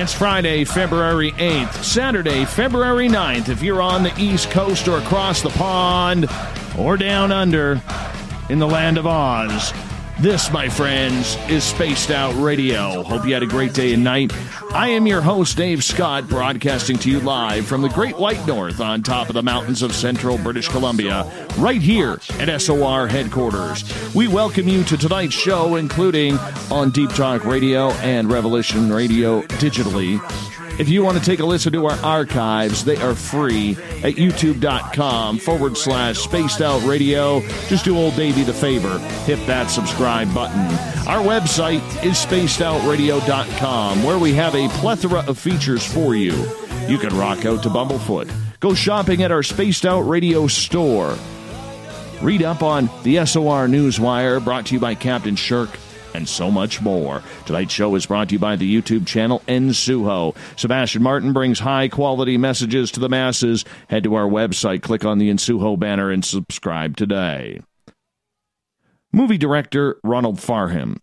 It's Friday, February 8th, Saturday, February 9th. If you're on the East Coast or across the pond or down under in the land of Oz, this, my friends, is Spaced Out Radio. Hope you had a great day and night. I am your host, Dave Scott, broadcasting to you live from the Great White North on top of the mountains of central British Columbia, right here at SOR headquarters. We welcome you to tonight's show, including on Deep Talk Radio and Revolution Radio digitally. If you want to take a listen to our archives, they are free at youtube.com/Spaced Out Radio. Just do old Davey the favor. Hit that subscribe button. Our website is spacedoutradio.com, where we have a plethora of features for you. You can rock out to Bumblefoot. Go shopping at our Spaced Out Radio store. Read up on the SOR Newswire, brought to you by Captain Shirk, and so much more. Tonight's show is brought to you by the YouTube channel Nsuho. Sebastian Martin brings high-quality messages to the masses. Head to our website, click on the Nsuho banner, and subscribe today. Movie director Ronald Farnham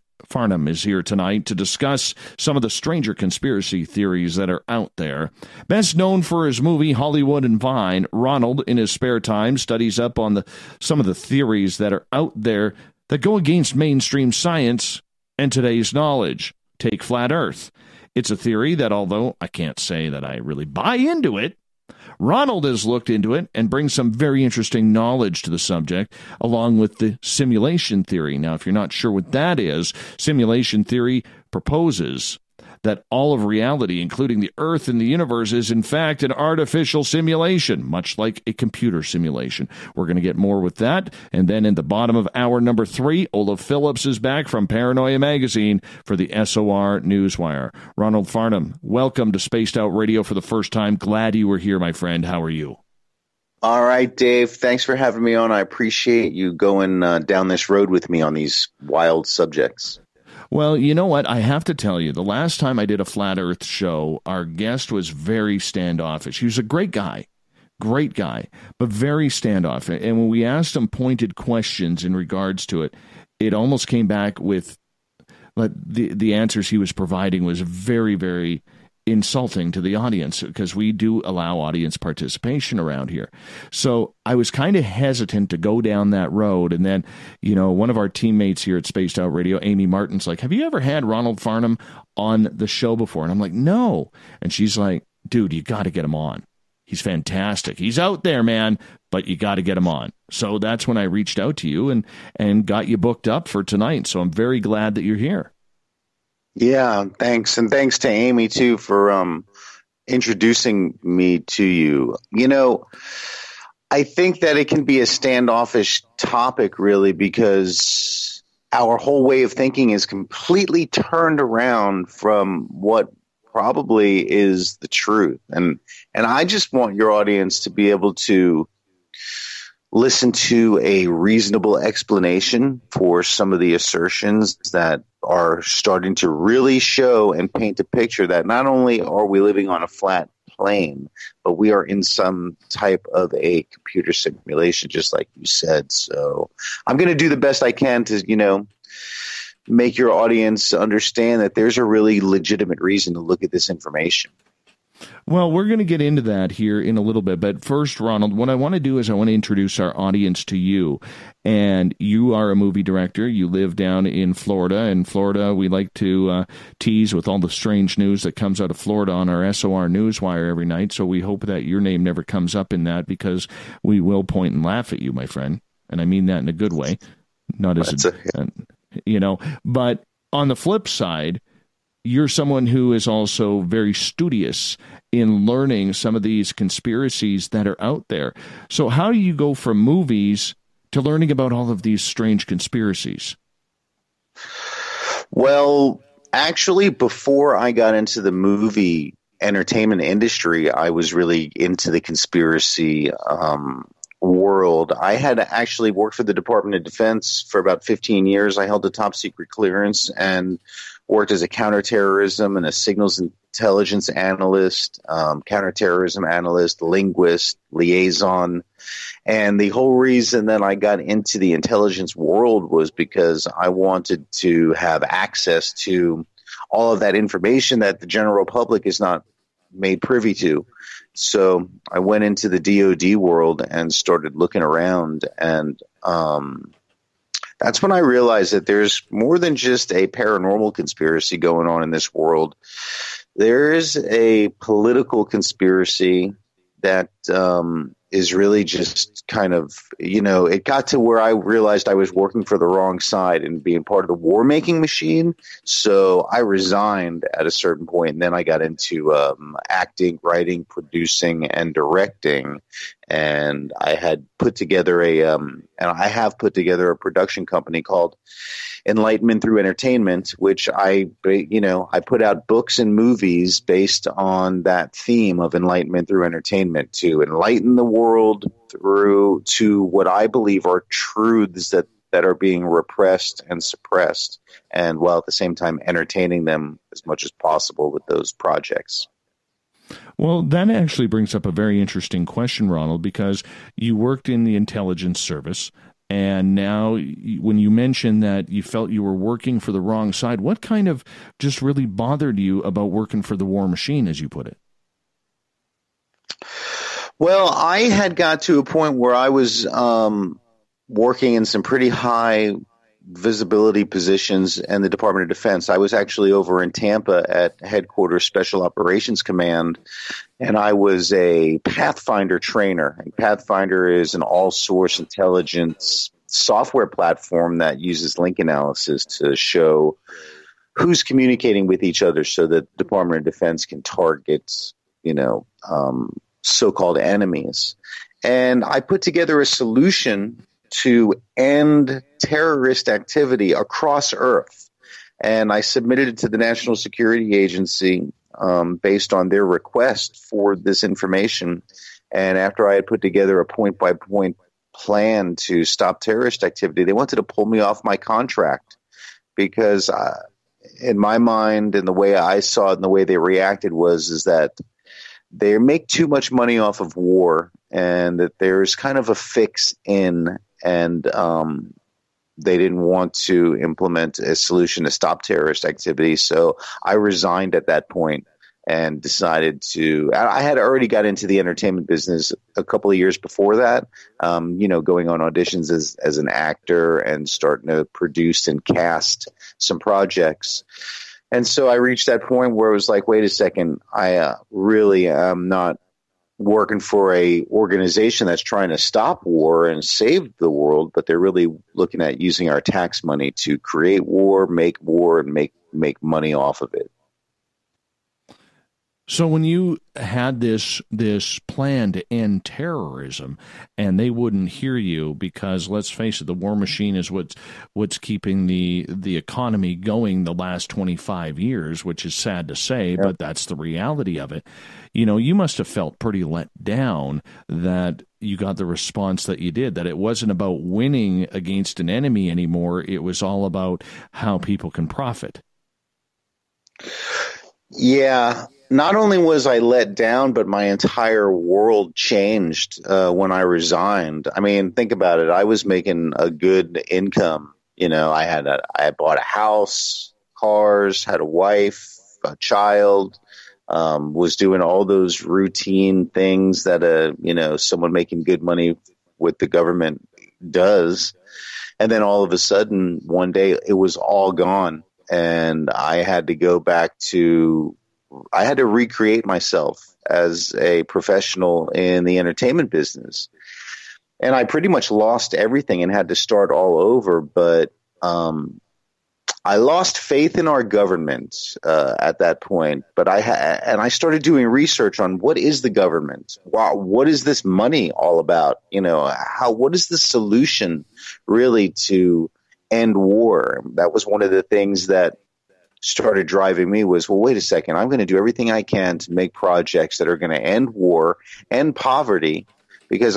is here tonight to discuss some of the stranger conspiracy theories that are out there. Best known for his movie Hollywood and Vine, Ronald, in his spare time, studies up on some of the theories that are out there that go against mainstream science and today's knowledge. Take Flat Earth. It's a theory that, although I can't say that I really buy into it, Ronald has looked into it and brings some very interesting knowledge to the subject, along with the simulation theory. Now, if you're not sure what that is, simulation theory proposes that all of reality, including the Earth and the universe, is in fact an artificial simulation, much like a computer simulation. We're going to get more with that. And then in the bottom of hour number 3, Olaf Phillips is back from Paranoia Magazine for the SOR Newswire. Ronald Farnham, welcome to Spaced Out Radio for the first time. Glad you were here, my friend. How are you? All right, Dave. Thanks for having me on. I appreciate you going down this road with me on these wild subjects. Well, you know what? I have to tell you, the last time I did a Flat Earth show, our guest was very standoffish. He was a great guy, but very standoffish. And when we asked him pointed questions in regards to it, it almost came back with the answers he was providing was very, very insulting to the audience, because we do allow audience participation around here. So I was kind of hesitant to go down that road. And then, one of our teammates here at Spaced Out Radio, Amy Martin's like, have you ever had Ronald Farnham on the show before? And I'm like, no. And she's like, dude, you got to get him on. He's fantastic. He's out there, man, but you got to get him on. So that's when I reached out to you and got you booked up for tonight. So I'm very glad that you're here. Yeah, thanks. And thanks to Amy, too, for introducing me to you. I think that it can be a standoffish topic, really, because our whole way of thinking is completely turned around from what probably is the truth. And I just want your audience to be able to listen to a reasonable explanation for some of the assertions that are starting to really show and paint a picture that not only are we living on a flat plane, but we are in some type of a computer simulation, just like you said. So I'm going to do the best I can to, make your audience understand that there's a really legitimate reason to look at this information. Well, we're going to get into that here in a little bit. But first, Ronald, what I want to do is I want to introduce our audience to you. And you are a movie director. You live down in Florida. In Florida, we like to tease with all the strange news that comes out of Florida on our SOR Newswire every night. So we hope that your name never comes up in that, because we will point and laugh at you, my friend. And I mean that in a good way. Not as but on the flip side, you're someone who is also very studious in learning some of these conspiracies that are out there. So how do you go from movies to learning about all of these strange conspiracies? Well, actually, before I got into the movie entertainment industry, I was really into the conspiracy world. I had actually worked for the Department of Defense for about 15 years. I held a top secret clearance and worked as a counterterrorism and a signals intelligence analyst, counterterrorism analyst, linguist, liaison. And the whole reason that I got into the intelligence world was because I wanted to have access to all of that information that the general public is not made privy to. So I went into the DoD world and started looking around, and that's when I realized that there's more than just a paranormal conspiracy going on in this world. There is a political conspiracy that is really just kind of, it got to where I realized I was working for the wrong side and being part of the war-making machine. So I resigned at a certain point, and then I got into acting, writing, producing, and directing. And I had put together and I have put together a production company called Enlightenment Through Entertainment, which I put out books and movies based on that theme of enlightenment through entertainment, to enlighten the world through to what I believe are truths that are being repressed and suppressed, and while at the same time entertaining them as much as possible with those projects. Well, that actually brings up a very interesting question, Ronald, because you worked in the intelligence service. And now when you mentioned that you felt you were working for the wrong side, what kind of just really bothered you about working for the war machine, as you put it? Well, I had got to a point where I was working in some pretty high visibility positions in the Department of Defense. I was actually over in Tampa at Headquarters Special Operations Command, and I was a Pathfinder trainer. And Pathfinder is an all-source intelligence software platform that uses link analysis to show who's communicating with each other so that the Department of Defense can target, so-called enemies. And I put together a solution to end terrorist activity across Earth. And I submitted it to the National Security Agency based on their request for this information. And after I had put together a point-by-point plan to stop terrorist activity, they wanted to pull me off my contract because in my mind, and the way I saw it and the way they reacted is that they make too much money off of war, and that there's kind of a fix in, and they didn't want to implement a solution to stop terrorist activity. So I resigned at that point and decided I had already got into the entertainment business a couple of years before that, going on auditions as an actor and starting to produce and cast some projects. And so I reached that point where it was like, wait a second, I really am not working for a organization that's trying to stop war and save the world, but they're really looking at using our tax money to create war, and make money off of it. So when you had this plan to end terrorism, and they wouldn't hear you because, let's face it, the war machine is what's keeping the economy going the last 25 years, which is sad to say, but that's the reality of it. You must have felt pretty let down that you got the response that you did, that it wasn't about winning against an enemy anymore. It was all about how people can profit. Yeah. Not only was I let down, but my entire world changed when I resigned. I mean, think about it. I was making a good income. I bought a house, cars, had a wife, a child, was doing all those routine things that someone making good money with the government does. And then all of a sudden, one day, it was all gone, and I had to go back to. I had to recreate myself as a professional in the entertainment business. And I pretty much lost everything and had to start all over. But I lost faith in our government at that point. But I started doing research on what is the government? Wow, what is this money all about? What is the solution really to end war? That was one of the things that started driving me was, well, wait a second, I'm going to do everything I can to make projects that are going to end war, end poverty, because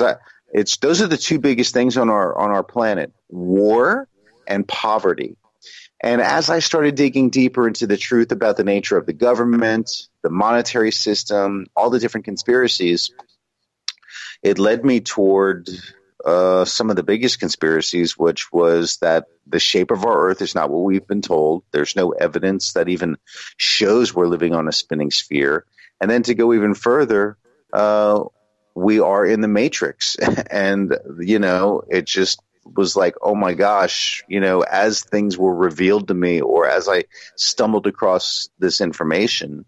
those are the two biggest things on our planet, war and poverty. And as I started digging deeper into the truth about the nature of the government, the monetary system, all the different conspiracies, it led me toward some of the biggest conspiracies, which was that the shape of our Earth is not what we've been told. There's no evidence that even shows we're living on a spinning sphere. And then to go even further, we are in the Matrix. And, it just was like, oh my gosh, as things were revealed to me, or as I stumbled across this information,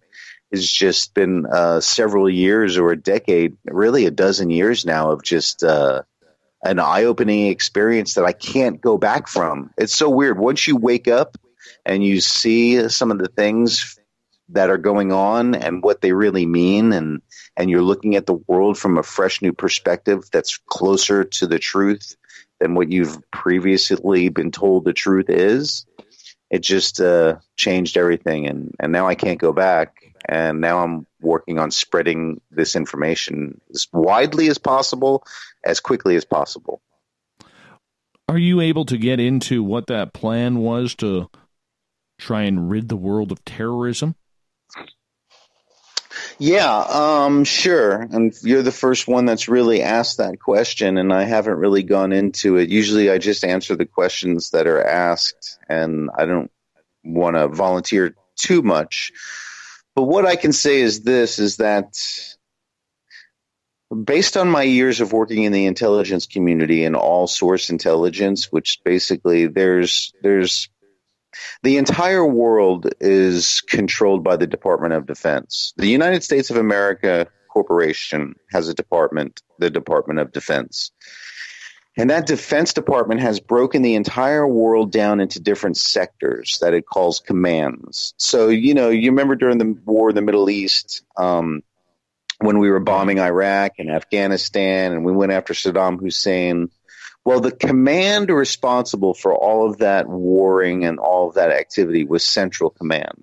it's just been several years or a decade, really a dozen years now, of just an eye-opening experience that I can't go back from. It's so weird. Once you wake up and you see some of the things that are going on and what they really mean, and you're looking at the world from a fresh new perspective that's closer to the truth than what you've previously been told the truth is, it just changed everything. And now I can't go back. And now I'm working on spreading this information as widely as possible, as quickly as possible. Are you able to get into what that plan was to try and rid the world of terrorism? Yeah, sure. And you're the first one that's really asked that question, and I haven't really gone into it. Usually I just answer the questions that are asked, and I don't want to volunteer too much. But what I can say is this, is that based on my years of working in the intelligence community and all source intelligence, which basically there's the entire world is controlled by the Department of Defense. The United States of America Corporation has a department, the Department of Defense. And that Defense Department has broken the entire world down into different sectors that it calls commands. So, you remember during the war in the Middle East, when we were bombing Iraq and Afghanistan and we went after Saddam Hussein. Well, the command responsible for all of that warring and all of that activity was Central Command.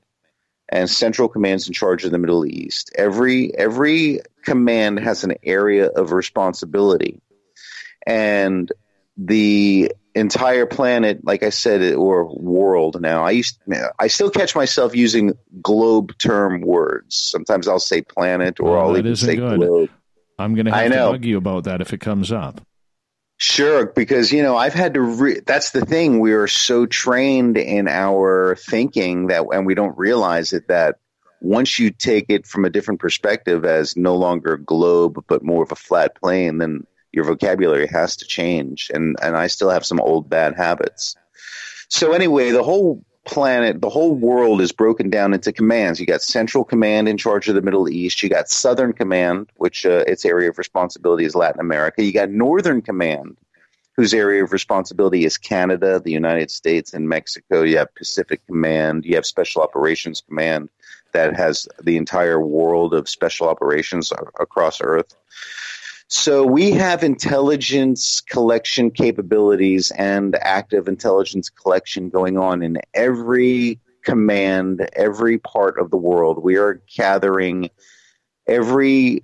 And Central Command's in charge of the Middle East. Every command has an area of responsibility. And the entire planet, like I said, or world now, I still catch myself using globe term words. Sometimes I'll say planet, or I'll even say globe. I'm going to have to bug you about that if it comes up. Sure, because, I've had to that's the thing. We are so trained in our thinking and we don't realize it, that once you take it from a different perspective as no longer a globe, but more of a flat plane, then your vocabulary has to change. And I still have some old bad habits. So anyway, the whole planet, the whole world is broken down into commands. You got Central Command in charge of the Middle East. You got Southern Command, which its area of responsibility is Latin America. You got Northern Command, whose area of responsibility is Canada, the United States, and Mexico. You have Pacific Command. You have Special Operations Command that has the entire world of special operations across Earth. So we have intelligence collection capabilities and active intelligence collection going on in every command, every part of the world. We are gathering every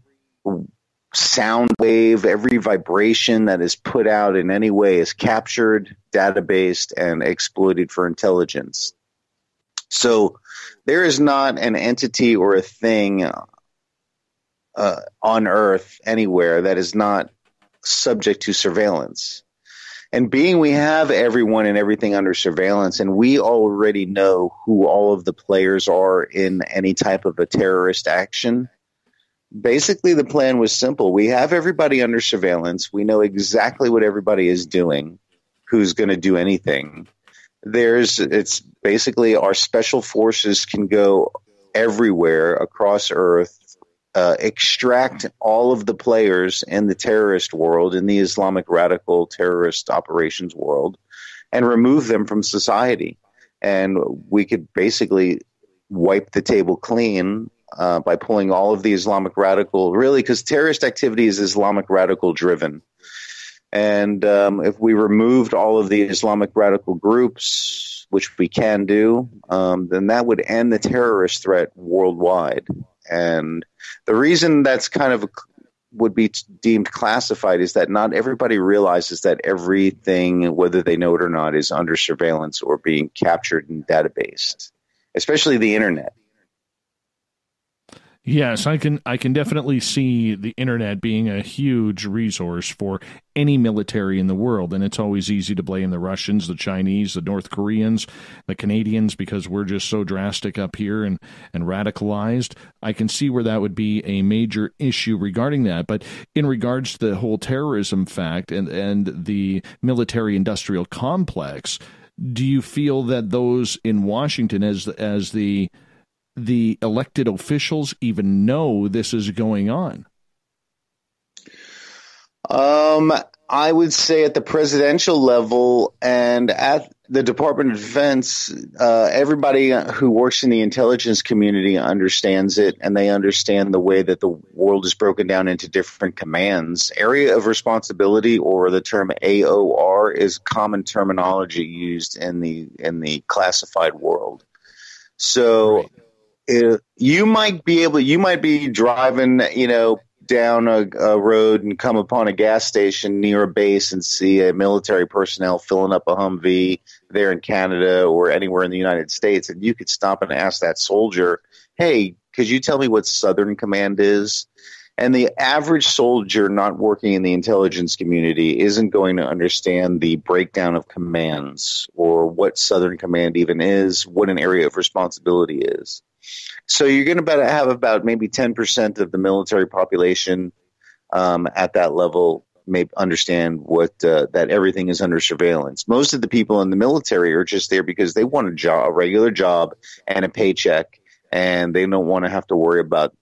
sound wave, every vibration that is put out in any way is captured, databased, and exploited for intelligence. So there is not an entity or a thing on Earth anywhere that is not subject to surveillance. And being we have everyone and everything under surveillance, and we already know who all of the players are in any type of a terrorist action, basically the plan was simple. We have everybody under surveillance. We know exactly what everybody is doing, who's going to do anything. It's basically our special forces can go everywhere across Earth, extract all of the players in the terrorist world, in the Islamic radical terrorist operations world, and remove them from society. And we could basically wipe the table clean by pulling all of the Islamic radical, really, because terrorist activity is Islamic radical driven. And if we removed all of the Islamic radical groups, which we can do, then that would end the terrorist threat worldwide. And the reason that's kind of would be deemed classified is that not everybody realizes that everything, whether they know it or not, is under surveillance or being captured and databased, especially the internet. Yes, I can definitely see the internet being a huge resource for any military in the world, and it's always easy to blame the Russians, the Chinese, the North Koreans, the Canadians, because we're just so drastic up here and radicalized. I can see where that would be a major issue regarding that. But in regards to the whole terrorism fact and the military-industrial complex, do you feel that those in Washington, as the elected officials, even know this is going on? I would say at the presidential level and at the Department of Defense, everybody who works in the intelligence community understands it, and they understand the way that the world is broken down into different commands. Area of responsibility, or the term AOR, is common terminology used in the classified world. So you might be driving, down a road and come upon a gas station near a base and see a military personnel filling up a Humvee there in Canada or anywhere in the United States. And you could stop and ask that soldier, hey, could you tell me what Southern Command is? And the average soldier not working in the intelligence community isn't going to understand the breakdown of commands or what Southern Command even is, what an area of responsibility is. So you're going to have about maybe 10% of the military population at that level may understand that everything is under surveillance. Most of the people in the military are just there because they want a regular job and a paycheck, and they don't want to have to worry about,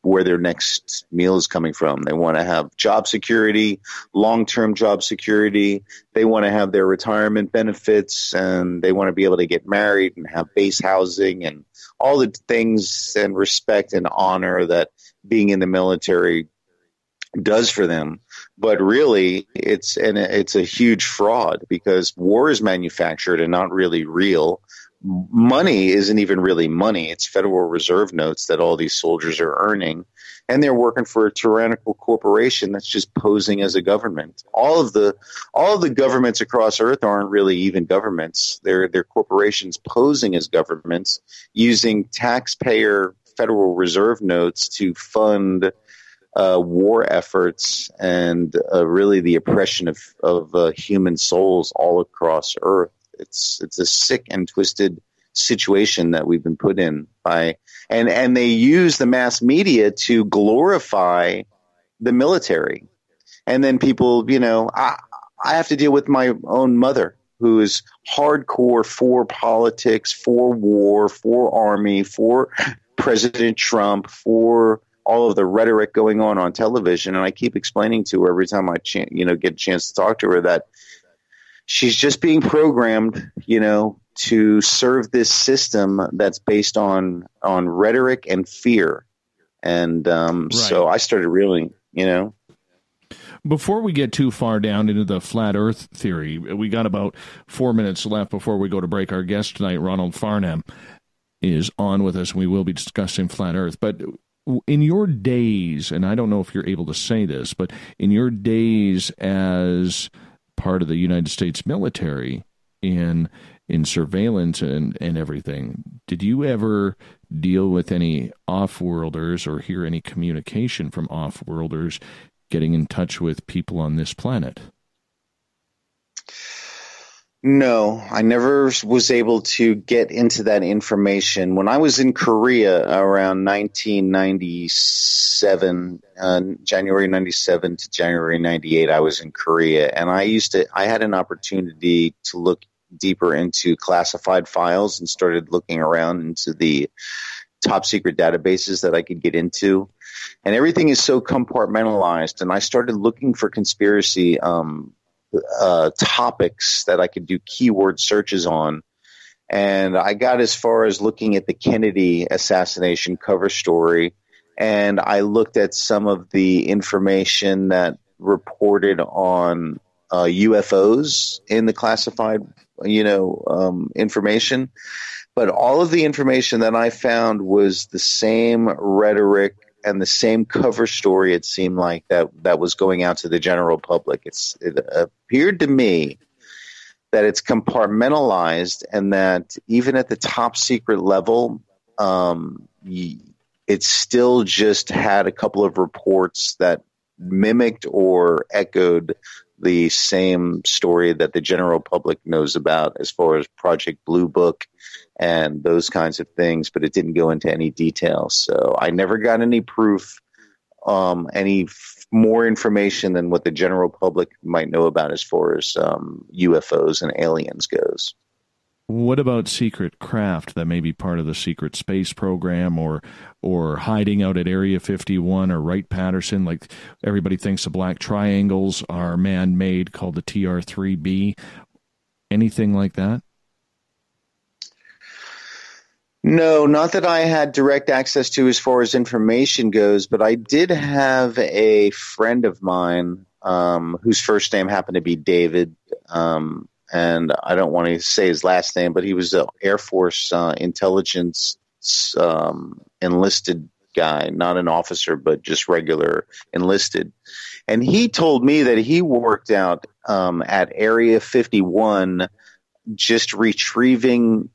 where their next meal is coming from. They want to have job security, long-term job security. They want to have their retirement benefits, and they want to be able to get married and have base housing and all the things and respect and honor that being in the military does for them. But really, it's a huge fraud because war is manufactured and not really real. Money isn't even really money. It's Federal Reserve notes that all these soldiers are earning, and they're working for a tyrannical corporation that's just posing as a government. All of the governments across Earth aren't really even governments. They're corporations posing as governments, using taxpayer Federal Reserve notes to fund war efforts and really the oppression of human souls all across Earth. It's a sick and twisted situation that we've been put in by, and they use the mass media to glorify the military. And then people, I have to deal with my own mother, who is hardcore for politics, for war, for army, for President Trump, for all of the rhetoric going on television. And I keep explaining to her every time I get a chance to talk to her that she's just being programmed, to serve this system that's based on rhetoric and fear. And right. So I started really, Before we get too far down into the flat earth theory, we got about 4 minutes left before we go to break. Our guest tonight, Ronald Farnham, is on with us, and we will be discussing flat earth. But in your days, and I don't know if you're able to say this, but in your days as part of the United States military in surveillance and everything, did you ever deal with any off-worlders or hear any communication from off-worlders getting in touch with people on this planet? No, I never was able to get into that information. When I was in Korea around 1997, January 97 to January 98, I was in Korea, and I had an opportunity to look deeper into classified files and started looking around into the top secret databases that I could get into. And everything is so compartmentalized, and I started looking for conspiracy topics that I could do keyword searches on. And I got as far as looking at the Kennedy assassination cover story, and I looked at some of the information that reported on UFOs in the classified, information. But all of the information that I found was the same rhetoric and the same cover story, it seemed like, that was going out to the general public. It appeared to me that it's compartmentalized, and that even at the top secret level, it still just had a couple of reports that mimicked or echoed the same story that the general public knows about as far as Project Blue Book and those kinds of things, but it didn't go into any detail. So I never got any proof, any more information than what the general public might know about as far as UFOs and aliens goes. What about secret craft that may be part of the secret space program or hiding out at Area 51 or Wright-Patterson? Like everybody thinks the black triangles are man-made, called the TR-3B. Anything like that? No, not that I had direct access to as far as information goes, but I did have a friend of mine whose first name happened to be David, and I don't want to say his last name, but he was an Air Force intelligence enlisted guy, not an officer, but just regular enlisted. And he told me that he worked out at Area 51 just retrieving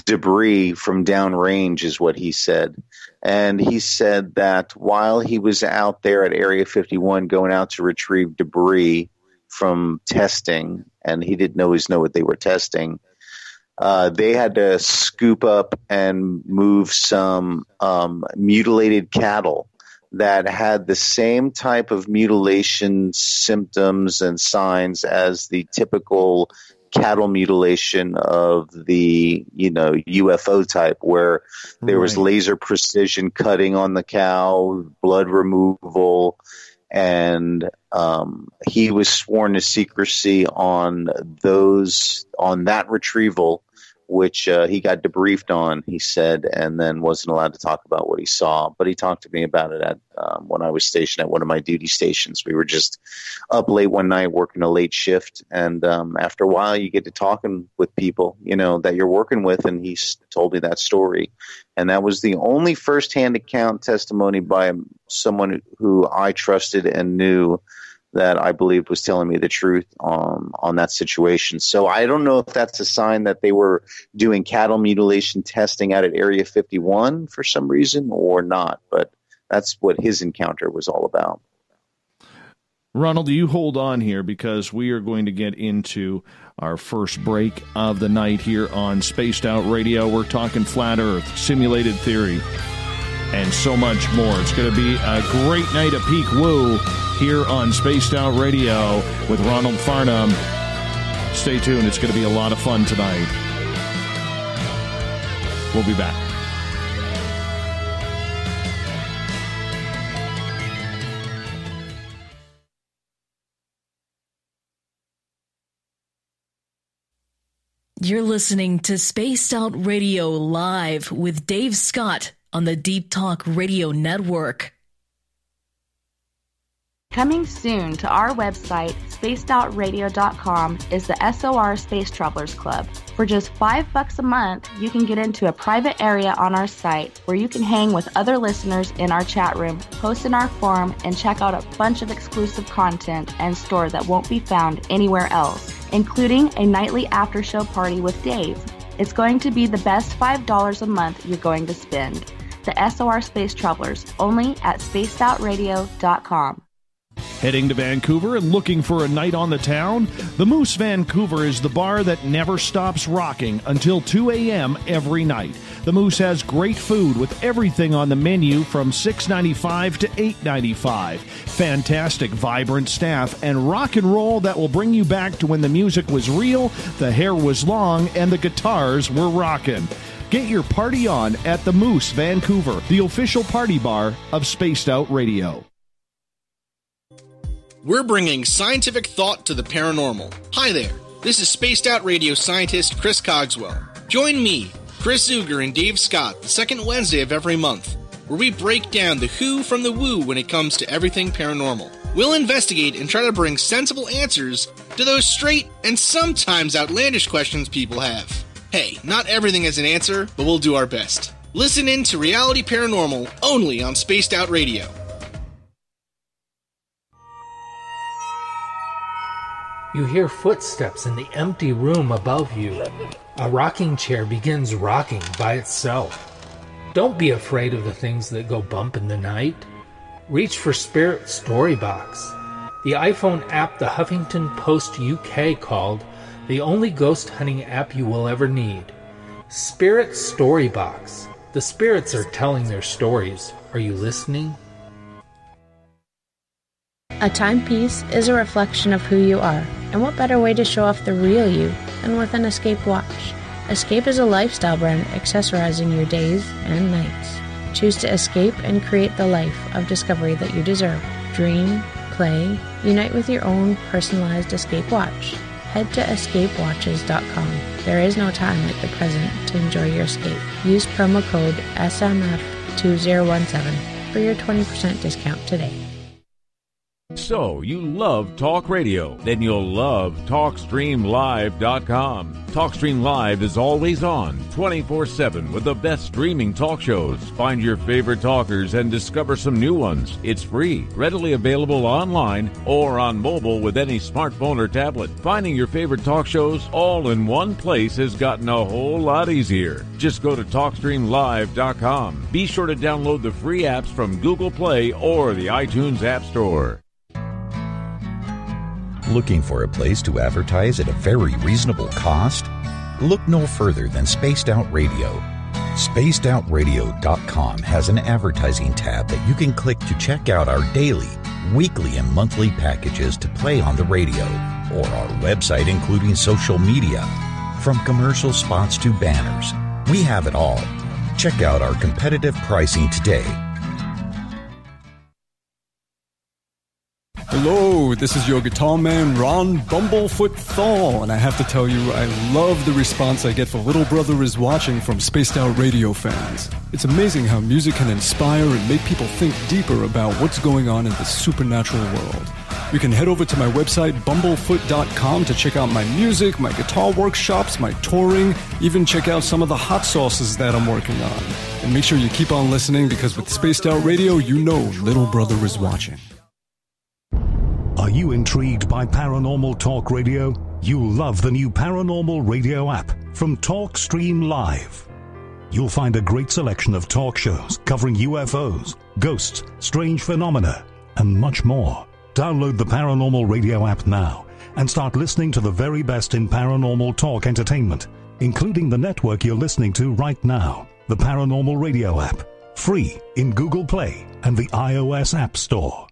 debris from downrange is what he said. And he said that while he was out there at Area 51 going out to retrieve debris from testing, and he didn't always know what they were testing, they had to scoop up and move some mutilated cattle that had the same type of mutilation symptoms and signs as the typical cattle mutilation of the, UFO type, where there was laser precision cutting on the cow, blood removal, and he was sworn to secrecy on that retrieval, which he got debriefed on, he said, and then wasn't allowed to talk about what he saw. But he talked to me about it at when I was stationed at one of my duty stations. We were just up late one night working a late shift, and after a while you get to talking with people, that you're working with, and he told me that story. And that was the only firsthand account testimony by someone who I trusted and knew that I believed was telling me the truth on that situation. So I don't know if that's a sign that they were doing cattle mutilation testing out at Area 51 for some reason or not, but that's what his encounter was all about. Ronald, you hold on here because we are going to get into our first break of the night here on Spaced Out Radio. We're talking flat Earth, simulated theory, and so much more. It's going to be a great night of peak woo here on Spaced Out Radio with Ronald Farnham. Stay tuned. It's going to be a lot of fun tonight. We'll be back. You're listening to Spaced Out Radio Live with Dave Scott on the Deep Talk Radio Network. Coming soon to our website, spacedoutradio.com, is the SOR Space Travelers Club. For just $5 a month, you can get into a private area on our site where you can hang with other listeners in our chat room, post in our forum, and check out a bunch of exclusive content and store that won't be found anywhere else, including a nightly after-show party with Dave. It's going to be the best $5 a month you're going to spend. The SOR Space Travelers, only at spacedoutradio.com. Heading to Vancouver and looking for a night on the town? The Moose Vancouver is the bar that never stops rocking until 2 a.m. every night. The Moose has great food with everything on the menu from $6.95 to $8.95. Fantastic, vibrant staff and rock and roll that will bring you back to when the music was real, the hair was long, and the guitars were rockin'. Get your party on at the Moose Vancouver, the official party bar of Spaced Out Radio. We're bringing scientific thought to the paranormal. Hi there, this is Spaced Out Radio scientist Chris Cogswell. Join me, Chris Zuger, and Dave Scott the second Wednesday of every month, where we break down the who from the woo when it comes to everything paranormal. We'll investigate and try to bring sensible answers to those straight and sometimes outlandish questions people have. Hey, not everything has an answer, but we'll do our best. Listen in to Reality Paranormal only on Spaced Out Radio. You hear footsteps in the empty room above you. A rocking chair begins rocking by itself. Don't be afraid of the things that go bump in the night. Reach for Spirit Storybox, the iPhone app the Huffington Post UK called the only ghost hunting app you will ever need. Spirit Storybox. The spirits are telling their stories. Are you listening? A timepiece is a reflection of who you are, and what better way to show off the real you than with an Escape watch? Escape is a lifestyle brand accessorizing your days and nights. Choose to escape and create the life of discovery that you deserve. Dream, play, unite with your own personalized Escape watch. Head to escapewatches.com. There is no time like the present to enjoy your escape. Use promo code SMF2017 for your 20% discount today. So, you love talk radio? Then you'll love TalkStreamLive.com. TalkStream Live is always on, 24/7, with the best streaming talk shows. Find your favorite talkers and discover some new ones. It's free, readily available online or on mobile with any smartphone or tablet. Finding your favorite talk shows all in one place has gotten a whole lot easier. Just go to TalkStreamLive.com. Be sure to download the free apps from Google Play or the iTunes App Store. Looking for a place to advertise at a very reasonable cost? Look no further than Spaced Out Radio. SpacedOutRadio.com has an advertising tab that you can click to check out our daily, weekly, and monthly packages to play on the radio, or our website including social media. From commercial spots to banners, we have it all. Check out our competitive pricing today. Hello, this is your guitar man, Ron Bumblefoot Thal, and I have to tell you, I love the response I get for Little Brother Is Watching from Spaced Out Radio fans. It's amazing how music can inspire and make people think deeper about what's going on in the supernatural world. You can head over to my website, bumblefoot.com, to check out my music, my guitar workshops, my touring, even check out some of the hot sauces that I'm working on. And make sure you keep on listening, because with Spaced Out Radio, you know Little Brother is watching. Are you intrigued by Paranormal Talk Radio? You'll love the new Paranormal Radio app from TalkStream Live. You'll find a great selection of talk shows covering UFOs, ghosts, strange phenomena, and much more. Download the Paranormal Radio app now and start listening to the very best in paranormal talk entertainment, including the network you're listening to right now, the Paranormal Radio app, free in Google Play and the iOS App Store.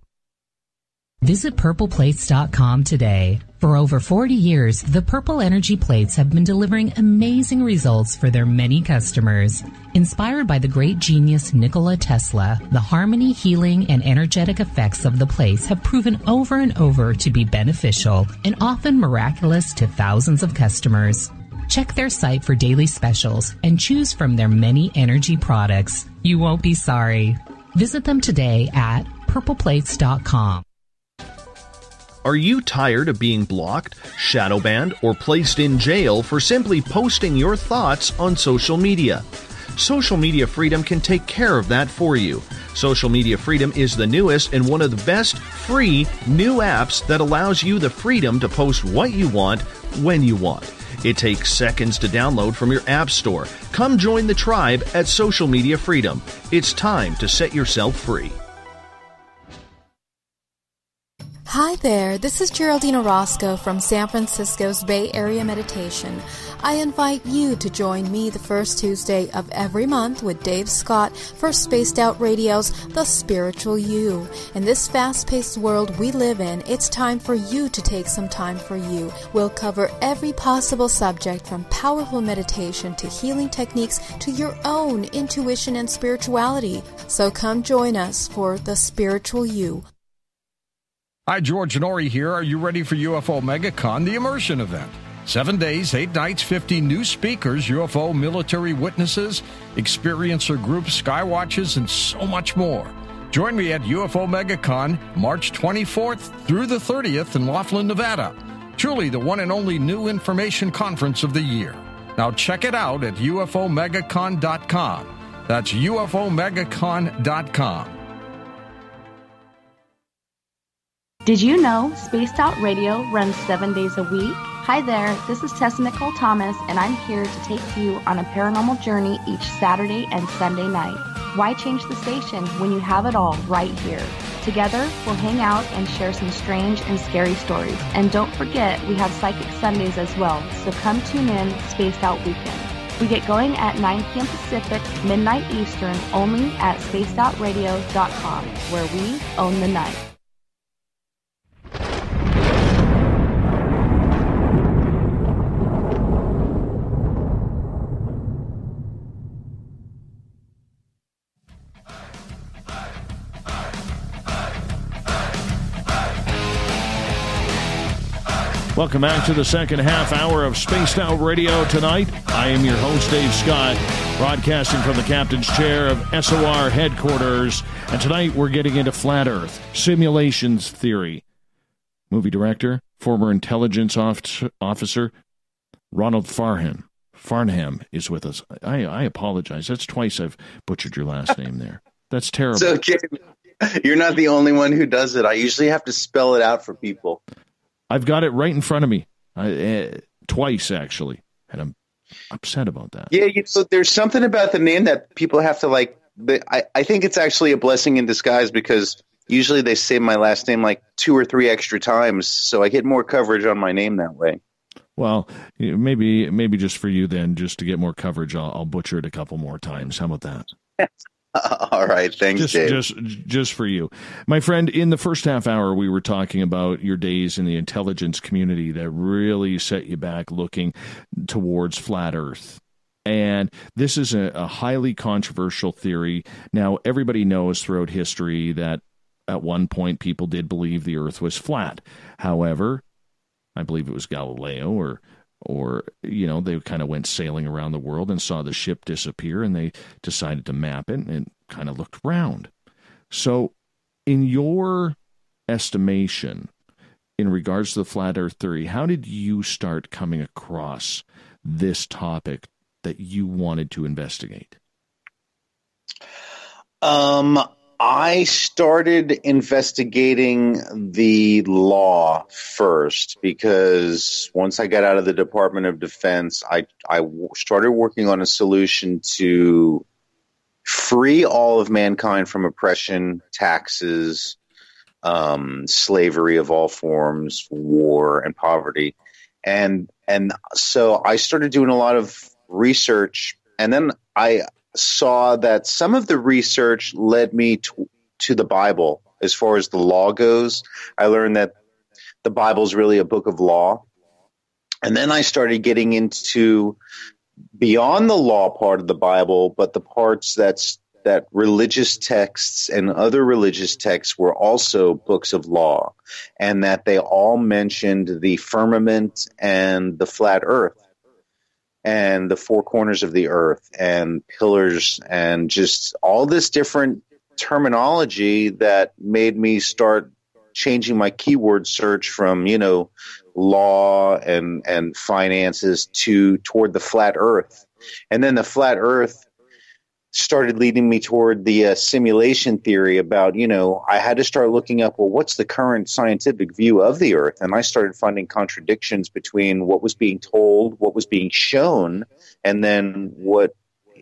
Visit purpleplates.com today. For over 40 years, the Purple Energy Plates have been delivering amazing results for their many customers. Inspired by the great genius Nikola Tesla, the harmony, healing, and energetic effects of the plates have proven over and over to be beneficial and often miraculous to thousands of customers. Check their site for daily specials and choose from their many energy products. You won't be sorry. Visit them today at purpleplates.com. Are you tired of being blocked, shadow banned, or placed in jail for simply posting your thoughts on social media? Social Media Freedom can take care of that for you. Social Media Freedom is the newest and one of the best free new apps that allows you the freedom to post what you want, when you want. It takes seconds to download from your app store. Come join the tribe at Social Media Freedom. It's time to set yourself free. Hi there, this is Geraldine Orozco from San Francisco's Bay Area Meditation. I invite you to join me the first Tuesday of every month with Dave Scott for Spaced Out Radio's The Spiritual You. In this fast-paced world we live in, it's time for you to take some time for you. We'll cover every possible subject from powerful meditation to healing techniques to your own intuition and spirituality. So come join us for The Spiritual You. Hi, George Norrie here. Are you ready for UFO MegaCon, the immersion event? 7 days, 8 nights, 50 new speakers, UFO military witnesses, experiencer groups, skywatches, and so much more. Join me at UFO MegaCon, March 24th through the 30th in Laughlin, Nevada. Truly the one and only new information conference of the year. Now check it out at UFOMegaCon.com. That's UFOMegaCon.com. Did you know Spaced Out Radio runs 7 days a week? Hi there, this is Tessa Nicole Thomas, and I'm here to take you on a paranormal journey each Saturday and Sunday night. Why change the station when you have it all right here? Together, we'll hang out and share some strange and scary stories. And don't forget, we have Psychic Sundays as well, so come tune in Spaced Out Weekend. We get going at 9 p.m. Pacific, midnight Eastern, only at spacedoutradio.com, where we own the night. Welcome back to the second half hour of Spaced Out Radio tonight. I am your host, Dave Scott, broadcasting from the captain's chair of SOR headquarters. And tonight we're getting into flat Earth, simulations theory. Movie director, former intelligence officer, Ronald Farnham is with us. I apologize. That's twice I've butchered your last name there. That's terrible. It's okay. You're not the only one who does it. I usually have to spell it out for people. I've got it right in front of me, twice actually, and I'm upset about that. Yeah, so there's something about the name that people have to like. I think it's actually a blessing in disguise because usually they say my last name like 2 or 3 extra times, so I get more coverage on my name that way. Well, maybe just for you then, just to get more coverage, I'll butcher it a couple more times. How about that? All right, thanks, Dave. Just for you. My friend, in the first half hour, we were talking about your days in the intelligence community that really set you back looking towards flat Earth. And this is a highly controversial theory. Now, everybody knows throughout history that at one point people did believe the Earth was flat. However, I believe it was Galileo or they kind of went sailing around the world and saw the ship disappear, and they decided to map it and kind of looked round. So in your estimation, in regards to the flat Earth theory, how did you start coming across this topic that you wanted to investigate? I started investigating the law first because once I got out of the Department of Defense, I started working on a solution to free all of mankind from oppression, taxes, slavery of all forms, war, and poverty. And so I started doing a lot of research, and then I saw that some of the research led me to the Bible as far as the law goes. I learned that the Bible is really a book of law. And then I started getting into beyond the law part of the Bible, but the parts that religious texts and other religious texts were also books of law, and that they all mentioned the firmament and the flat earth, and the 4 corners of the earth, and pillars, and just all this different terminology that made me start changing my keyword search from, law and finances toward the flat earth. And then the flat earth started leading me toward the simulation theory about, I had to start looking up, well, what's the current scientific view of the earth? And I started finding contradictions between what was being told, what was being shown, and then what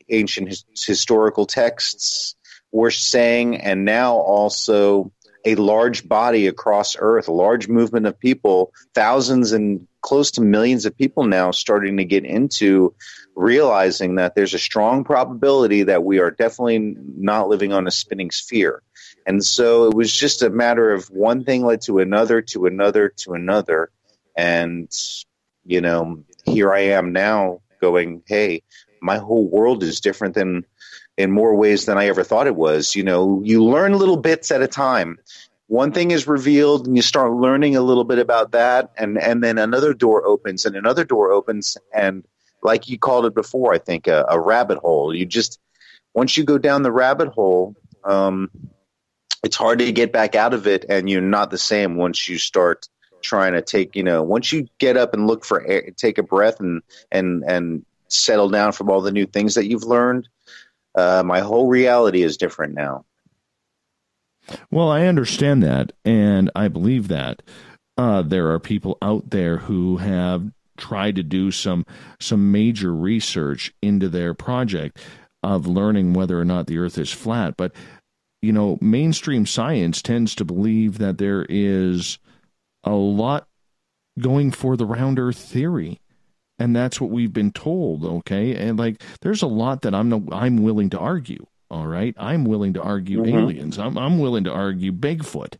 ancient historical texts were saying, and now also a large body across earth, a large movement of people, thousands and close to millions of people now starting to get into realizing that there's a strong probability that we are definitely not living on a spinning sphere. And so it was just a matter of one thing led to another, to another, to another. And, here I am now going, hey, my whole world is different than in more ways than I ever thought it was. You learn little bits at a time. One thing is revealed and you start learning a little bit about that. And then another door opens and another door opens. And like you called it before, I think a rabbit hole. Once you go down the rabbit hole, it's hard to get back out of it. And you're not the same once you start trying to take, once you get up and look for air, take a breath and settle down from all the new things that you've learned. My whole reality is different now. Well, I understand that, and I believe that. There are people out there who have try to do some major research into their project of learning whether or not the Earth is flat. But, you know, mainstream science tends to believe that there is a lot going for the round Earth theory. And that's what we've been told, okay? And, like, there's a lot that I'm willing to argue, all right? I'm willing to argue aliens. I'm willing to argue Bigfoot.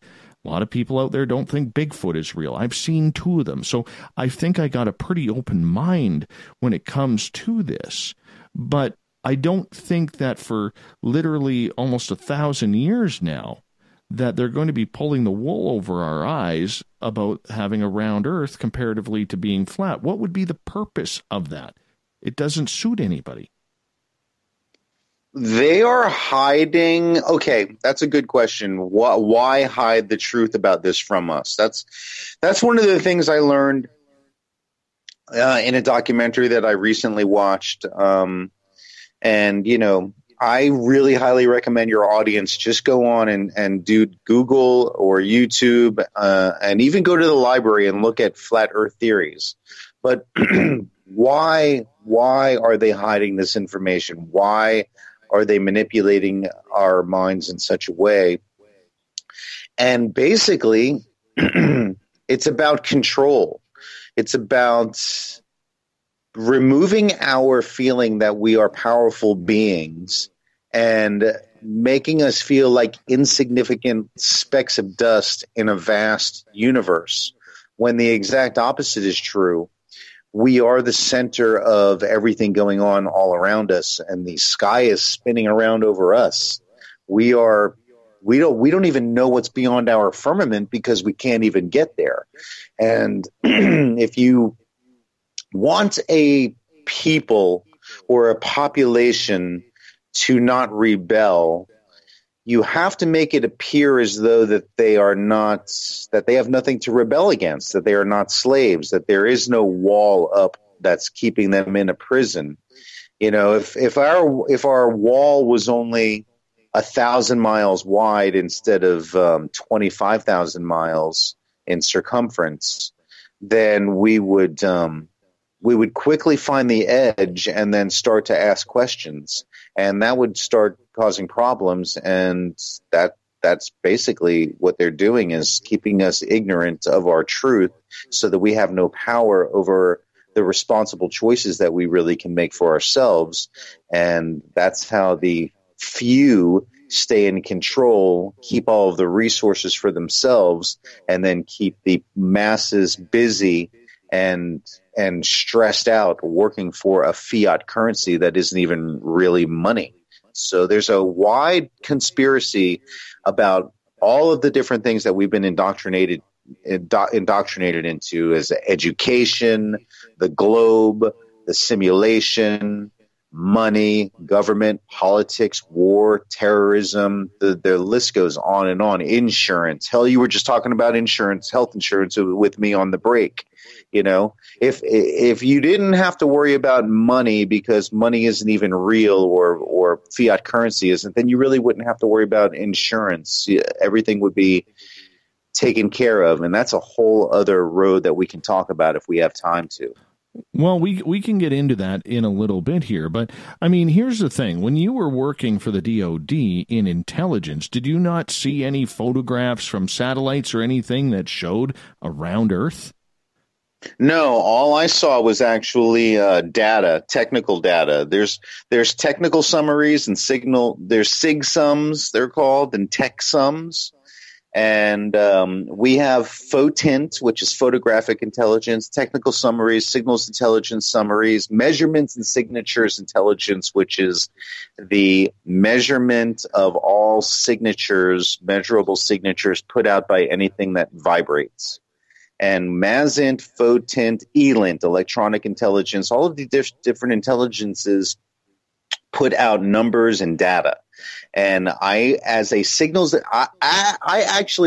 A lot of people out there don't think Bigfoot is real. I've seen 2 of them. So I think I got a pretty open mind when it comes to this. But I don't think that for literally almost 1,000 years now that they're going to be pulling the wool over our eyes about having a round Earth comparatively to being flat. What would be the purpose of that? It doesn't suit anybody. They are hiding. Okay, that's a good question. Why hide the truth about this from us? That's one of the things I learned in a documentary that I recently watched. And, you know, I really highly recommend your audience just go on and do Google or YouTube and even go to the library and look at flat Earth theories. But why are they hiding this information? Why are they manipulating our minds in such a way? And basically, it's about control. It's about removing our feeling that we are powerful beings and making us feel like insignificant specks of dust in a vast universe, when the exact opposite is true. We are the center of everything going on all around us, and the sky is spinning around over us. We don't even know what's beyond our firmament because we can't even get there. And if you want a people or a population to not rebel, you have to make it appear as though that they have nothing to rebel against, that they are not slaves, that there is no wall up that's keeping them in a prison. You know, if our wall was only 1,000 miles wide instead of 25,000 miles in circumference, then we would quickly find the edge and then start to ask questions, and that would start causing problems. And that's basically what they're doing, is keeping us ignorant of our truth so that we have no power over the responsible choices that we really can make for ourselves. And that's how the few stay in control, keep all of the resources for themselves, and then keep the masses busy and stressed out working for a fiat currency that isn't even really money. So there's a wide conspiracy about all of the different things that we've been indoctrinated into, as education, the globe, the simulation, money, government, politics, war, terrorism. The list goes on and on. Insurance. Hell, you were just talking about insurance, health insurance with me on the break. You know, if you didn't have to worry about money because money isn't even real or fiat currency isn't, then you really wouldn't have to worry about insurance. Everything would be taken care of. And that's a whole other road that we can talk about if we have time to. Well, we can get into that in a little bit here, but I mean, here's the thing. When you were working for the DOD in intelligence, did you not see any photographs from satellites or anything that showed a round Earth? No, all I saw was actually data, technical data. There's technical summaries and there's SIG sums, they're called, and tech sums. And we have PHOTINT, which is photographic intelligence, technical summaries, signals intelligence summaries, measurements and signatures intelligence, which is the measurement of all signatures, measurable signatures put out by anything that vibrates. And MASINT, PHOTINT, ELINT, electronic intelligence, all of the different intelligences put out numbers and data. And I actually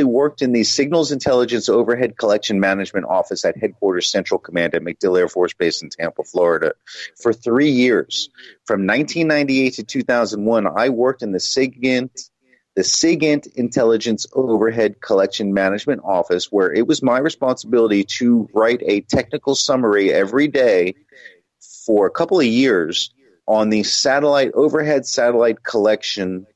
worked in the Signals Intelligence Overhead Collection Management Office at Headquarters Central Command at MacDill Air Force Base in Tampa, Florida, for 3 years. From 1998 to 2001, I worked in the SIGINT, the SIGINT Intelligence Overhead Collection Management Office, where it was my responsibility to write a technical summary every day for a couple of years on the overhead satellite collection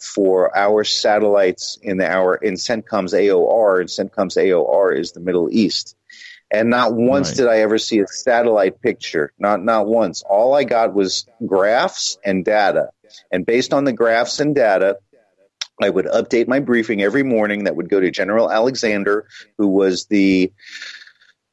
for our satellites in CENTCOM's AOR, and CENTCOM's AOR is the Middle East. And not once did I ever see a satellite picture. Not once. All I got was graphs and data. And based on the graphs and data, I would update my briefing every morning. That would go to General Alexander, who was the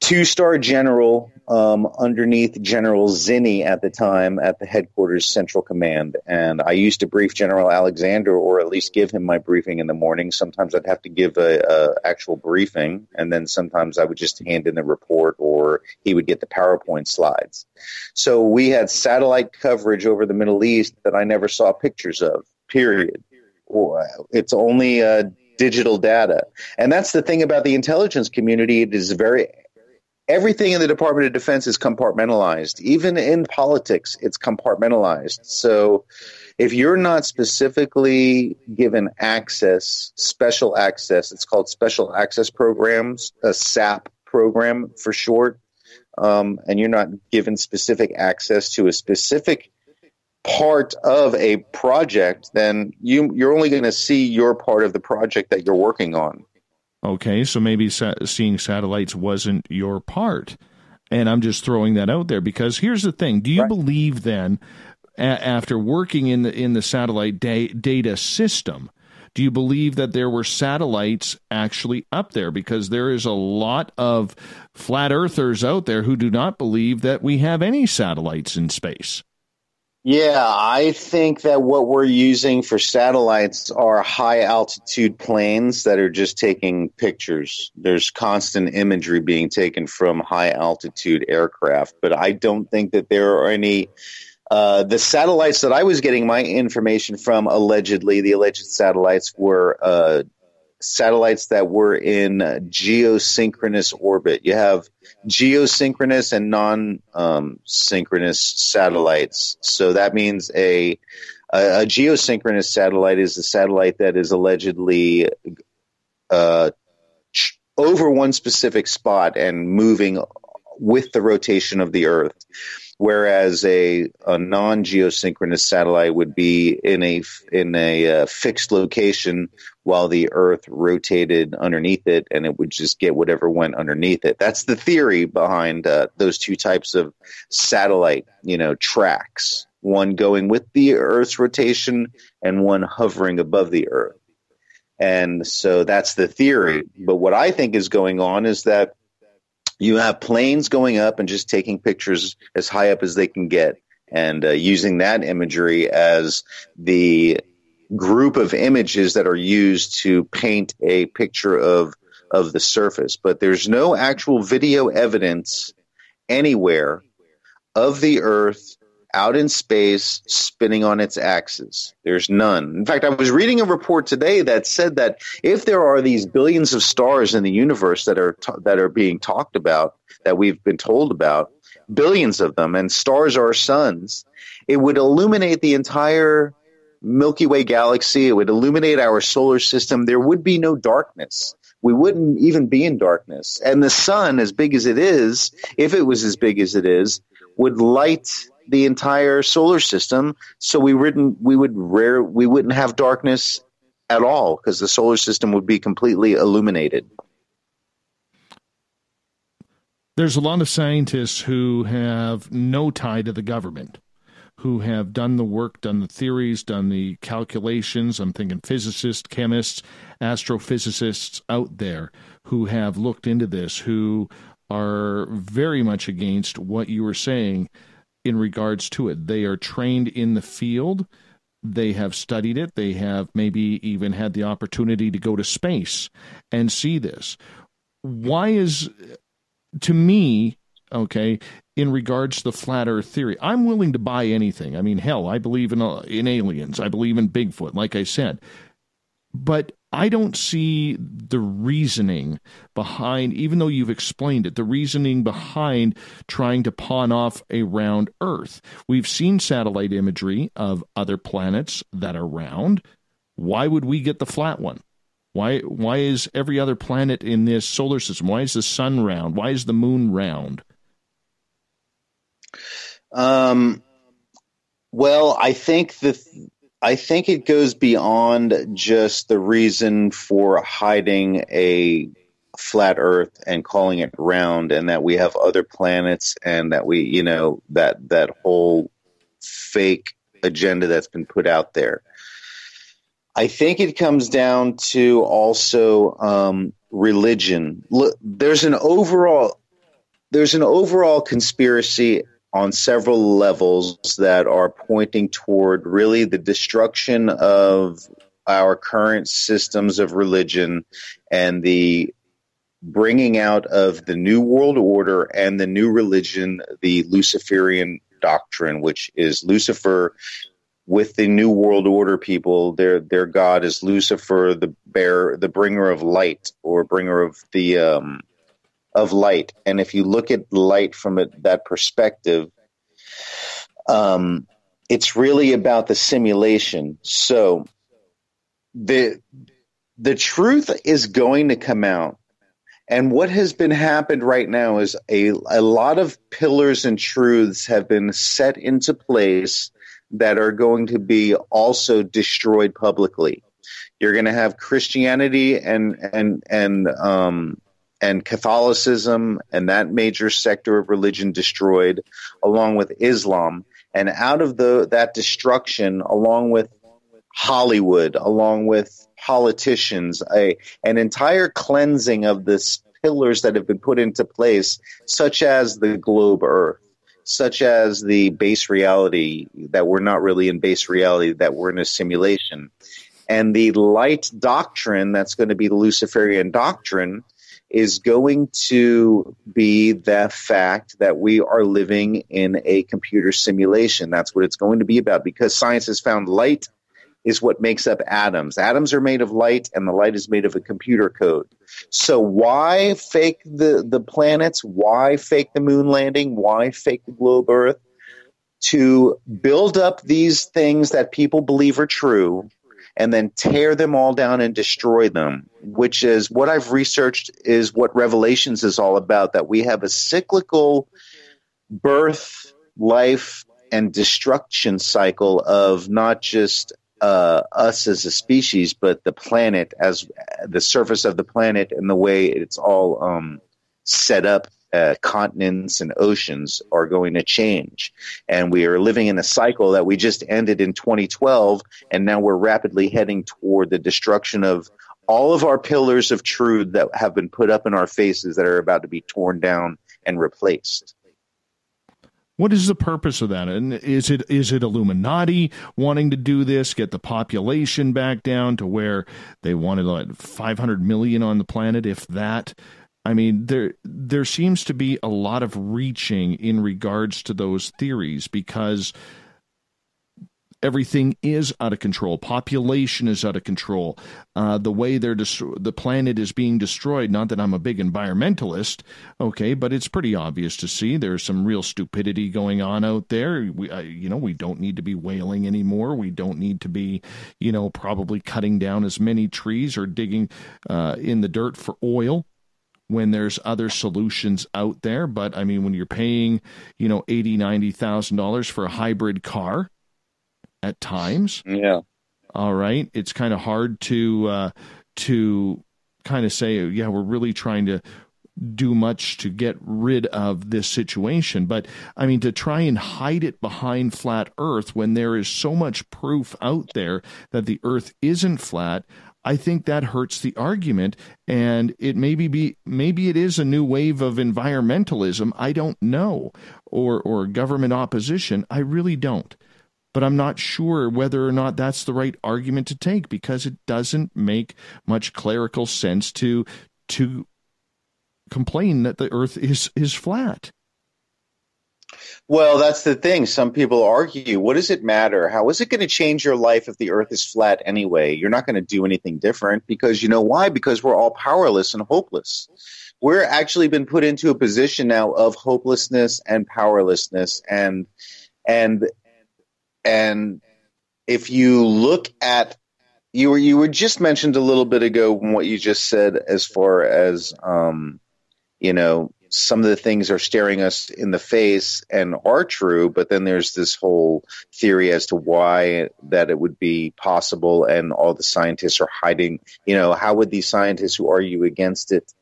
2-star general underneath General Zinni at the time at the headquarters Central Command. And I used to brief General Alexander, or at least give him my briefing in the morning. Sometimes I'd have to give a actual briefing, and then sometimes I would just hand in the report, or he would get the PowerPoint slides. So we had satellite coverage over the Middle East that I never saw pictures of, period. It's only digital data. And that's the thing about the intelligence community. It is everything in the Department of Defense is compartmentalized. Even in politics, it's compartmentalized. So if you're not specifically given access, special access, it's called Special Access Programs, a SAP program for short, and you're not given specific access to a specific part of a project, then you're only going to see your part of the project that you're working on. Okay, so maybe seeing satellites wasn't your part. And I'm just throwing that out there because here's the thing. Do you believe then, after working in the satellite data system, do you believe that there were satellites actually up there? Because there is a lot of flat earthers out there who do not believe that we have any satellites in space. Yeah, I think that what we're using for satellites are high-altitude planes that are just taking pictures. There's constant imagery being taken from high-altitude aircraft, but I don't think that there are any the satellites that I was getting my information from, allegedly, the alleged satellites were satellites that were in geosynchronous orbit. You have geosynchronous and non-synchronous satellites. So that means a geosynchronous satellite is a satellite that is allegedly over one specific spot and moving with the rotation of the Earth. Whereas a non-geosynchronous satellite would be in a fixed location while the Earth rotated underneath it, and it would just get whatever went underneath it. That's the theory behind those two types of satellite, tracks. One going with the Earth's rotation and one hovering above the Earth. And so that's the theory. But what I think is going on is that you have planes going up and just taking pictures as high up as they can get, and using that imagery as the group of images that are used to paint a picture of the surface. But there's no actual video evidence anywhere of the Earth out in space spinning on its axis. There's none. In fact, I was reading a report today that said that if there are these billions of stars in the universe that are being talked about, that we've been told about, billions of them, and stars are suns, it would illuminate the entire Milky Way galaxy. It would illuminate our solar system. There would be no darkness. We wouldn't even be in darkness. And the sun, as big as it is, if it was as big as it is, would light the entire solar system, so we wouldn't have darkness at all, because the solar system would be completely illuminated. There's a lot of scientists who have no tie to the government, who have done the work, done the theories, done the calculations. I'm thinking physicists, chemists, astrophysicists out there who have looked into this, who are very much against what you were saying in regards to it. They are trained in the field. They have studied it. They have maybe even had the opportunity to go to space and see this. Why is, to me, okay, in regards to the flat earth theory, I'm willing to buy anything. I mean, hell, I believe in aliens. I believe in Bigfoot, like I said. But I don't see the reasoning behind, even though you've explained it, the reasoning behind trying to pawn off a round Earth. We've seen satellite imagery of other planets that are round. why would we get the flat one? Why is every other planet in this solar system? Why is the sun round? Why is the moon round? Well, I think it goes beyond just the reason for hiding a flat Earth and calling it round, and that we have other planets, and that we, that whole fake agenda that's been put out there. I think it comes down to also religion. Look, there's an overall conspiracy on several levels that are pointing toward really the destruction of our current systems of religion and the bringing out of the New World Order and the new religion, the Luciferian doctrine, which is Lucifer with the New World Order people. Their god is Lucifer, the bringer of light, or bringer of the of light. And if you look at light from that perspective, it's really about the simulation. So the truth is going to come out. And what has been happened right now is a lot of pillars and truths have been set into place that are going to be also destroyed publicly. You're going to have Christianity and Catholicism and that major sector of religion destroyed, along with Islam. And out of that destruction, along with Hollywood, along with politicians, an entire cleansing of the pillars that have been put into place, such as the globe Earth, such as the base reality, that we're not really in base reality, that we're in a simulation. And the light doctrine, that's going to be the Luciferian doctrine, is going to be the fact that we are living in a computer simulation. That's what it's going to be about, because science has found light is what makes up atoms. Atoms are made of light, and the light is made of a computer code. So why fake the planets? Why fake the moon landing? Why fake the globe Earth? To build up these things that people believe are true, and then tear them all down and destroy them, which is what I've researched is what Revelations is all about, that we have a cyclical birth, life, and destruction cycle of not just us as a species, but the planet, as the surface of the planet and the way it's all set up. Continents and oceans are going to change, and we are living in a cycle that we just ended in 2012, and now we're rapidly heading toward the destruction of all of our pillars of truth that have been put up in our faces, that are about to be torn down and replaced. What is the purpose of that? And is it Illuminati wanting to do this, get the population back down to where they wanted like 500 million on the planet, if that? I mean, there seems to be a lot of reaching in regards to those theories, because everything is out of control. Population is out of control. The way the planet is being destroyed, not that I'm a big environmentalist, okay, but it's pretty obvious to see there's some real stupidity going on out there. We don't need to be whaling anymore. We don't need to be, probably cutting down as many trees or digging in the dirt for oil, when there's other solutions out there. But I mean, when you're paying, $80,000-$90,000 for a hybrid car at times, yeah, all right, it's kind of hard to kind of say, yeah, we're really trying to do much to get rid of this situation. But I mean, to try and hide it behind flat Earth when there is so much proof out there that the Earth isn't flat, I think that hurts the argument, and it maybe it is a new wave of environmentalism. I don't know, or government opposition. I really don't, but I'm not sure whether or not that's the right argument to take, because it doesn't make much clerical sense to complain that the Earth is flat. Well, that's the thing. Some people argue, what does it matter? How is it going to change your life if the Earth is flat anyway? You're not going to do anything different, because you know why? Because we're all powerless and hopeless. We're actually been put into a position now of hopelessness and powerlessness. And if you look at You were just mentioned a little bit ago what you just said as far as some of the things are staring us in the face and are true, but then there's this whole theory as to why that it would be possible, and all the scientists are hiding. How would these scientists who argue against it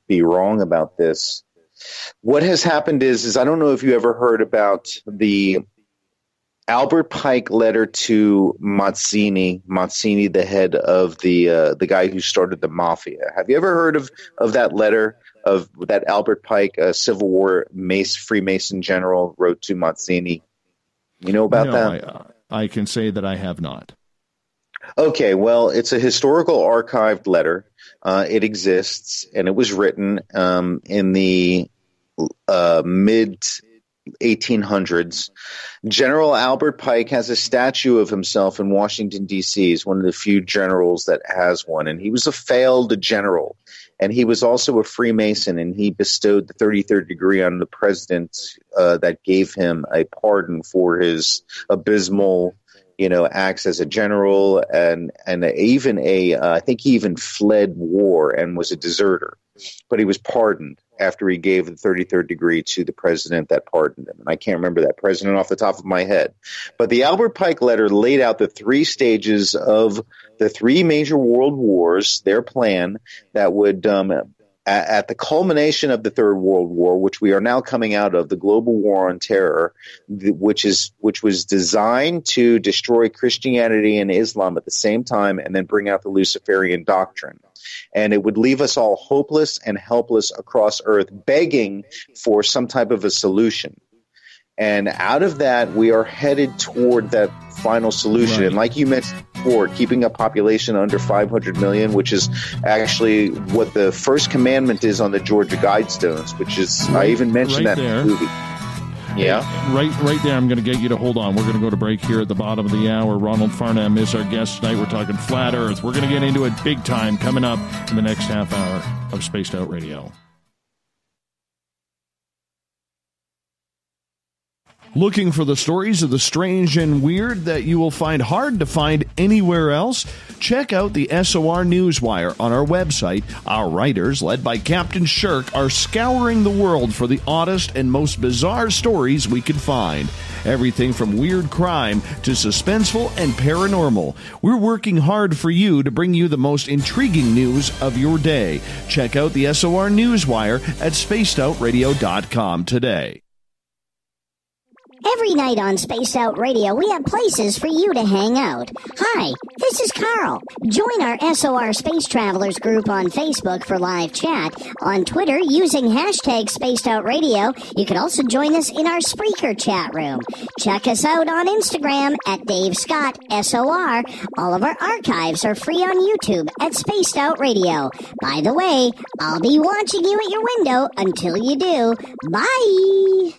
be wrong about this? What has happened is I don't know if you ever heard about the Albert Pike letter to Mazzini, the head of the guy who started the mafia. Have you ever heard of that letter of that Albert Pike, a Civil War Freemason general, wrote to Mazzini? You know about that? I can say that I have not. Okay, well, it's a historical archived letter. It exists, and it was written in the mid 1800s. General Albert Pike has a statue of himself in Washington, D.C. He's one of the few generals that has one, and he was a failed general. And he was also a Freemason, and he bestowed the 33rd degree on the president that gave him a pardon for his abysmal acts as a general, and even I think he even fled war and was a deserter. But he was pardoned after he gave the 33rd degree to the president that pardoned him. And I can't remember that president off the top of my head. But the Albert Pike letter laid out the 3 stages of the 3 major world wars, their plan that would, at the culmination of the Third World War, which we are now coming out of, the global war on terror, which was designed to destroy Christianity and Islam at the same time, and then bring out the Luciferian doctrine. And it would leave us all hopeless and helpless across Earth, begging for some type of a solution. And out of that, we are headed toward that final solution. Right. And like you mentioned before, keeping a population under 500 million, which is actually what the first commandment is on the Georgia Guidestones, which is, I even mentioned that in the movie. Yeah. Right there. I'm going to get you to hold on. We're going to go to break here at the bottom of the hour. Ronald Farnham is our guest tonight. We're talking flat Earth. We're going to get into it big time coming up in the next half hour of Spaced Out Radio. Looking for the stories of the strange and weird that you will find hard to find anywhere else? Check out the SOR Newswire on our website. Our writers, led by Captain Shirk, are scouring the world for the oddest and most bizarre stories we can find. Everything from weird crime to suspenseful and paranormal. We're working hard for you to bring you the most intriguing news of your day. Check out the SOR Newswire at spacedoutradio.com today. Every night on Spaced Out Radio, we have places for you to hang out. Hi, this is Carl. Join our SOR Space Travelers group on Facebook for live chat. On Twitter, using hashtag Spaced Out Radio. You can also join us in our Spreaker chat room. Check us out on Instagram at Dave Scott SOR. All of our archives are free on YouTube at Spaced Out Radio. By the way, I'll be watching you at your window until you do. Bye!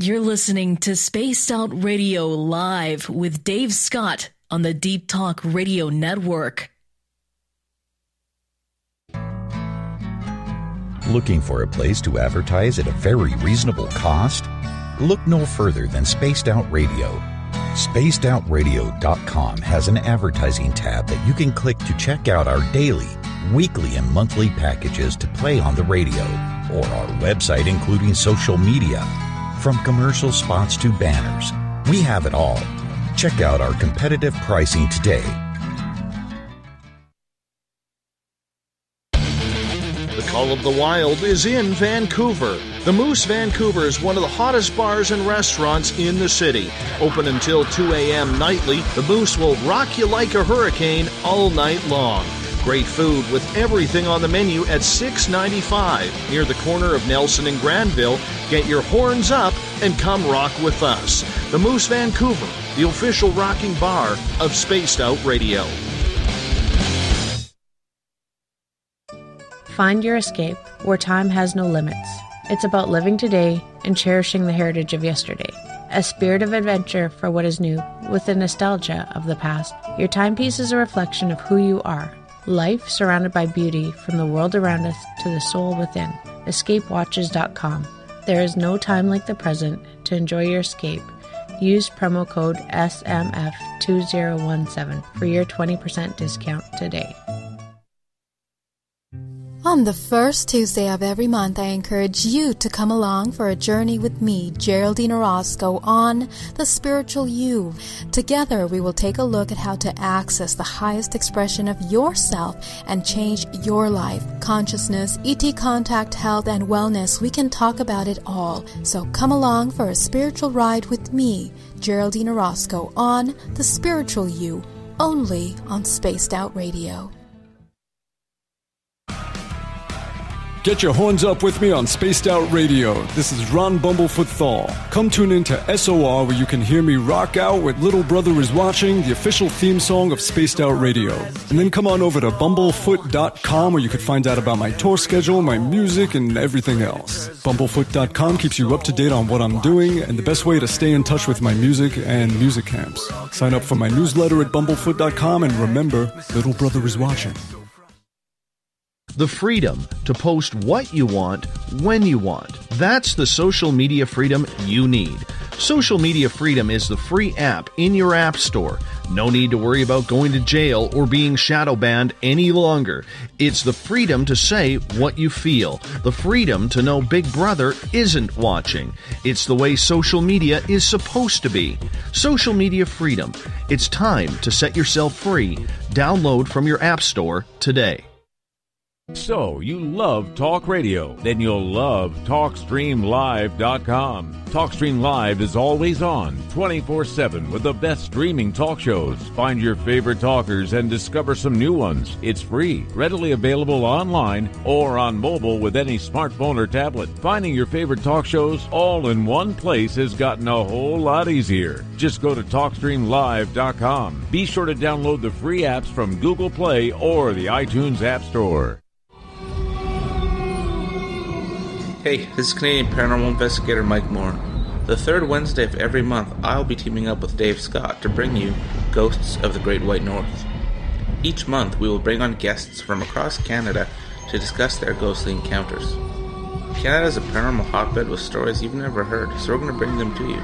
You're listening to Spaced Out Radio Live with Dave Scott on the Deep Talk Radio Network. Looking for a place to advertise at a very reasonable cost? Look no further than Spaced Out Radio. SpacedOutRadio.com has an advertising tab that you can click to check out our daily, weekly, and monthly packages to play on the radio, or our website including social media. From commercial spots to banners, we have it all. Check out our competitive pricing today. The Call of the Wild is in Vancouver. The Moose Vancouver is one of the hottest bars and restaurants in the city. Open until 2 a.m. nightly, the Moose will rock you like a hurricane all night long. Great food with everything on the menu at $6.95 near the corner of Nelson and Granville. Get your horns up and come rock with us. The Moose Vancouver, the official rocking bar of Spaced Out Radio. Find your escape where time has no limits. It's about living today and cherishing the heritage of yesterday. A spirit of adventure for what is new with the nostalgia of the past. Your timepiece is a reflection of who you are. Life surrounded by beauty from the world around us to the soul within. EscapeWatches.com. There is no time like the present to enjoy your escape. Use promo code SMF2017 for your 20% discount today. On the first Tuesday of every month, I encourage you to come along for a journey with me, Geraldine Orozco, on The Spiritual You. Together, we will take a look at how to access the highest expression of yourself and change your life. Consciousness, ET contact, health, and wellness, we can talk about it all. So come along for a spiritual ride with me, Geraldine Orozco, on The Spiritual You, only on Spaced Out Radio. Get your horns up with me on Spaced Out Radio. This is Ron Bumblefoot THAL. Come tune in to SOR where you can hear me rock out with Little Brother Is Watching, the official theme song of Spaced Out Radio. And then come on over to bumblefoot.com where you can find out about my tour schedule, my music, and everything else. Bumblefoot.com keeps you up to date on what I'm doing and the best way to stay in touch with my music and music camps. Sign up for my newsletter at bumblefoot.com and remember, Little Brother Is Watching. The freedom to post what you want, when you want. That's the social media freedom you need. Social Media Freedom is the free app in your app store. No need to worry about going to jail or being shadow banned any longer. It's the freedom to say what you feel. The freedom to know Big Brother isn't watching. It's the way social media is supposed to be. Social Media Freedom. It's time to set yourself free. Download from your app store today. So, you love talk radio? Then you'll love TalkStreamLive.com. TalkStream Live is always on, 24/7 with the best streaming talk shows. Find your favorite talkers and discover some new ones. It's free, readily available online or on mobile with any smartphone or tablet. Finding your favorite talk shows all in one place has gotten a whole lot easier. Just go to TalkStreamLive.com. Be sure to download the free apps from Google Play or the iTunes App Store. Hey, this is Canadian Paranormal Investigator Mike Moore. The third Wednesday of every month, I'll be teaming up with Dave Scott to bring you Ghosts of the Great White North. Each month, we will bring on guests from across Canada to discuss their ghostly encounters. Canada is a paranormal hotbed with stories you've never heard, so we're going to bring them to you.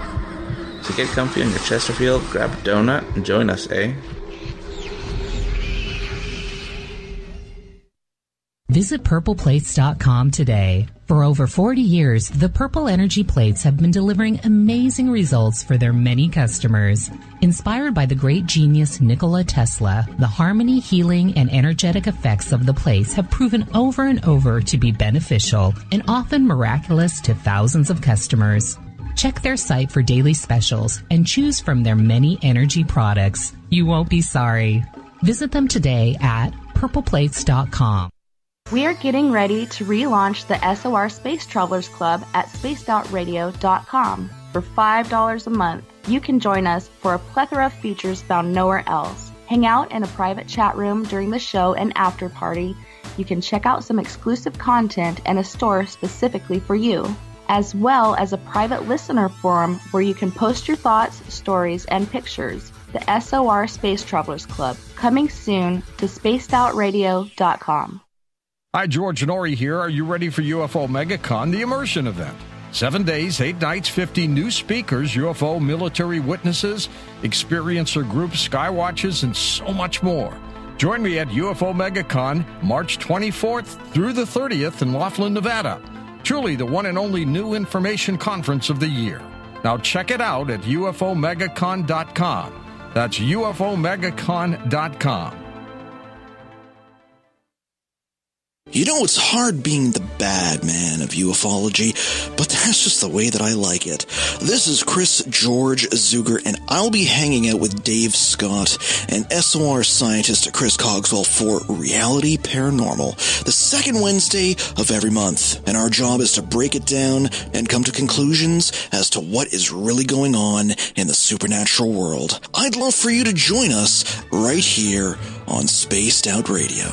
So get comfy on your Chesterfield, grab a donut, and join us, eh? Visit purpleplates.com today. For over 40 years, the Purple Energy Plates have been delivering amazing results for their many customers. Inspired by the great genius Nikola Tesla, the harmony, healing, and energetic effects of the plates have proven over and over to be beneficial and often miraculous to thousands of customers. Check their site for daily specials and choose from their many energy products. You won't be sorry. Visit them today at purpleplates.com. We are getting ready to relaunch the SOR Space Travelers Club at spacedoutradio.com. For $5 a month, you can join us for a plethora of features found nowhere else. Hang out in a private chat room during the show and after party. You can check out some exclusive content and a store specifically for you, as well as a private listener forum where you can post your thoughts, stories, and pictures. The SOR Space Travelers Club, coming soon to spacedoutradio.com. Hi, George Norrie here. Are you ready for UFO MegaCon, the immersion event? 7 days, 8 nights, 50 new speakers, UFO military witnesses, experiencer groups, skywatches, and so much more. Join me at UFO MegaCon, March 24th through the 30th in Laughlin, Nevada. Truly the one and only new information conference of the year. Now check it out at UFOMegaCon.com. That's UFOMegaCon.com. You know, it's hard being the bad man of ufology, but that's just the way that I like it. This is Chris George Zuger, and I'll be hanging out with Dave Scott and SOR scientist Chris Cogswell for Reality Paranormal, the second Wednesday of every month. And our job is to break it down and come to conclusions as to what is really going on in the supernatural world. I'd love for you to join us right here on Spaced Out Radio.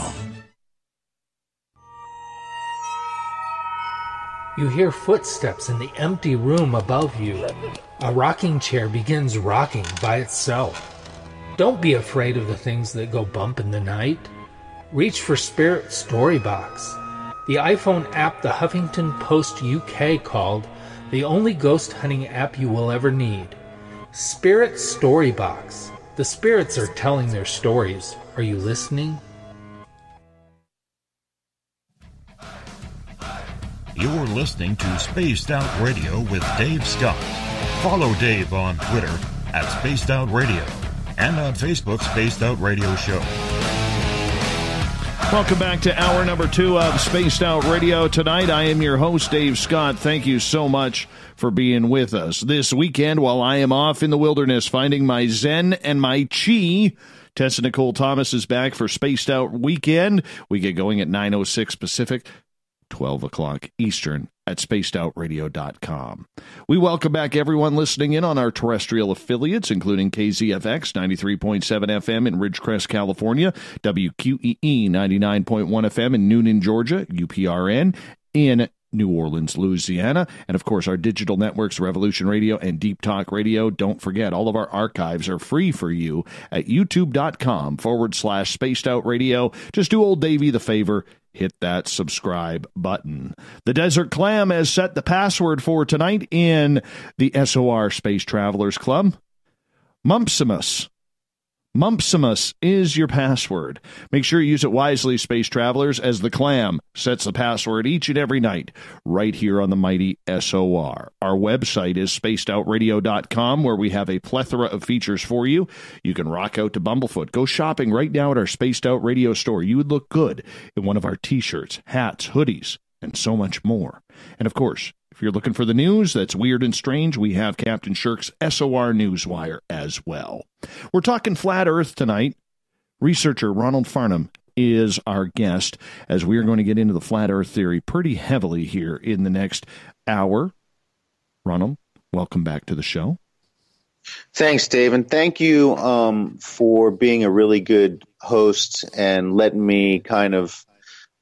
You hear footsteps in the empty room above you. A rocking chair begins rocking by itself. Don't be afraid of the things that go bump in the night. Reach for Spirit Storybox, the iPhone app the Huffington Post UK called the only ghost hunting app you will ever need. Spirit Story Box. The spirits are telling their stories. Are you listening? You're listening to Spaced Out Radio with Dave Scott. Follow Dave on Twitter at Spaced Out Radio and on Facebook, Spaced Out Radio Show. Welcome back to hour number 2 of Spaced Out Radio. Tonight, I am your host, Dave Scott. Thank you so much for being with us this weekend while I am off in the wilderness finding my Zen and my Chi. Tessa Nicole Thomas is back for Spaced Out Weekend. We get going at 9:06 Pacific, 12 o'clock Eastern at spacedoutradio.com. We welcome back everyone listening in on our terrestrial affiliates, including KZFX 93.7 FM in Ridgecrest, California, WQEE 99.1 FM in Noonan, Georgia, UPRN in New Orleans, Louisiana, and of course our digital networks, Revolution Radio and Deep Talk Radio. Don't forget, all of our archives are free for you at youtube.com/Spaced Out Radio. Just do old Davey the favor, hit that subscribe button. The Desert Clam has set the password for tonight in the SOR Space Travelers Club. Mumpsimus. Mumpsimus is your password. Make sure you use it wisely, Space Travelers, as the Clam sets the password each and every night right here on the mighty SOR. Our website is spacedoutradio.com, where we have a plethora of features for you. You can rock out to Bumblefoot. Go shopping right now at our Spaced Out Radio store. You would look good in one of our T-shirts, hats, hoodies, and so much more. And of course, if you're looking for the news that's weird and strange, we have Captain Shirk's SOR Newswire as well. We're talking flat Earth tonight. Researcher Ronald Farnham is our guest, as we are going to get into the flat Earth theory pretty heavily here in the next hour. Ronald, welcome back to the show. Thanks, Dave, and thank you for being a really good host and letting me kind of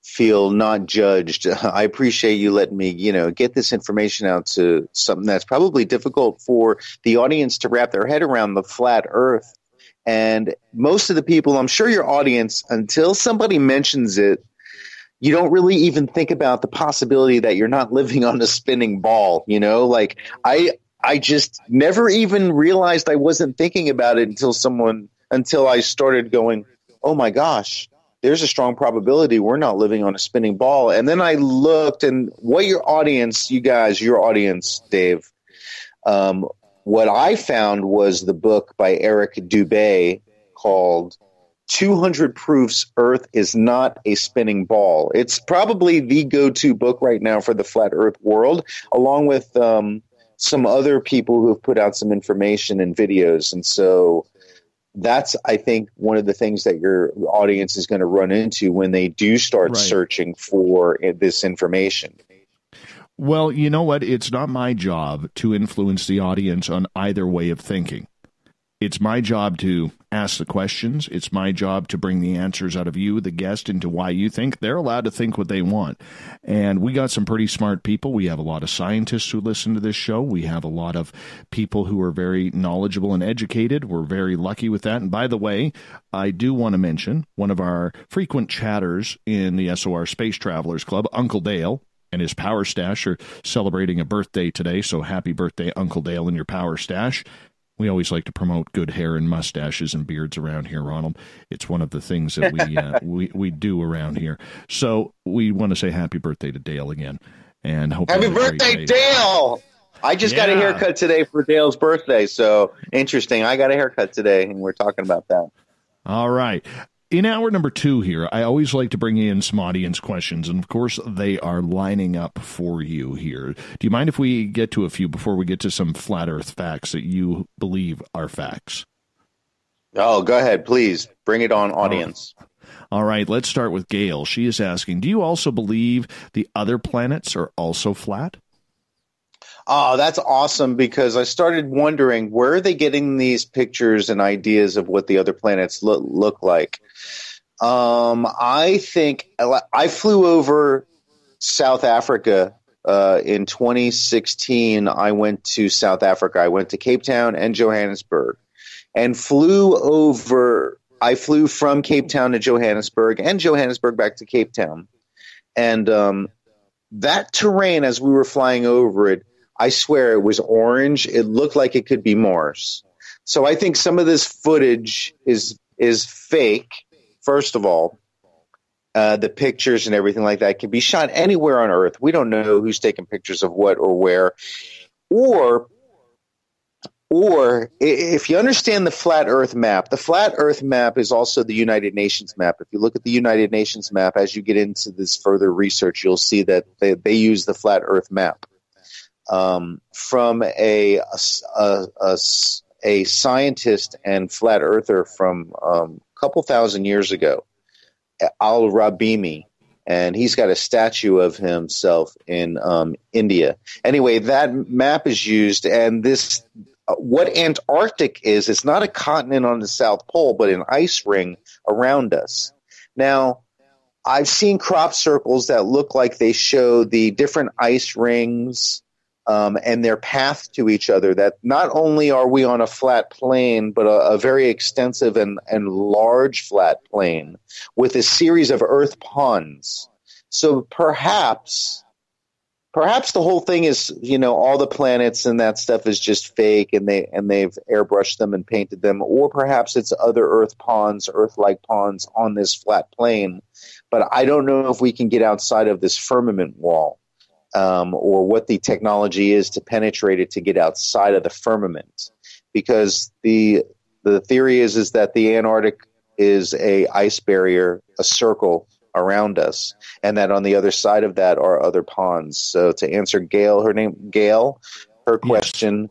feel not judged. I appreciate you letting me, get this information out to something that's probably difficult for the audience to wrap their head around, the flat Earth. And most of the people, I'm sure your audience, until somebody mentions it, you don't really even think about the possibility that you're not living on a spinning ball. Like I just never even realized I wasn't thinking about it until I started going, oh my gosh, there's a strong probability we're not living on a spinning ball. And then I looked, and what your audience, Dave, what I found was the book by Eric Dubé called 200 Proofs Earth is Not a Spinning Ball. It's probably the go-to book right now for the flat Earth world, along with some other people who have put out some information and videos. And so that's, I think, one of the things that your audience is going to run into when they do start searching for this information. Well, you know what? It's not my job to influence the audience on either way of thinking. It's my job to ask the questions. It's my job to bring the answers out of you, the guest, into why you think. They're allowed to think what they want. And we got some pretty smart people. We have a lot of scientists who listen to this show. We have a lot of people who are very knowledgeable and educated. We're very lucky with that. And by the way, I do want to mention one of our frequent chatters in the SOR Space Travelers Club, Uncle Dale, and his Power Stash are celebrating a birthday today. So happy birthday, Uncle Dale, and your Power Stash. We always like to promote good hair and mustaches and beards around here, Ronald. It's one of the things that we do around here. So we want to say happy birthday to Dale again, and hope happy birthday, Dale! I just got a haircut today for Dale's birthday, so interesting. I got a haircut today, and we're talking about that. All right. In hour number 2 here, I always like to bring in some audience questions, and of course, they are lining up for you here. Do you mind if we get to a few before we get to some flat Earth facts that you believe are facts? Oh, go ahead, please. Bring it on, audience. All right, let's start with Gail. She is asking, do you also believe the other planets are also flat? Oh, that's awesome, because I started wondering, where are they getting these pictures and ideas of what the other planets look like? I think I flew over South Africa in 2016. I went to South Africa. I went to Cape Town and Johannesburg and I flew from Cape Town to Johannesburg and Johannesburg back to Cape Town. And that terrain, as we were flying over it, I swear it was orange. It looked like it could be Mars. So I think some of this footage is fake, first of all. The pictures and everything like that can be shot anywhere on Earth. We don't know who's taking pictures of what or where. Or if you understand the flat Earth map, the flat Earth map is also the United Nations map. If you look at the United Nations map, as you get into this further research, you'll see that they use the flat Earth map. From a scientist and flat earther from a couple thousand years ago, Al-Rabimi, and he's got a statue of himself in India. Anyway, that map is used, and this what Antarctic is, it's not a continent on the South Pole, but an ice ring around us. Now, I've seen crop circles that look like they show the different ice rings and their path to each other, that not only are we on a flat plain, but a very extensive and large flat plain with a series of earth ponds. So perhaps the whole thing is, all the planets and that stuff is just fake, and they've airbrushed them and painted them, or perhaps it's other Earth-like ponds on this flat plain. But I don't know if we can get outside of this firmament wall, or what the technology is to penetrate it to get outside of the firmament, because the theory is that the Antarctic is a ice barrier, a circle around us, and that on the other side of that are other ponds. So to answer her question,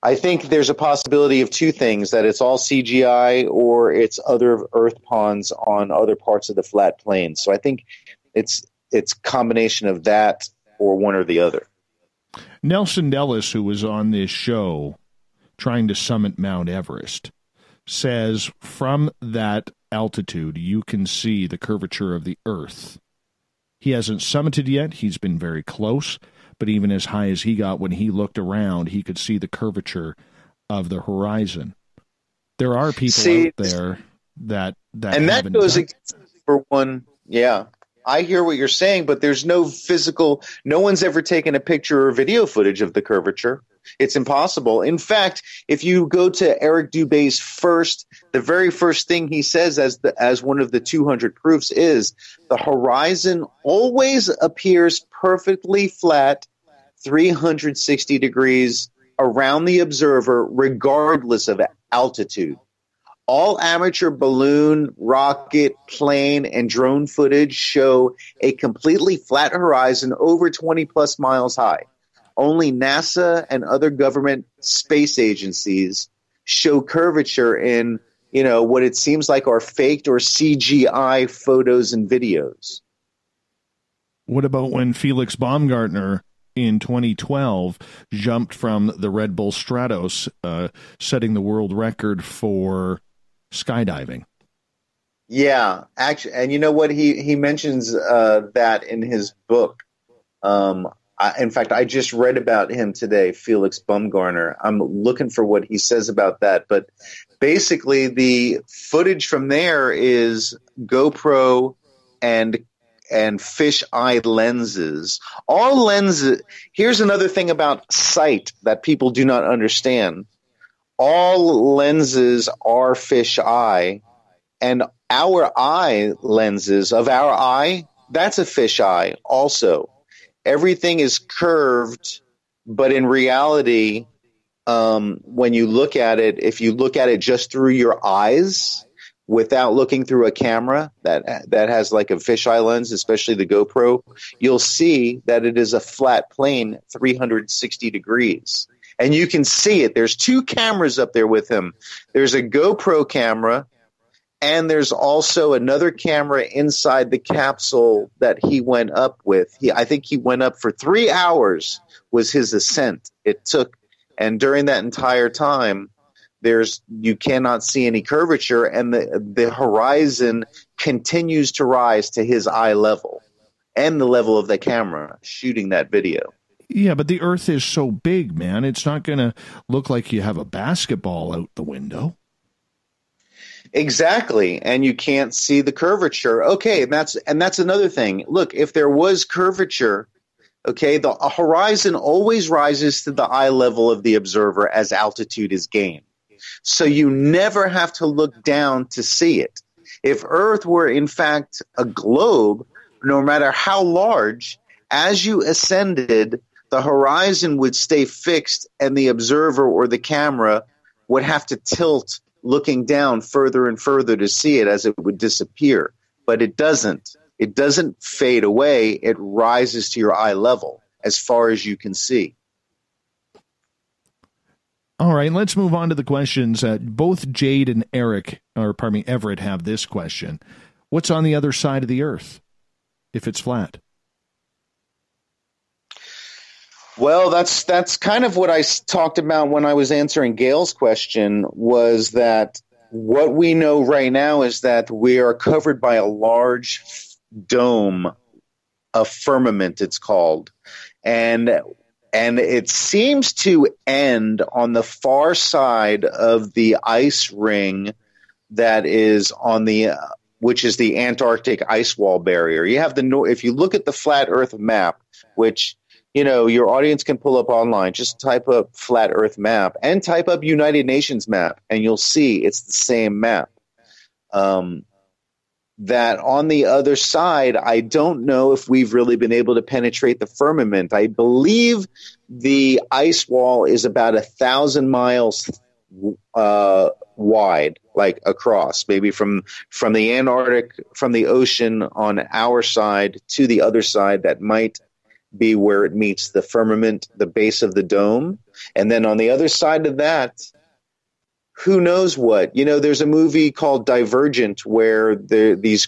I think there's a possibility of two things, that it's all CGI or it's other earth ponds on other parts of the flat plain. So I think it's combination of that or one or the other. Nelson Dellis, who was on this show trying to summit Mount Everest, says from that altitude you can see the curvature of the Earth. He hasn't summited yet. He's been very close, but even as high as he got, when he looked around, he could see the curvature of the horizon. There are people out there that and that goes for one. Yeah, I hear what you're saying, but there's no one's ever taken a picture or video footage of the curvature. It's impossible. In fact, if you go to Eric Dubé's the very first thing he says as one of the 200 proofs is the horizon always appears perfectly flat, 360 degrees around the observer, regardless of altitude. All amateur balloon, rocket, plane, and drone footage show a completely flat horizon over 20 plus miles high. Only NASA and other government space agencies show curvature in, what it seems like are faked or CGI photos and videos. What about when Felix Baumgartner in 2012 jumped from the Red Bull Stratos, setting the world record for skydiving? Yeah, actually, and you know what? He mentions that in his book. In fact, I just read about him today, Felix Baumgartner. I'm looking for what he says about that. But basically, the footage from there is GoPro and fisheye lenses. All lenses. Here's another thing about sight that people do not understand. All lenses are fisheye, and our eye lenses of our eye, that's a fisheye also. Everything is curved, but in reality, when you look at it, if you look at it just through your eyes without looking through a camera that has like a fisheye lens, especially the GoPro, you'll see that it is a flat plane, 360 degrees. And you can see it. There's two cameras up there with him. There's a GoPro camera, and there's also another camera inside the capsule that he went up with. I think he went up for 3 hours was his ascent. It took, and during that entire time, you cannot see any curvature, and the horizon continues to rise to his eye level and the level of the camera shooting that video. Yeah, but the Earth is so big, man. It's not going to look like you have a basketball out the window. Exactly, and you can't see the curvature. Okay, and that's another thing. Look, if there was curvature, Okay, the horizon always rises to the eye level of the observer as altitude is gained. So you never have to look down to see it. If Earth were in fact a globe, no matter how large, as you ascended, the horizon would stay fixed and the observer or the camera would have to tilt looking down further and further to see it as it would disappear. But it doesn't. It doesn't fade away. It rises to your eye level as far as you can see. All right, let's move on to the questions. Both Jade and Everett have this question. What's on the other side of the Earth if it's flat? Well, that's kind of what I talked about when I was answering Gail's question, was that what we know right now is that we are covered by a large dome, a firmament it's called, and it seems to end on the far side of the ice ring that is on the which is the Antarctic ice wall barrier. You have if you look at the flat Earth map, which your audience can pull up online, just type up flat Earth map and type up United Nations map, and you'll see it's the same map. That on the other side, I don't know if we've really been able to penetrate the firmament. I believe the ice wall is about 1,000 miles wide, like across, maybe from the Antarctic, from the ocean on our side to the other side. That might be where it meets the firmament, the base of the dome. And then on the other side of that, who knows what? There's a movie called Divergent where this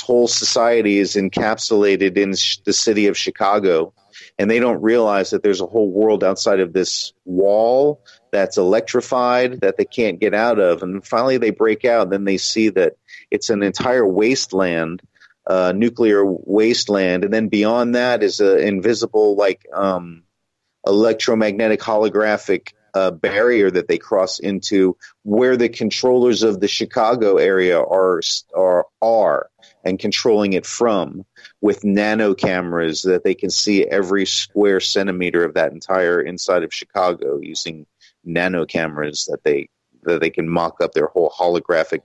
whole society is encapsulated in the city of Chicago, and they don't realize that there's a whole world outside of this wall that's electrified that they can't get out of. And finally they break out, and then they see that it's an entire wasteland, nuclear wasteland, and then beyond that is an invisible, electromagnetic holographic barrier that they cross into, where the controllers of the Chicago area are and controlling it from, with nano cameras that they can see every square centimeter of that entire inside of Chicago using nano cameras that they can mock up their whole holographic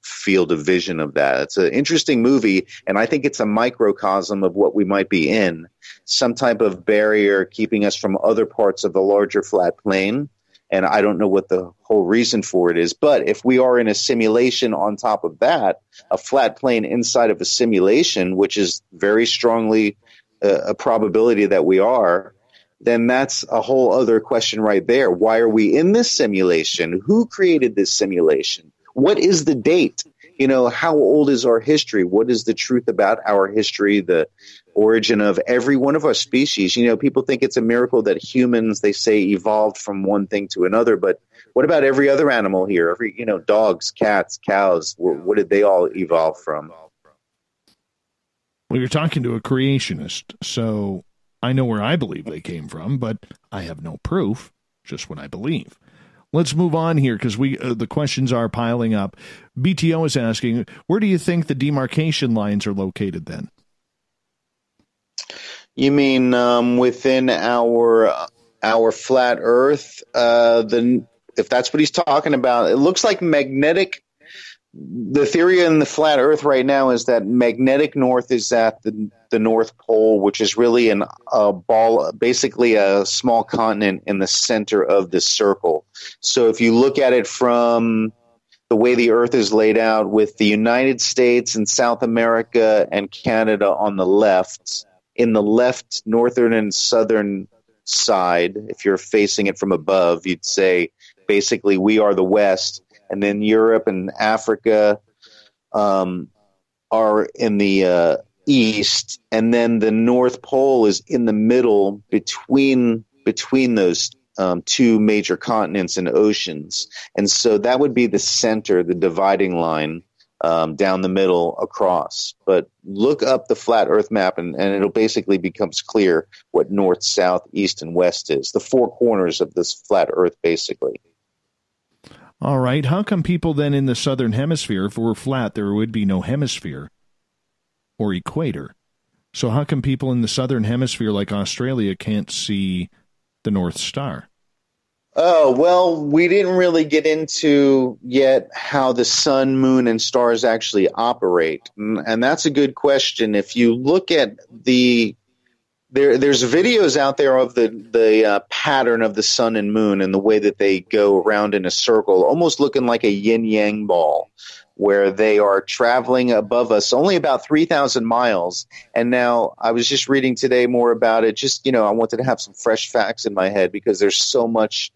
field of vision of that. It's an interesting movie, and I think it's a microcosm of what we might be in, some type of barrier keeping us from other parts of the larger flat plane, and I don't know what the whole reason for it is. But if we are in a simulation on top of that, a flat plane inside of a simulation, which is very strongly a probability that we are, then that's a whole other question right there. Why are we in this simulation? Who created this simulation? What is the date? How old is our history? What is the truth about our history, the origin of every one of our species? People think it's a miracle that humans, they say, evolved from one thing to another. But what about every other animal here? Every, dogs, cats, cows, what did they all evolve from? Well, you're talking to a creationist, so I know where I believe they came from, but I have no proof, just what I believe. Let's move on here because the questions are piling up. BTO is asking, where do you think the demarcation lines are located then? You mean within our flat Earth? If that's what he's talking about, it looks like magnetic. The theory in the flat Earth right now is that magnetic north is at the North Pole, which is really a ball, basically a small continent in the center of the circle. So if you look at it from the way the Earth is laid out, with the United States and South America and Canada on the left, in the left northern and southern side, if you're facing it from above, you'd say basically we are the West. And then Europe and Africa are in the east, and then the North Pole is in the middle between those two major continents and oceans. And so that would be the center, the dividing line down the middle across. But look up the flat Earth map, and it'll basically becomes clear what north, south, east, and west is. The four corners of this flat Earth, basically. All right. How come people then in the southern hemisphere, if we're flat, there would be no hemisphere or equator? So how come people in the southern hemisphere like Australia can't see the North Star? Oh, well, we didn't really get into yet how the sun, moon, and stars actually operate. And that's a good question. If you look at there's videos out there of the pattern of the sun and moon and the way that they go around in a circle, almost looking like a yin-yang ball, where they are traveling above us only about 3,000 miles. And now I was just reading today more about it. Just, I wanted to have some fresh facts in my head because there's so much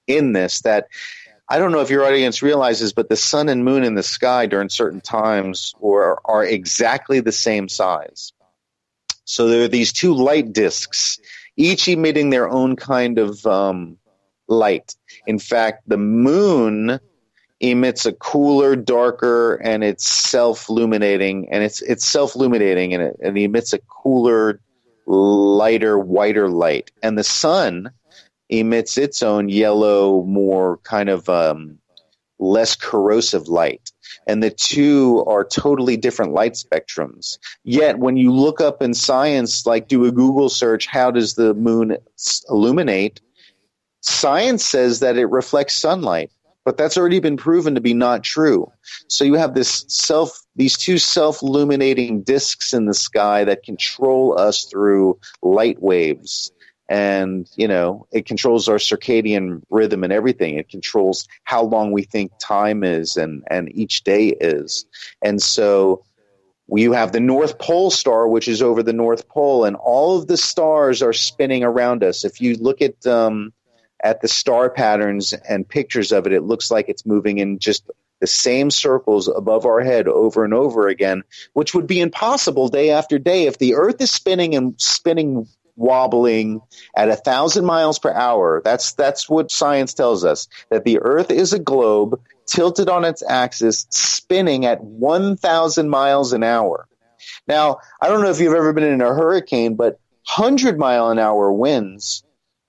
in this that I don't know if your audience realizes, but the sun and moon in the sky during certain times are exactly the same size. So there are these two light disks, each emitting their own kind of light. In fact, the moon emits a cooler, darker, and it's self-illuminating, and it's self-illuminating, and it emits a cooler, lighter, whiter light. And the sun emits its own yellow, more kind of less corrosive light. And the two are totally different light spectrums. Yet when you look up in science, like do a Google search, how does the moon illuminate? Science says that it reflects sunlight, but that's already been proven to be not true. So you have these two self-illuminating disks in the sky that control us through light waves. And, it controls our circadian rhythm and everything. It controls how long we think time is and each day is. And so you have the North Pole star, which is over the North Pole, and all of the stars are spinning around us. If you look at the star patterns and pictures of it, it looks like it's moving in just the same circles above our head over and over again, which would be impossible day after day. If the Earth is spinning wobbling at 1,000 miles per hour. That's what science tells us, that the Earth is a globe tilted on its axis, spinning at 1,000 miles an hour. Now, I don't know if you've ever been in a hurricane, but 100-mile-an-hour winds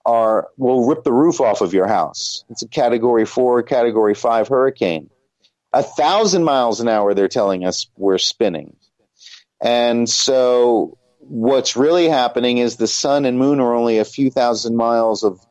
will rip the roof off of your house. It's a Category 4, Category 5 hurricane. 1,000 miles an hour, they're telling us we're spinning. And so what's really happening is the sun and moon are only a few thousand miles of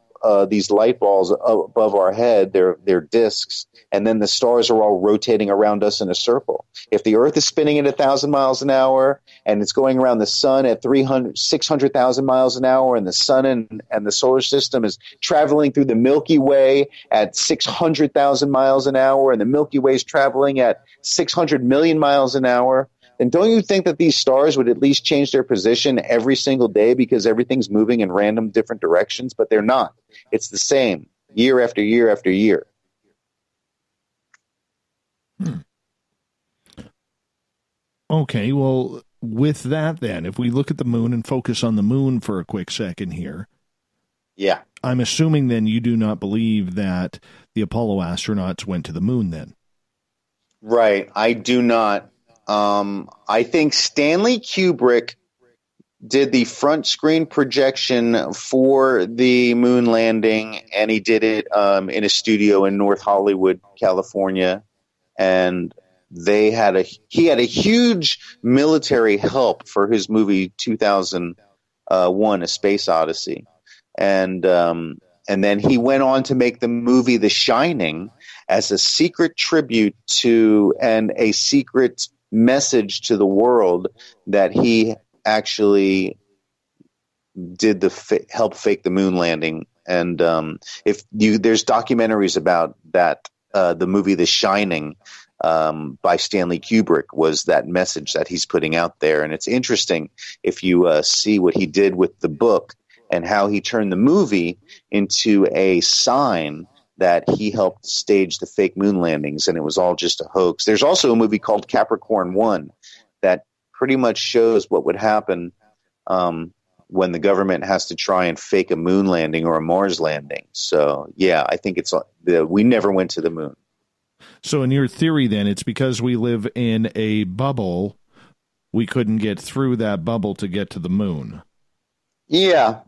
these light balls above our head. They're disks, and then the stars are all rotating around us in a circle. If the Earth is spinning at 1,000 miles an hour and it's going around the sun at 600,000 miles an hour, and the sun and the solar system is traveling through the Milky Way at 600,000 miles an hour, and the Milky Way is traveling at 600 million miles an hour, then don't you think that these stars would at least change their position every single day because everything's moving in random different directions? But they're not. It's the same year after year after year. Okay, well, with that then, if we look at the moon and focus on the moon for a quick second here. Yeah. I'm assuming then you do not believe that the Apollo astronauts went to the moon then. Right. I do not. I think Stanley Kubrick did the front screen projection for the moon landing, and he did it in a studio in North Hollywood, California. And he had a huge military help for his movie 2001: A Space Odyssey, and then he went on to make the movie The Shining as a secret tribute to and a secret message to the world that he actually did help fake the moon landing. And there's documentaries about that. The movie The Shining by Stanley Kubrick was that message that he's putting out there. And it's interesting if you see what he did with the book and how he turned the movie into a sign that he helped stage the fake moon landings, and it was all just a hoax. There's also a movie called Capricorn 1 that pretty much shows what would happen when the government has to try and fake a moon landing or a Mars landing. So, yeah, I think we never went to the moon. So in your theory, then, it's because we live in a bubble, we couldn't get through that bubble to get to the moon. Yeah,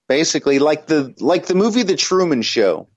basically, like the movie The Truman Show.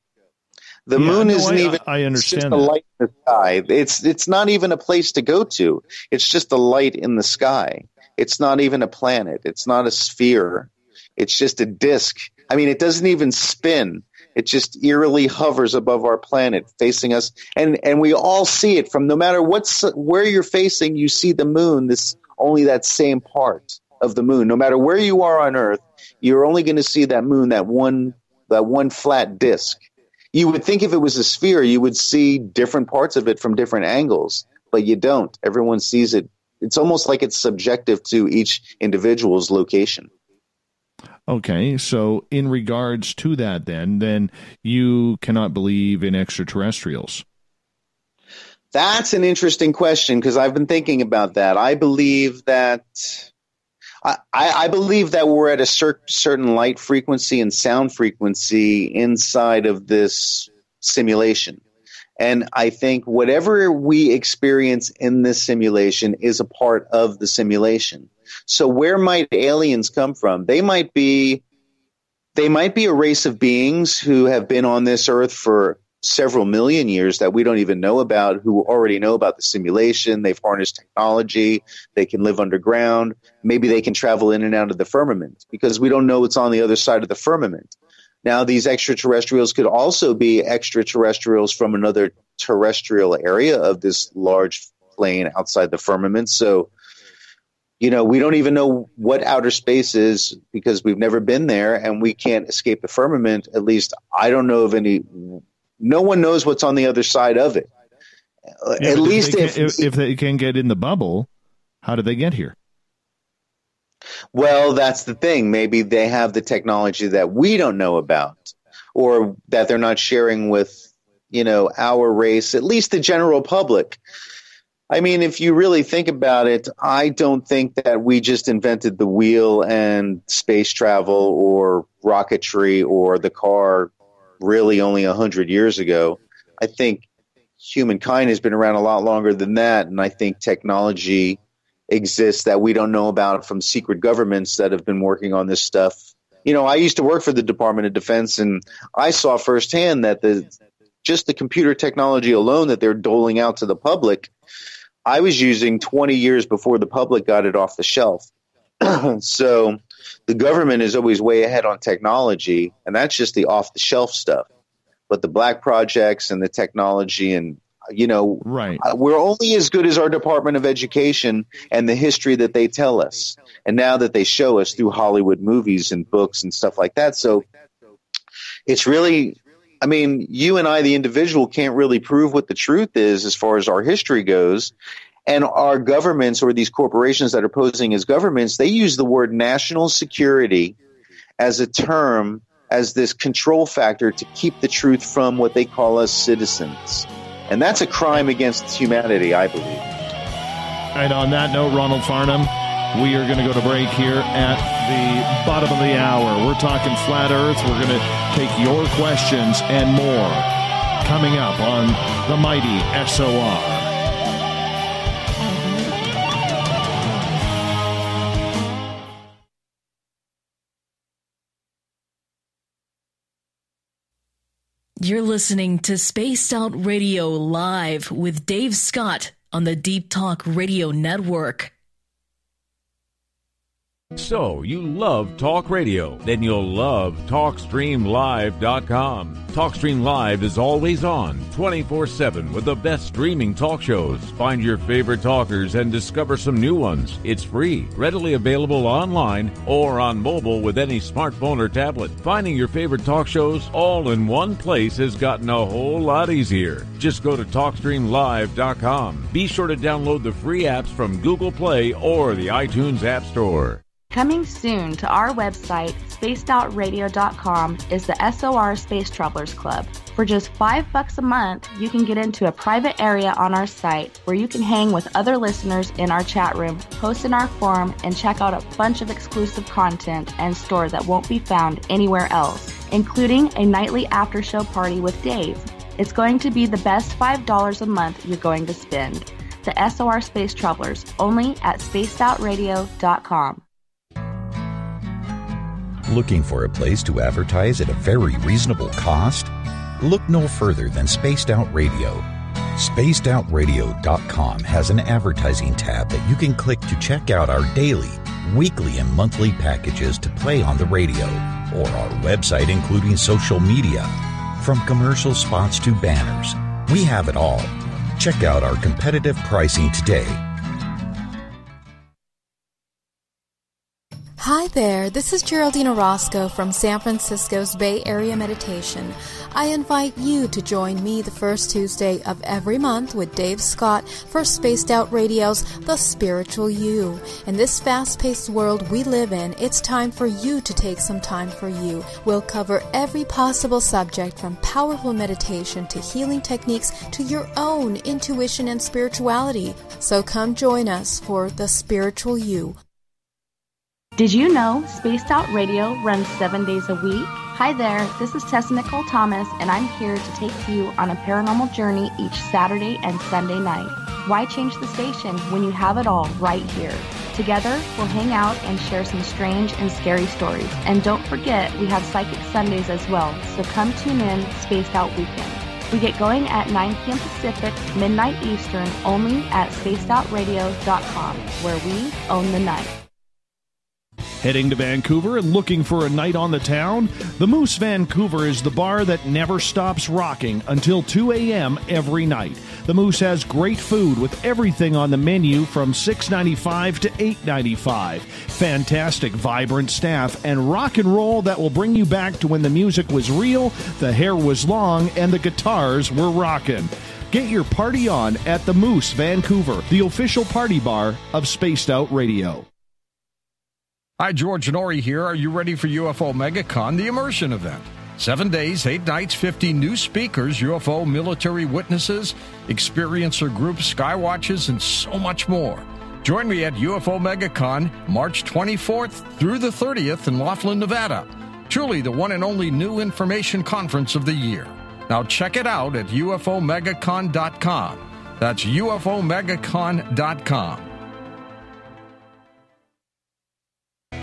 The moon isn't even. I understand. It's just a light in the sky. It's not even a place to go to. It's just a light in the sky. It's not even a planet. It's not a sphere. It's just a disk. I mean, it doesn't even spin. It just eerily hovers above our planet, facing us, and we all see it from no matter where you're facing. You see the moon. Only that same part of the moon. No matter where you are on Earth, you're only going to see that moon, that one flat disk. You would think if it was a sphere, you would see different parts of it from different angles, but you don't. Everyone sees it. It's almost like it's subjective to each individual's location. Okay, so in regards to that, then you cannot believe in extraterrestrials. That's an interesting question because I've been thinking about that. I believe that I believe that we're at a certain light frequency and sound frequency inside of this simulation. And I think whatever we experience in this simulation is a part of the simulation. So where might aliens come from? They might be a race of beings who have been on this earth for several million years that we don't even know about, who already know about the simulation. They've harnessed technology. They can live underground. Maybe they can travel in and out of the firmament because we don't know what's on the other side of the firmament. Now, these extraterrestrials could also be extraterrestrials from another terrestrial area of this large plane outside the firmament. So, we don't even know what outer space is because we've never been there and we can't escape the firmament. At least I don't know of any. No one knows what's on the other side of it. Yeah, at least if they can get in the bubble, how do they get here? Well, that's the thing. Maybe they have the technology that we don't know about or that they're not sharing with, our race, at least the general public. I mean, if you really think about it, I don't think that we just invented the wheel and space travel or rocketry or the car really only 100 years ago. I think humankind has been around a lot longer than that, and I think technology exists that we don't know about from secret governments that have been working on this stuff. I used to work for the Department of Defense, and I saw firsthand that just the computer technology alone that they're doling out to the public, I was using 20 years before the public got it off the shelf. So the government is always way ahead on technology, and that's just the off-the-shelf stuff. But the black projects and the technology and, right. We're only as good as our Department of Education and the history that they tell us. And now that they show us through Hollywood movies and books and stuff like that. So it's really, you and I, the individual, can't really prove what the truth is as far as our history goes. And our governments or these corporations that are posing as governments, they use the word national security as a term, as this control factor to keep the truth from what they call us citizens. And that's a crime against humanity, I believe. And on that note, Ronald Farnham, we are going to go to break here at the bottom of the hour. We're talking flat Earth. We're going to take your questions and more coming up on the mighty SOR. You're listening to Spaced Out Radio Live with Dave Scott on the Deep Talk Radio Network. So, you love talk radio? Then you'll love TalkStreamLive.com. TalkStream Live is always on, 24/7 with the best streaming talk shows. Find your favorite talkers and discover some new ones. It's free, readily available online or on mobile with any smartphone or tablet. Finding your favorite talk shows all in one place has gotten a whole lot easier. Just go to TalkStreamLive.com. Be sure to download the free apps from Google Play or the iTunes App Store. Coming soon to our website, spacedoutradio.com, is the SOR Space Travelers Club. For just $5 a month, you can get into a private area on our site where you can hang with other listeners in our chat room, post in our forum, and check out a bunch of exclusive content and store that won't be found anywhere else, including a nightly after-show party with Dave. It's going to be the best $5 a month you're going to spend. The SOR Space Travelers, only at spacedoutradio.com. Looking for a place to advertise at a very reasonable cost? look no further than Spaced Out Radio. SpacedOutRadio.com has an advertising tab that you can click to check out our daily, weekly, and monthly packages to play on the radio, or our website including social media. From commercial spots to banners, we have it all. Check out our competitive pricing today. Hi there, this is Geraldine Orozco from San Francisco's Bay Area Meditation. I invite you to join me the first Tuesday of every month with Dave Scott for Spaced Out Radio's The Spiritual You. In this fast-paced world we live in, it's time for you to take some time for you. We'll cover every possible subject from powerful meditation to healing techniques to your own intuition and spirituality. So come join us for The Spiritual You. Did you know Spaced Out Radio runs 7 days a week? Hi there, this is Tessa Nicole Thomas, and I'm here to take you on a paranormal journey each Saturday and Sunday night. Why change the station when you have it all right here? Together, we'll hang out and share some strange and scary stories. And don't forget, we have Psychic Sundays as well, so come tune in Spaced Out Weekend. We get going at 9 p.m. Pacific, midnight Eastern, only at spacedoutradio.com, where we own the night. Heading to Vancouver and looking for a night on the town? The Moose Vancouver is the bar that never stops rocking until 2 a.m. every night. The Moose has great food with everything on the menu from $6.95 to $8.95. Fantastic, vibrant staff and rock and roll that will bring you back to when the music was real, the hair was long, and the guitars were rocking. Get your party on at the Moose Vancouver, the official party bar of Spaced Out Radio. Hi, George Norrie here. Are you ready for UFO MegaCon, the immersion event? 7 days, 8 nights, 50 new speakers, UFO military witnesses, experiencer groups, skywatches, and so much more. Join me at UFO MegaCon, March 24th through the 30th in Laughlin, Nevada. Truly the one and only new information conference of the year. Now check it out at UFOMegaCon.com. That's UFOMegaCon.com.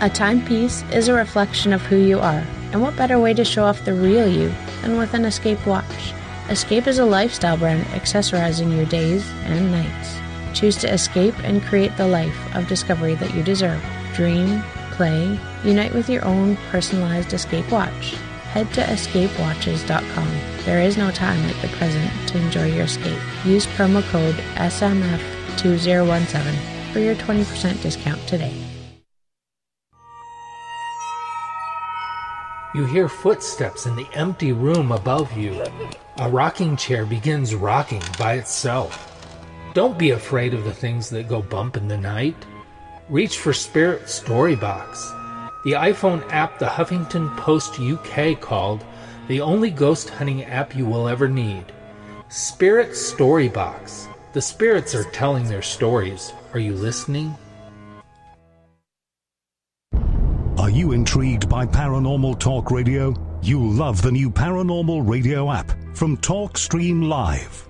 A timepiece is a reflection of who you are, and what better way to show off the real you than with an Escape watch? Escape is a lifestyle brand accessorizing your days and nights. Choose to escape and create the life of discovery that you deserve. Dream, play, unite with your own personalized Escape watch. Head to escapewatches.com. There is no time like the present to enjoy your escape. Use promo code SMF2017 for your 20% discount today. You hear footsteps in the empty room above you. A rocking chair begins rocking by itself. Don't be afraid of the things that go bump in the night. Reach for Spirit Storybox, the iPhone app the Huffington Post UK called the only ghost hunting app you will ever need. Spirit Storybox. The spirits are telling their stories. Are you listening? Are you intrigued by Paranormal Talk Radio? You'll love the new Paranormal Radio app from TalkStream Live.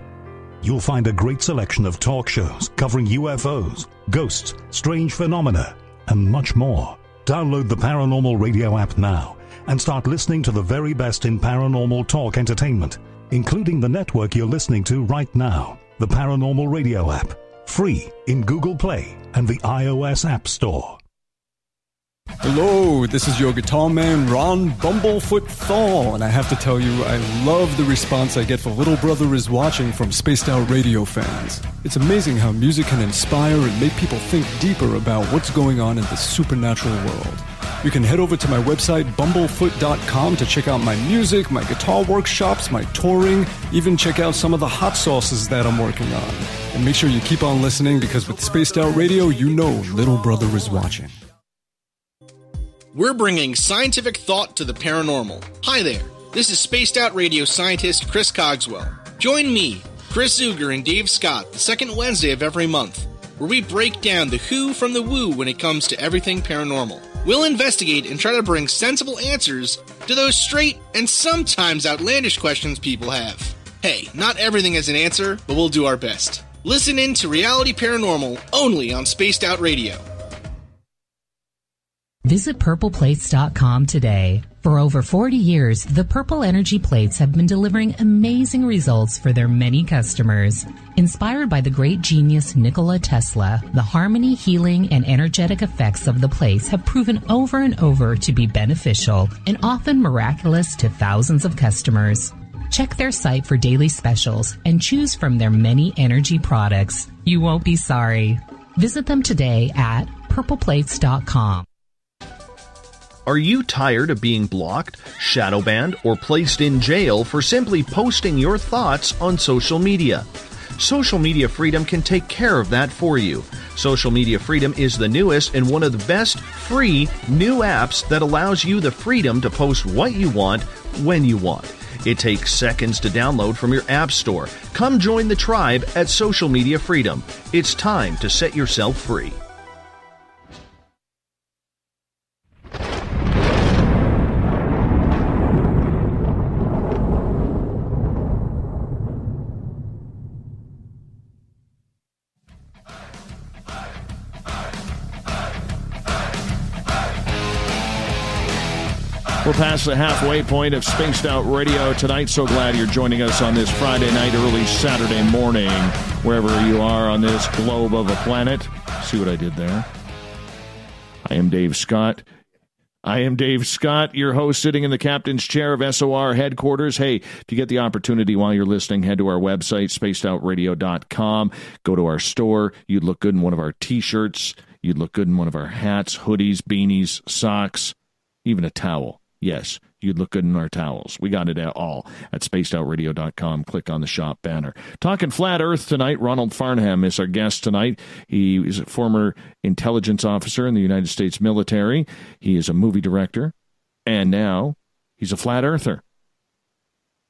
You'll find a great selection of talk shows covering UFOs, ghosts, strange phenomena, and much more. Download the Paranormal Radio app now and start listening to the very best in paranormal talk entertainment, including the network you're listening to right now, the Paranormal Radio app, free in Google Play and the iOS App Store. Hello, this is your guitar man, Ron Bumblefoot Thal, and I have to tell you, I love the response I get for Little Brother is Watching from Spaced Out Radio fans. It's amazing how music can inspire and make people think deeper about what's going on in the supernatural world. You can head over to my website, bumblefoot.com, to check out my music, my guitar workshops, my touring, even check out some of the hot sauces that I'm working on. And make sure you keep on listening, because with Spaced Out Radio, you know Little Brother is watching. We're bringing scientific thought to the paranormal. Hi there, this is Spaced Out Radio scientist Chris Cogswell. Join me, Chris Zuger, and Dave Scott the second Wednesday of every month, where we break down the who from the woo when it comes to everything paranormal. We'll investigate and try to bring sensible answers to those straight and sometimes outlandish questions people have. Hey, not everything has an answer, but we'll do our best. Listen in to Reality Paranormal only on Spaced Out Radio. Visit purpleplates.com today For over 40 years, the Purple Energy Plates have been delivering amazing results for their many customers. Inspired by the great genius Nikola Tesla, the harmony, healing, and energetic effects of the plates have proven over and over to be beneficial and often miraculous to thousands of customers. Check their site for daily specials and choose from their many energy products. You won't be sorry. Visit them today at purpleplates.com. Are you tired of being blocked, shadow banned, or placed in jail for simply posting your thoughts on social media? Social Media Freedom can take care of that for you. Social Media Freedom is the newest and one of the best free new apps that allows you the freedom to post what you want, when you want. It takes seconds to download from your app store. Come join the tribe at Social Media Freedom. It's time to set yourself free. We're past the halfway point of Spaced Out Radio tonight. So glad you're joining us on this Friday night, early Saturday morning, wherever you are on this globe of a planet. See what I did there? I am Dave Scott. Your host, sitting in the captain's chair of SOR headquarters. Hey, if you get the opportunity while you're listening, head to our website, spacedoutradio.com. Go to our store. You'd look good in one of our T-shirts. You'd look good in one of our hats, hoodies, beanies, socks, even a towel. Yes, you'd look good in our towels. We got it all at spacedoutradio.com. Click on the shop banner. Talking flat earth tonight, Ronald Farnham is our guest tonight. He is a former intelligence officer in the United States military. He is a movie director, and now he's a flat earther.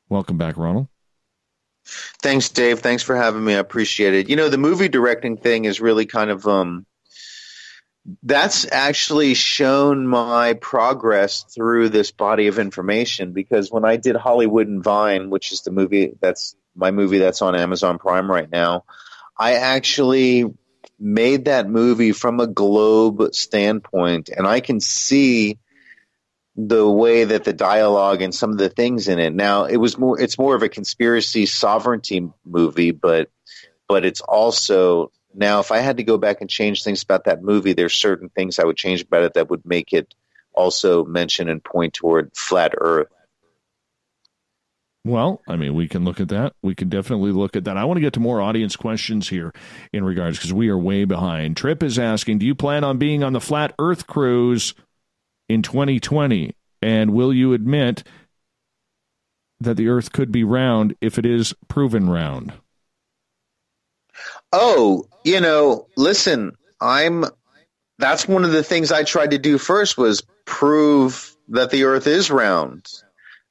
Welcome back, Ronald. Thanks, Dave. Thanks for having me. I appreciate it. You know, the movie directing thing is really kind of that's actually shown my progress through this body of information, because when I did Hollywood and Vine, which is my movie that's on Amazon Prime right now, I actually made that movie from a globe standpoint, and I can see the way that the dialogue and some of the things in it. Now, it's more of a conspiracy sovereignty movie, but it's also, now, if I had to go back and change things about that movie, there's certain things I would change about it that would make it also mention and point toward flat Earth. Well, I mean, we can look at that. We can definitely look at that. I want to get to more audience questions here in regards, because we are way behind. Trip is asking, do you plan on being on the Flat Earth cruise in 2020? And will you admit that the Earth could be round if it is proven round? Oh, listen, that's one of the things I tried to do first, was prove that the Earth is round,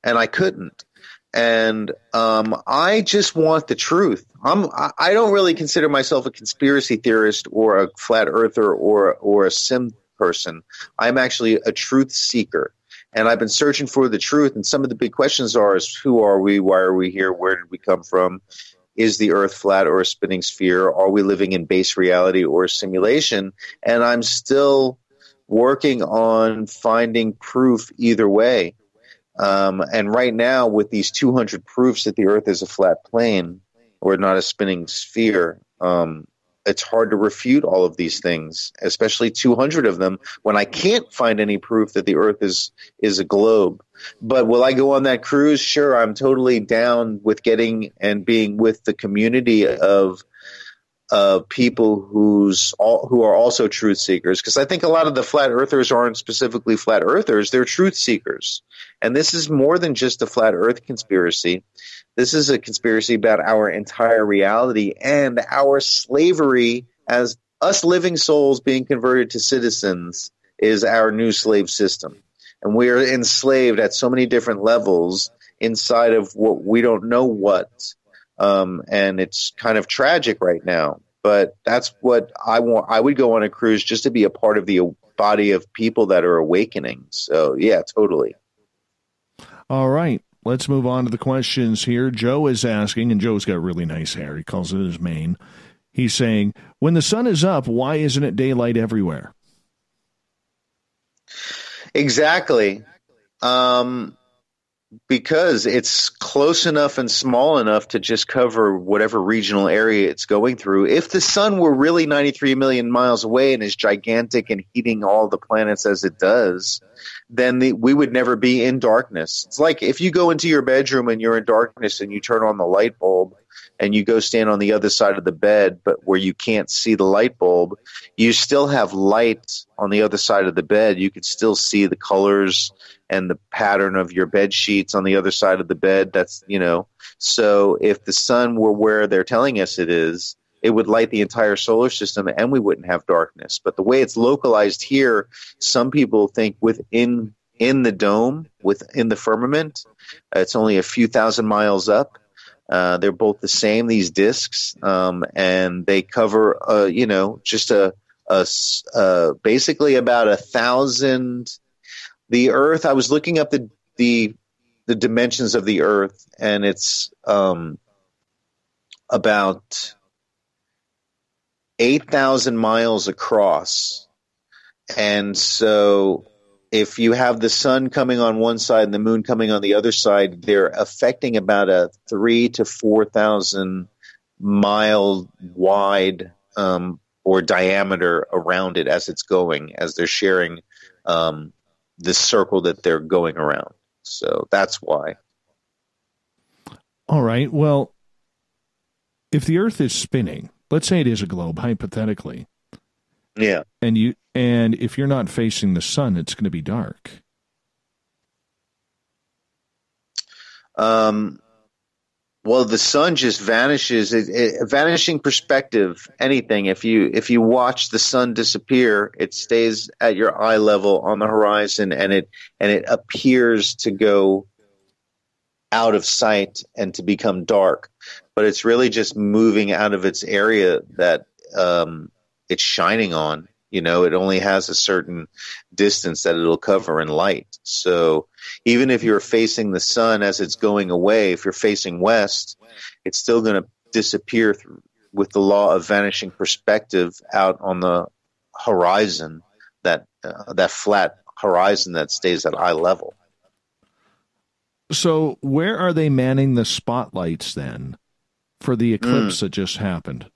and I couldn't. And I just want the truth. I don't really consider myself a conspiracy theorist or a flat earther or a sim person. I'm actually a truth seeker, and I've been searching for the truth. And some of the big questions are: who are we? Why are we here? Where did we come from? Is the Earth flat or a spinning sphere? Are we living in base reality or a simulation? And I'm still working on finding proof either way. And right now, with these 200 proofs that the Earth is a flat plane or not a spinning sphere, it's hard to refute all of these things, especially 200 of them, when I can't find any proof that the Earth is a globe. But will I go on that cruise? Sure, I'm totally down with getting and being with the community of people who are also truth seekers, because I think a lot of the flat earthers aren't specifically flat earthers, they're truth seekers. And this is more than just a flat earth conspiracy. This is a conspiracy about our entire reality and our slavery as us living souls being converted to citizens is our new slave system. And we are enslaved at so many different levels inside of what we don't know what. And it's kind of tragic right now. But that's what I want. I would go on a cruise just to be a part of the body of people that are awakening. So, yeah, totally. All right. Let's move on to the questions here. Joe is asking, and Joe's got really nice hair. He calls it his mane. He's saying, when the sun is up, why isn't it daylight everywhere? Exactly. Because it's close enough and small enough to just cover whatever regional area it's going through. If the sun were really 93 million miles away and is gigantic and heating all the planets as it does, then we would never be in darkness. It's like if you go into your bedroom and you're in darkness and you turn on the light bulb and you go stand on the other side of the bed, but where you can't see the light bulb, you still have light on the other side of the bed. You could still see the colors and the pattern of your bed sheets on the other side of the bed. That's, so if the sun were where they're telling us it is, it would light the entire solar system and we wouldn't have darkness. But the way it's localized here, some people think in the dome, within the firmament, it's only a few thousand miles up. They're both the same, these disks, and they cover, just basically about 1,000. The Earth, I was looking up the dimensions of the Earth, and it's about 8,000 miles across. And so if you have the sun coming on one side and the moon coming on the other side, they're affecting about a 3,000 to 4,000 mile wide or diameter around it as it's going, as they're sharing this circle that they're going around. So that's why. All right. Well, if the Earth is spinning, let's say it is a globe, hypothetically. Yeah. And if you're not facing the sun, it's going to be dark. Well, the sun just vanishes. Vanishing perspective, anything. If you watch the sun disappear, it stays at your eye level on the horizon, and it appears to go out of sight and to become dark. But it's really just moving out of its area that it's shining on. It only has a certain distance that it'll cover in light. So even if you're facing the sun as it's going away, if you're facing west, it's still going to disappear with the law of vanishing perspective out on the horizon, that flat horizon that stays at eye level. So where are they manning the spotlights then for the eclipse that just happened?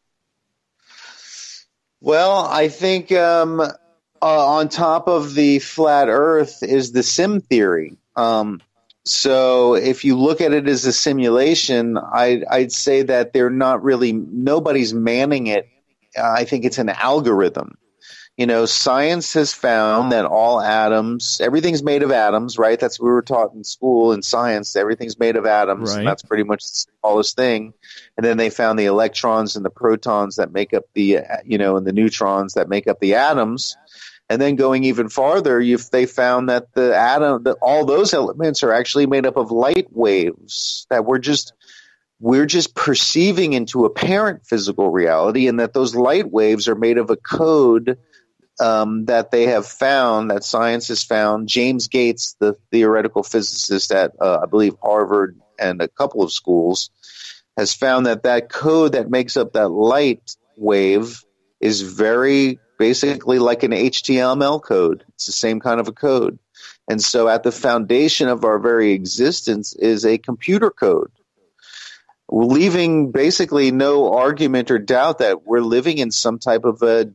Well, I think on top of the flat Earth is the sim theory. So if you look at it as a simulation, I'd say that nobody's manning it. I think it's an algorithm. Science has found that all atoms, everything's made of atoms, right? That's what we were taught in school in science. Everything's made of atoms, right. And that's pretty much the smallest thing. And then they found the electrons and the protons that make up the, and the neutrons that make up the atoms. And then going even farther, they found that all those elements are actually made up of light waves that we're just perceiving into apparent physical reality, and that those light waves are made of a code that they have found, that science has found. James Gates, the theoretical physicist at, I believe, Harvard and a couple of schools, has found that code that makes up that light wave is very basically like an HTML code. It's the same kind of a code. And so at the foundation of our very existence is a computer code, leaving basically no argument or doubt that we're living in some type of a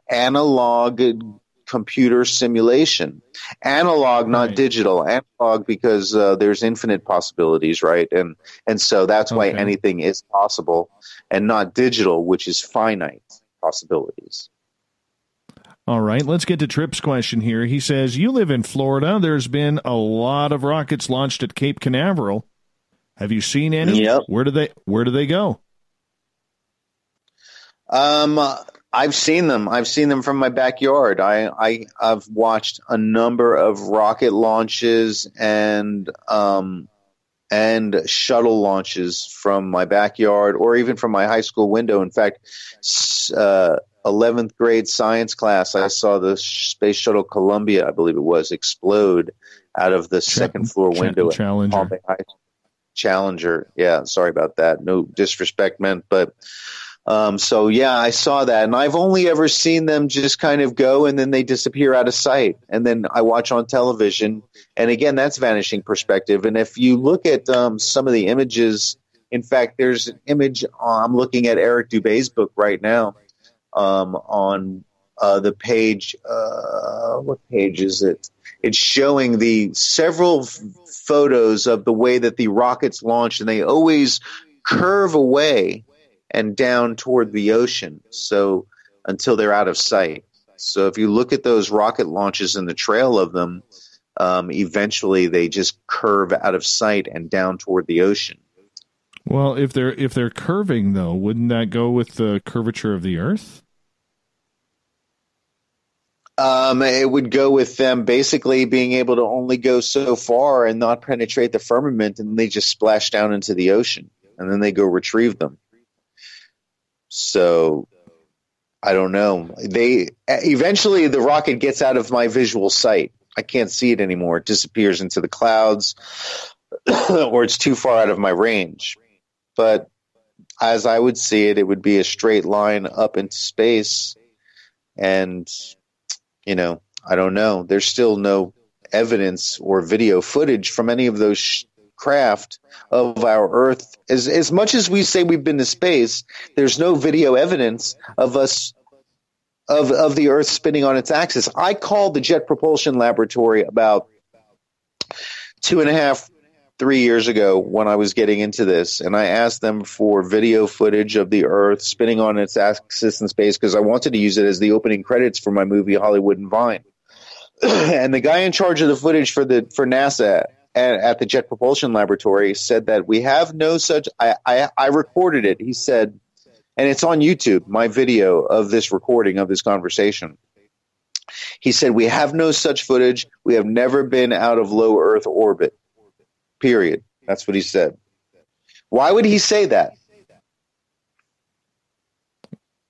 analog computer simulation. Analog, not digital. Analog because there's infinite possibilities, right? And so that's why anything is possible, and not digital, which is finite possibilities. All right, let's get to Tripp's question here. He says, you live in Florida. There's been a lot of rockets launched at Cape Canaveral. Have you seen any? Yep. Where do they go? I've seen them. I've seen them from my backyard. I've watched a number of rocket launches and shuttle launches from my backyard, or even from my high school window. In fact, 11th grade science class, I saw the Space Shuttle Columbia, I believe it was, explode out of the second floor window at Palm Bay High. Challenger. Yeah, sorry about that. No disrespect meant, but So yeah, I saw that, and I've only ever seen them just kind of go and then they disappear out of sight. And then I watch on television, and again, that's vanishing perspective. And if you look at some of the images, in fact, there's an image. I'm looking at Eric Dubé's book right now on the page. What page is it? It's showing the several photos of the way that the rockets launch, and they always curve away and down toward the ocean, so until they're out of sight. So if you look at those rocket launches and the trail of them, eventually they just curve out of sight and down toward the ocean. Well, if they're curving, though, wouldn't that go with the curvature of the Earth? It would go with them basically being able to only go so far and not penetrate the firmament, and they just splash down into the ocean, and then they go retrieve them. So I don't know. Eventually the rocket gets out of my visual sight. I can't see it anymore. It disappears into the clouds or it's too far out of my range. But as I would see it, it would be a straight line up into space. And, I don't know. There's still no evidence or video footage from any of those craft of our Earth. As much as we say we've been to space, there's no video evidence of us of the Earth spinning on its axis. I called the Jet Propulsion Laboratory about 2.5, 3 years ago when I was getting into this, and I asked them for video footage of the Earth spinning on its axis in space because I wanted to use it as the opening credits for my movie Hollywood and Vine. And the guy in charge of the footage for NASA at the Jet Propulsion Laboratory said that we have no such. I recorded it. He said, and it's on YouTube, my video of this recording of this conversation. He said, we have no such footage. We have never been out of low Earth orbit. Period. That's what he said. Why would he say that?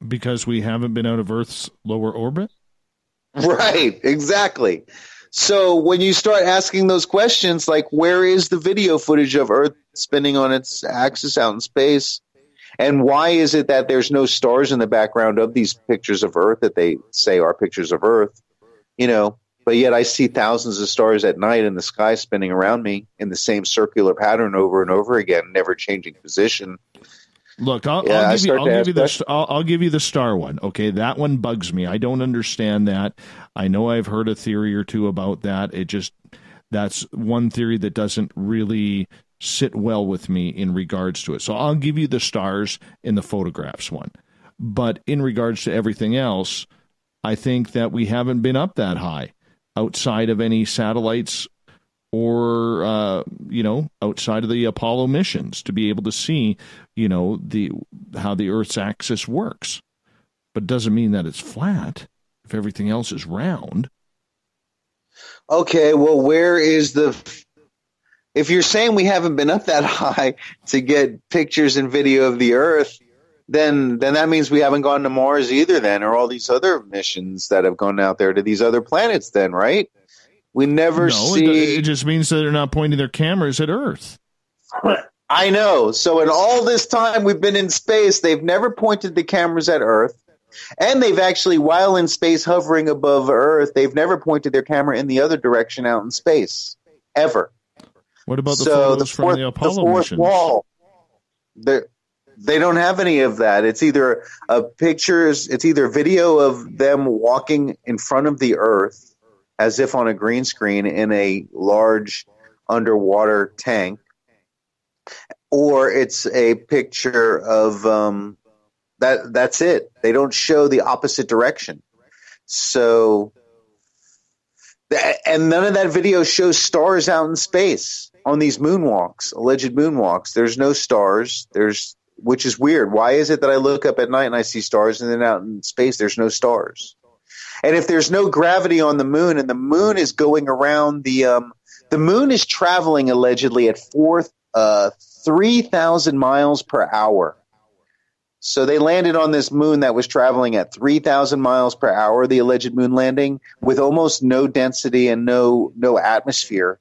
Because we haven't been out of Earth's lower orbit? Right, exactly. So when you start asking those questions, like where is the video footage of Earth spinning on its axis out in space? And why is it that there's no stars in the background of these pictures of Earth that they say are pictures of Earth? But yet I see thousands of stars at night in the sky spinning around me in the same circular pattern over and over again, never changing position. Look, I'll give you the star one. Okay, that one bugs me. I don't understand that. I know I've heard a theory or two about that. That's one theory that doesn't really sit well with me in regards to it. So I'll give you the stars in the photographs one. But in regards to everything else, I think that we haven't been up that high outside of any satellites or, outside of the Apollo missions to be able to see, how the Earth's axis works. But it doesn't mean that it's flat if everything else is round. Okay, well, where is if you're saying we haven't been up that high to get pictures and video of the Earth, then that means we haven't gone to Mars either then, or all these other missions that have gone out there to these other planets then, right? We never see... It just means that they're not pointing their cameras at Earth. I know. So in all this time we've been in space, they've never pointed the cameras at Earth. And they've actually, while in space hovering above Earth, they've never pointed their camera in the other direction out in space. Ever. What about the photos from the Apollo missions? Wall, they don't have any of that. It's either it's either video of them walking in front of the Earth as if on a green screen in a large underwater tank, or it's a picture of that's it. They don't show the opposite direction. So, and none of that video shows stars out in space on these moonwalks, alleged moonwalks. There's no stars. Which is weird. Why is it that I look up at night and I see stars, and then out in space there's no stars? And if there's no gravity on the moon, and the moon is going around the moon is traveling allegedly at 3,000 miles per hour. So they landed on this moon that was traveling at 3,000 miles per hour, the alleged moon landing, with almost no density and no atmosphere.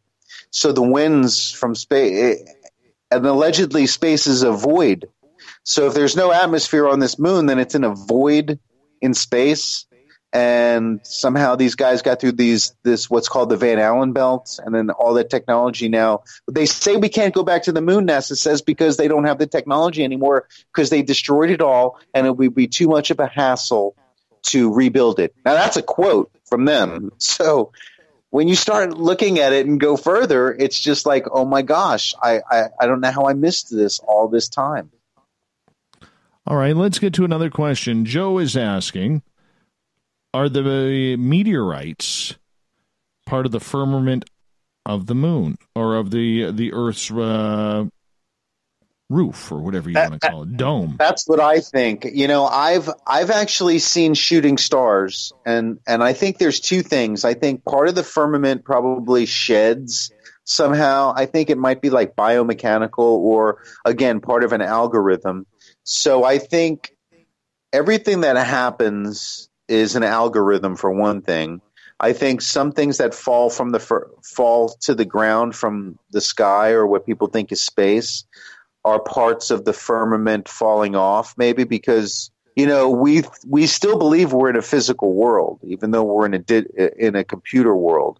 So the winds from space, and allegedly space is a void. So if there's no atmosphere on this moon, then it's in a void in space. And somehow these guys got through this what's called the Van Allen belt, and then all that technology now. They say we can't go back to the moon, NASA says, because they don't have the technology anymore, because they destroyed it all, and it would be too much of a hassle to rebuild it. Now, that's a quote from them. So when you start looking at it and go further, it's just like, oh my gosh, I don't know how I missed this all this time. All right, let's get to another question. Joe is asking, are the meteorites part of the firmament of the moon or of the Earth's roof or whatever you want to call it, dome? That's what I think. You know, I've actually seen shooting stars, and I think there's two things. I think part of the firmament probably sheds somehow. I think it might be like biomechanical or, again, part of an algorithm. So I think everything that happens is an algorithm, for one thing. I think some things that fall to the ground from the sky, or what people think is space, are parts of the firmament falling off, maybe because, you know, we still believe we're in a physical world, even though we're in a computer world.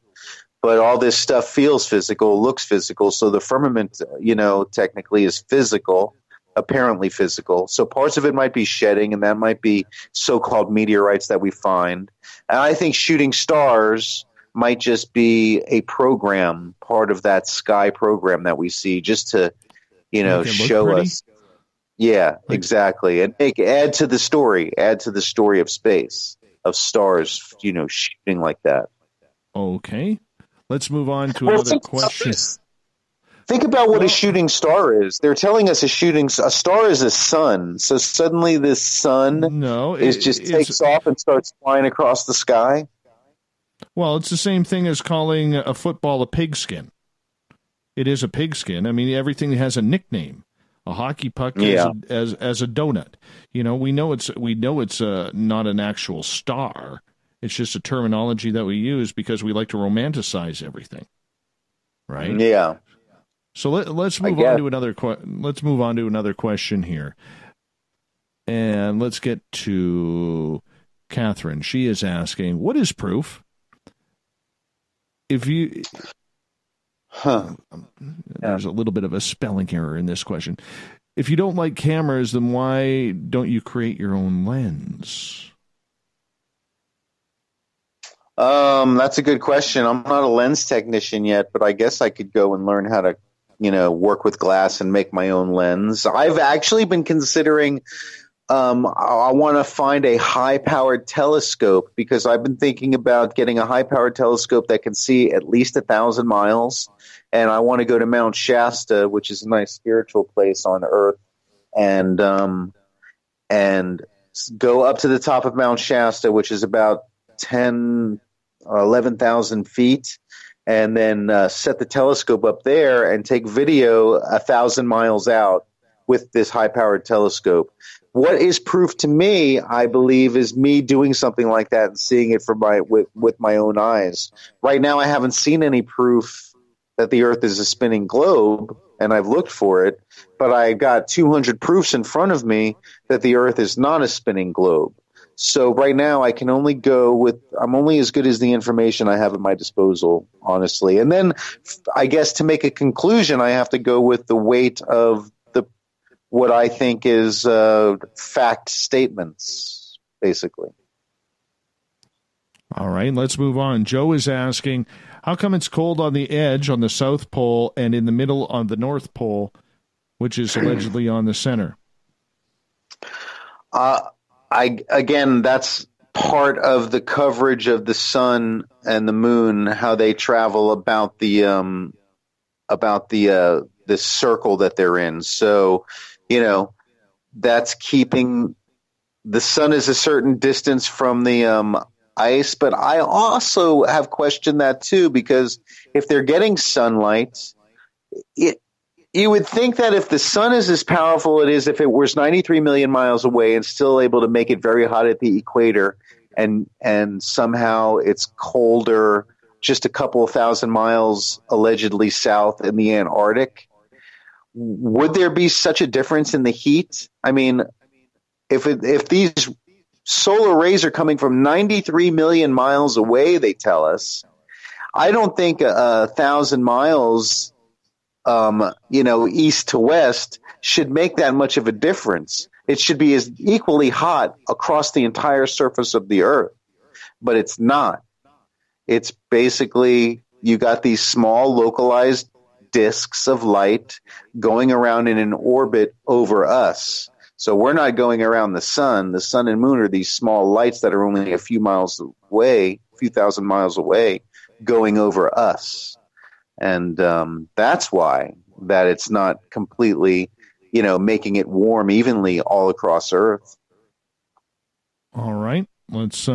But all this stuff feels physical, looks physical. So the firmament, you know, technically is physical. Apparently physical. So parts of it might be shedding, and that might be so-called meteorites that we find. And I think shooting stars might just be a program, part of that sky program that we see, just to, you know, show us. Yeah, exactly. And add to the story of space, of stars, you know, shooting like that. Okay. Let's move on to another question. Think about what a shooting star is. They're telling us a star is a sun. So suddenly this sun takes off and starts flying across the sky. Well, it's the same thing as calling a football a pigskin. It is a pigskin. I mean, everything has a nickname. A hockey puck as a donut. You know, we know it's not an actual star. It's just a terminology that we use because we like to romanticize everything. Right? Yeah. So let's move on to another question here, and let's get to Catherine. She is asking, "What is proof?" There's a little bit of a spelling error in this question. If you don't like cameras, then why don't you create your own lens? That's a good question. I'm not a lens technician yet, but I guess I could go and learn how to, you know, work with glass and make my own lens. I've actually been considering, I want to find a high-powered telescope, because I've been thinking about getting a high-powered telescope that can see at least 1,000 miles. And I want to go to Mount Shasta, which is a nice spiritual place on Earth, and go up to the top of Mount Shasta, which is about 11,000 feet, and then set the telescope up there and take video 1,000 miles out with this high-powered telescope. What is proof to me, I believe, is me doing something like that and seeing it with my own eyes. Right now, I haven't seen any proof that the Earth is a spinning globe, and I've looked for it, but I got 200 proofs in front of me that the Earth is not a spinning globe. So right now I can only I'm only as good as the information I have at my disposal, honestly. And then I guess to make a conclusion, I have to go with the weight of what I think is fact statements, basically. All right, let's move on. Joe is asking, how come it's cold on the edge on the South Pole and in the middle on the North Pole, which is allegedly on the center? Again, that's part of the coverage of the sun and the moon, how they travel about the this circle that they're in. So, you know, that's keeping the sun is a certain distance from the ice. But I also have questioned that too, because if they're getting sunlight, you would think that if the sun is as powerful it is if it was 93 million miles away and still able to make it very hot at the equator, and somehow it's colder just a couple of thousand miles allegedly south in the Antarctic, would there be such a difference in the heat? I mean, if these solar rays are coming from 93 million miles away, they tell us, I don't think 1,000 miles, east to west should make that much of a difference. It should be as equally hot across the entire surface of the Earth, but it's not. It's basically, you got these small localized disks of light going around in an orbit over us. So we're not going around the sun. The sun and moon are these small lights that are only a few thousand miles away, going over us. And that's why that it's not completely, making it warm evenly all across Earth. All right. Let's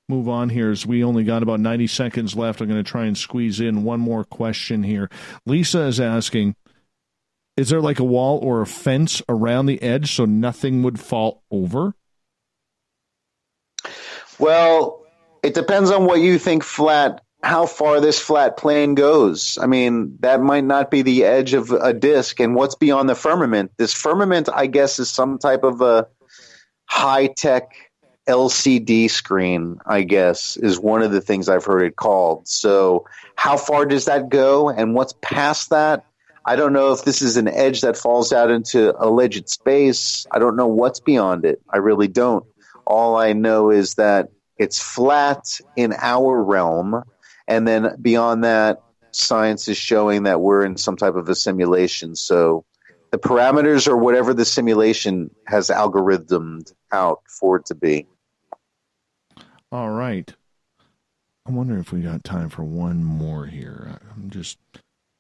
move on here, as we only got about 90 seconds left. I'm going to try and squeeze in one more question here. Lisa is asking, is there like a wall or a fence around the edge so nothing would fall over? Well, it depends on what you think how far this flat plane goes. I mean, that might not be the edge of a disk. And what's beyond the firmament? This firmament, I guess, is some type of a high-tech LCD screen, I guess, is one of the things I've heard it called. So how far does that go, and what's past that? I don't know if this is an edge that falls out into alleged space. I don't know what's beyond it. I really don't. All I know is that it's flat in our realm, and then beyond that, science is showing that we're in some type of a simulation. So the parameters or whatever the simulation has algorithmed out for it to be. All right. I'm wondering if we got time for one more here.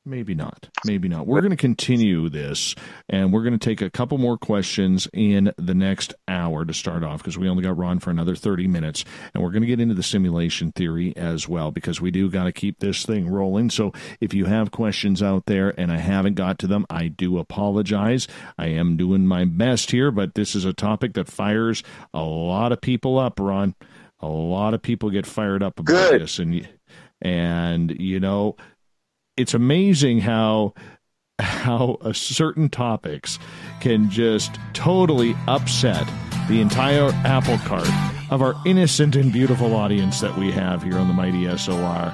Maybe not. We're going to continue this, and we're going to take a couple more questions in the next hour to start off, because we only got Ron for another 30 minutes, and we're going to get into the simulation theory as well, because we do got to keep this thing rolling. So if you have questions out there and I haven't got to them, I do apologize. I am doing my best here, but this is a topic that fires a lot of people up, Ron. A lot of people get fired up about this, and it's amazing how certain topics can just totally upset the entire apple cart of our innocent and beautiful audience that we have here on the mighty SOR.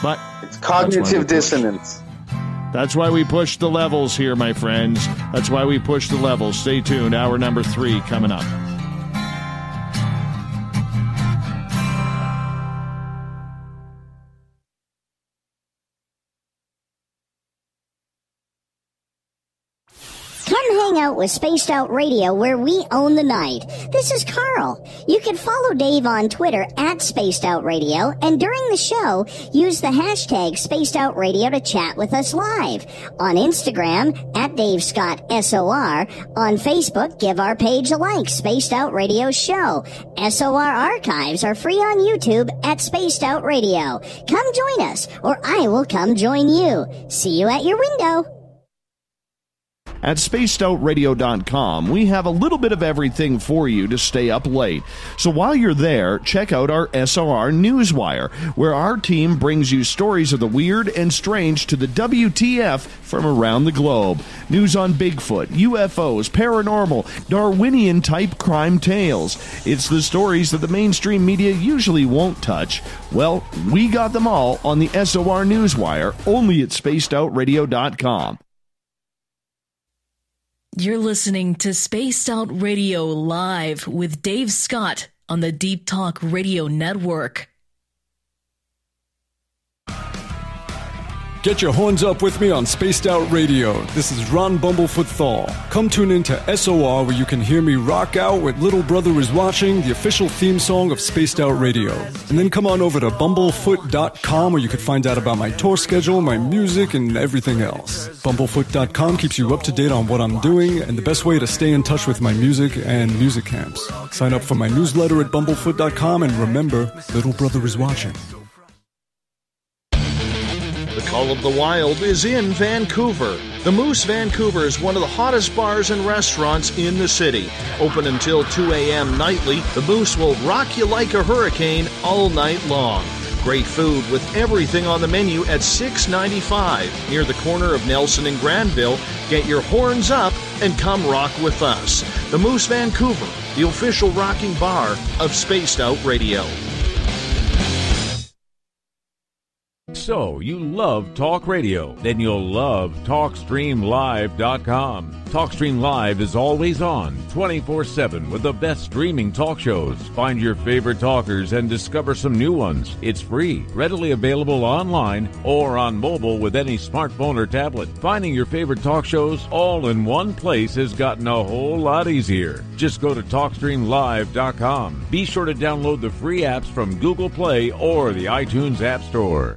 But it's cognitive dissonance. That's why we push the levels here, my friends. That's why we push the levels. Stay tuned. Hour number 3 coming up. Come hang out with Spaced Out Radio, where we own the night. This is Carl. You can follow Dave on Twitter at Spaced Out Radio, and during the show, use the hashtag Spaced Out Radio to chat with us live. On Instagram, at Dave Scott SOR. On Facebook, give our page a like, Spaced Out Radio Show. SOR archives are free on YouTube at Spaced Out Radio. Come join us, or I will come join you. See you at your window. At spacedoutradio.com, we have a little bit of everything for you to stay up late. So while you're there, check out our SOR Newswire, where our team brings you stories of the weird and strange to the WTF from around the globe. News on Bigfoot, UFOs, paranormal, Darwinian-type crime tales. It's the stories that the mainstream media usually won't touch. Well, we got them all on the SOR Newswire, only at spacedoutradio.com. You're listening to Spaced Out Radio Live with Dave Scott on the Deep Talk Radio Network. Get your horns up with me on Spaced Out Radio. This is Ron Bumblefoot THAL. Come tune in to SOR, where you can hear me rock out with Little Brother Is Watching, the official theme song of Spaced Out Radio. And then come on over to bumblefoot.com, where you can find out about my tour schedule, my music, and everything else. Bumblefoot.com keeps you up to date on what I'm doing and the best way to stay in touch with my music and music camps. Sign up for my newsletter at bumblefoot.com, and remember, Little Brother Is Watching. The Call of the Wild is in Vancouver. The Moose Vancouver is one of the hottest bars and restaurants in the city. Open until 2 a.m. nightly, the Moose will rock you like a hurricane all night long. Great food with everything on the menu at $6.95 near the corner of Nelson and Granville. Get your horns up and come rock with us. The Moose Vancouver, the official rocking bar of Spaced Out Radio. So, you love talk radio? Then you'll love TalkStreamLive.com. TalkStream Live is always on, 24/7, with the best streaming talk shows. Find your favorite talkers and discover some new ones. It's free, readily available online or on mobile with any smartphone or tablet. Finding your favorite talk shows all in one place has gotten a whole lot easier. Just go to TalkStreamLive.com. Be sure to download the free apps from Google Play or the iTunes App Store.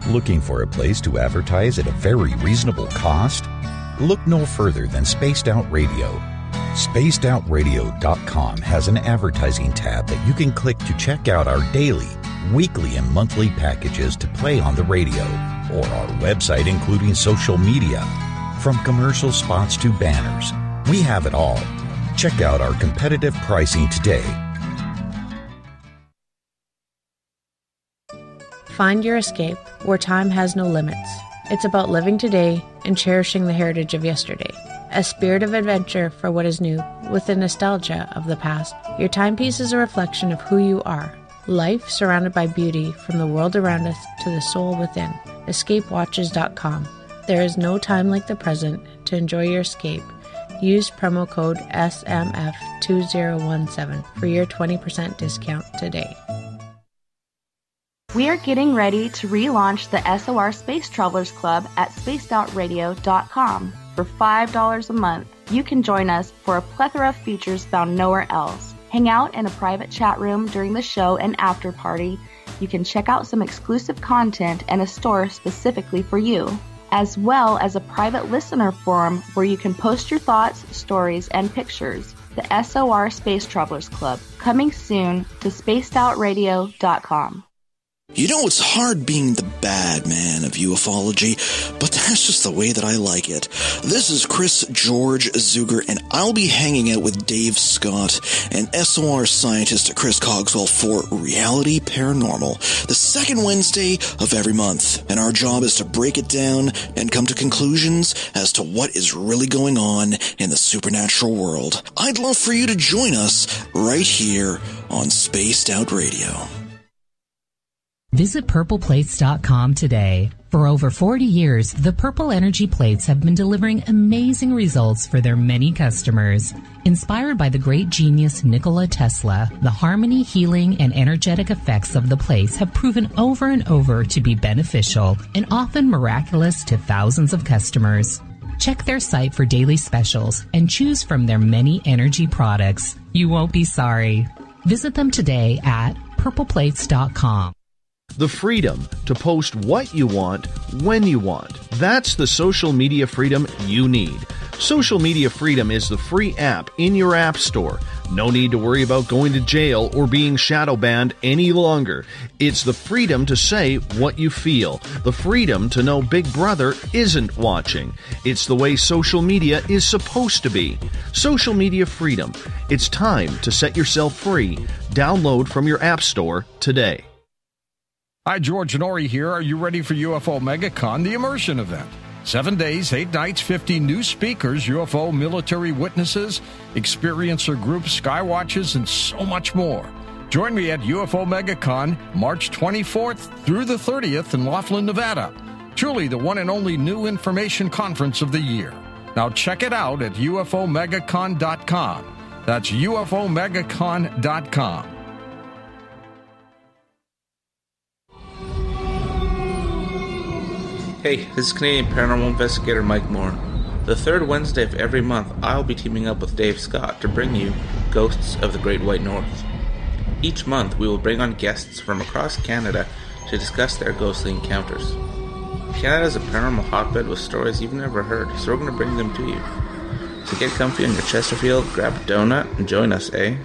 Looking for a place to advertise at a very reasonable cost? Look no further than Spaced Out Radio. SpacedOutRadio.com has an advertising tab that you can click to check out our daily, weekly, and monthly packages to play on the radio, or our website including social media. From commercial spots to banners, we have it all. Check out our competitive pricing today. Find your escape where time has no limits. It's about living today and cherishing the heritage of yesterday. A spirit of adventure for what is new, with the nostalgia of the past. Your timepiece is a reflection of who you are. Life surrounded by beauty from the world around us to the soul within. EscapeWatches.com. There is no time like the present to enjoy your escape. Use promo code SMF2017 for your 20% discount today. We are getting ready to relaunch the SOR Space Travelers Club at spacedoutradio.com. For $5 a month, you can join us for a plethora of features found nowhere else. Hang out in a private chat room during the show and after party. You can check out some exclusive content and a store specifically for you, as well as a private listener forum where you can post your thoughts, stories, and pictures. The SOR Space Travelers Club, coming soon to spacedoutradio.com. You know, it's hard being the bad man of ufology, but that's just the way that I like it. This is Chris George Zuger, and I'll be hanging out with Dave Scott and SOR scientist Chris Cogswell for Reality Paranormal, the second Wednesday of every month. And our job is to break it down and come to conclusions as to what is really going on in the supernatural world. I'd love for you to join us right here on Spaced Out Radio. Visit purpleplates.com today. For over 40 years, the Purple Energy Plates have been delivering amazing results for their many customers. Inspired by the great genius Nikola Tesla, the harmony, healing, and energetic effects of the plates have proven over and over to be beneficial and often miraculous to thousands of customers. Check their site for daily specials and choose from their many energy products. You won't be sorry. Visit them today at purpleplates.com. The freedom to post what you want, when you want. That's the social media freedom you need. Social Media Freedom is the free app in your app store. No need to worry about going to jail or being shadow banned any longer. It's the freedom to say what you feel. The freedom to know Big Brother isn't watching. It's the way social media is supposed to be. Social Media Freedom. It's time to set yourself free. Download from your app store today. Hi, George Norrie here. Are you ready for UFO MegaCon, the immersion event? 7 days, 8 nights, 50 new speakers, UFO military witnesses, experiencer groups, skywatches, and so much more. Join me at UFO MegaCon, March 24th through the 30th in Laughlin, Nevada. Truly the one and only new information conference of the year. Now check it out at UFOMegaCon.com. That's UFOMegaCon.com. Hey, this is Canadian Paranormal Investigator Mike Moore. The third Wednesday of every month, I'll be teaming up with Dave Scott to bring you Ghosts of the Great White North. Each month, we will bring on guests from across Canada to discuss their ghostly encounters. Canada is a paranormal hotbed with stories you've never heard, so we're going to bring them to you. So get comfy on your Chesterfield, grab a donut, and join us, eh?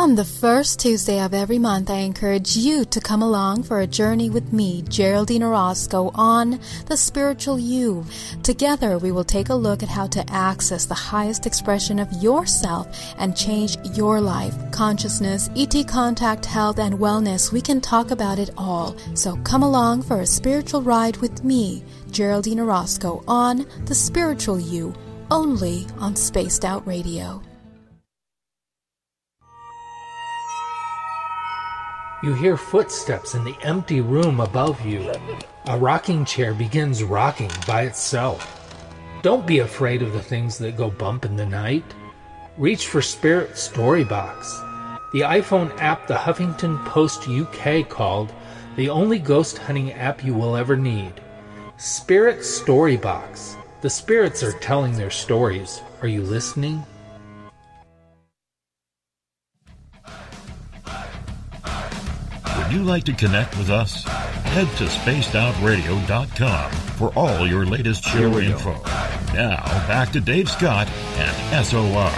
On the first Tuesday of every month, I encourage you to come along for a journey with me, Geraldine Orozco, on The Spiritual You. Together, we will take a look at how to access the highest expression of yourself and change your life. Consciousness, ET contact, health, and wellness, we can talk about it all. So come along for a spiritual ride with me, Geraldine Orozco, on The Spiritual You, only on Spaced Out Radio. You hear footsteps in the empty room above you. A rocking chair begins rocking by itself. Don't be afraid of the things that go bump in the night. Reach for Spirit Storybox, the iPhone app the Huffington Post UK called the only ghost hunting app you will ever need. Spirit Storybox. The spirits are telling their stories. Are you listening? Would you like to connect with us? Head to spacedoutradio.com for all your latest show info. Now, back to Dave Scott and SOR.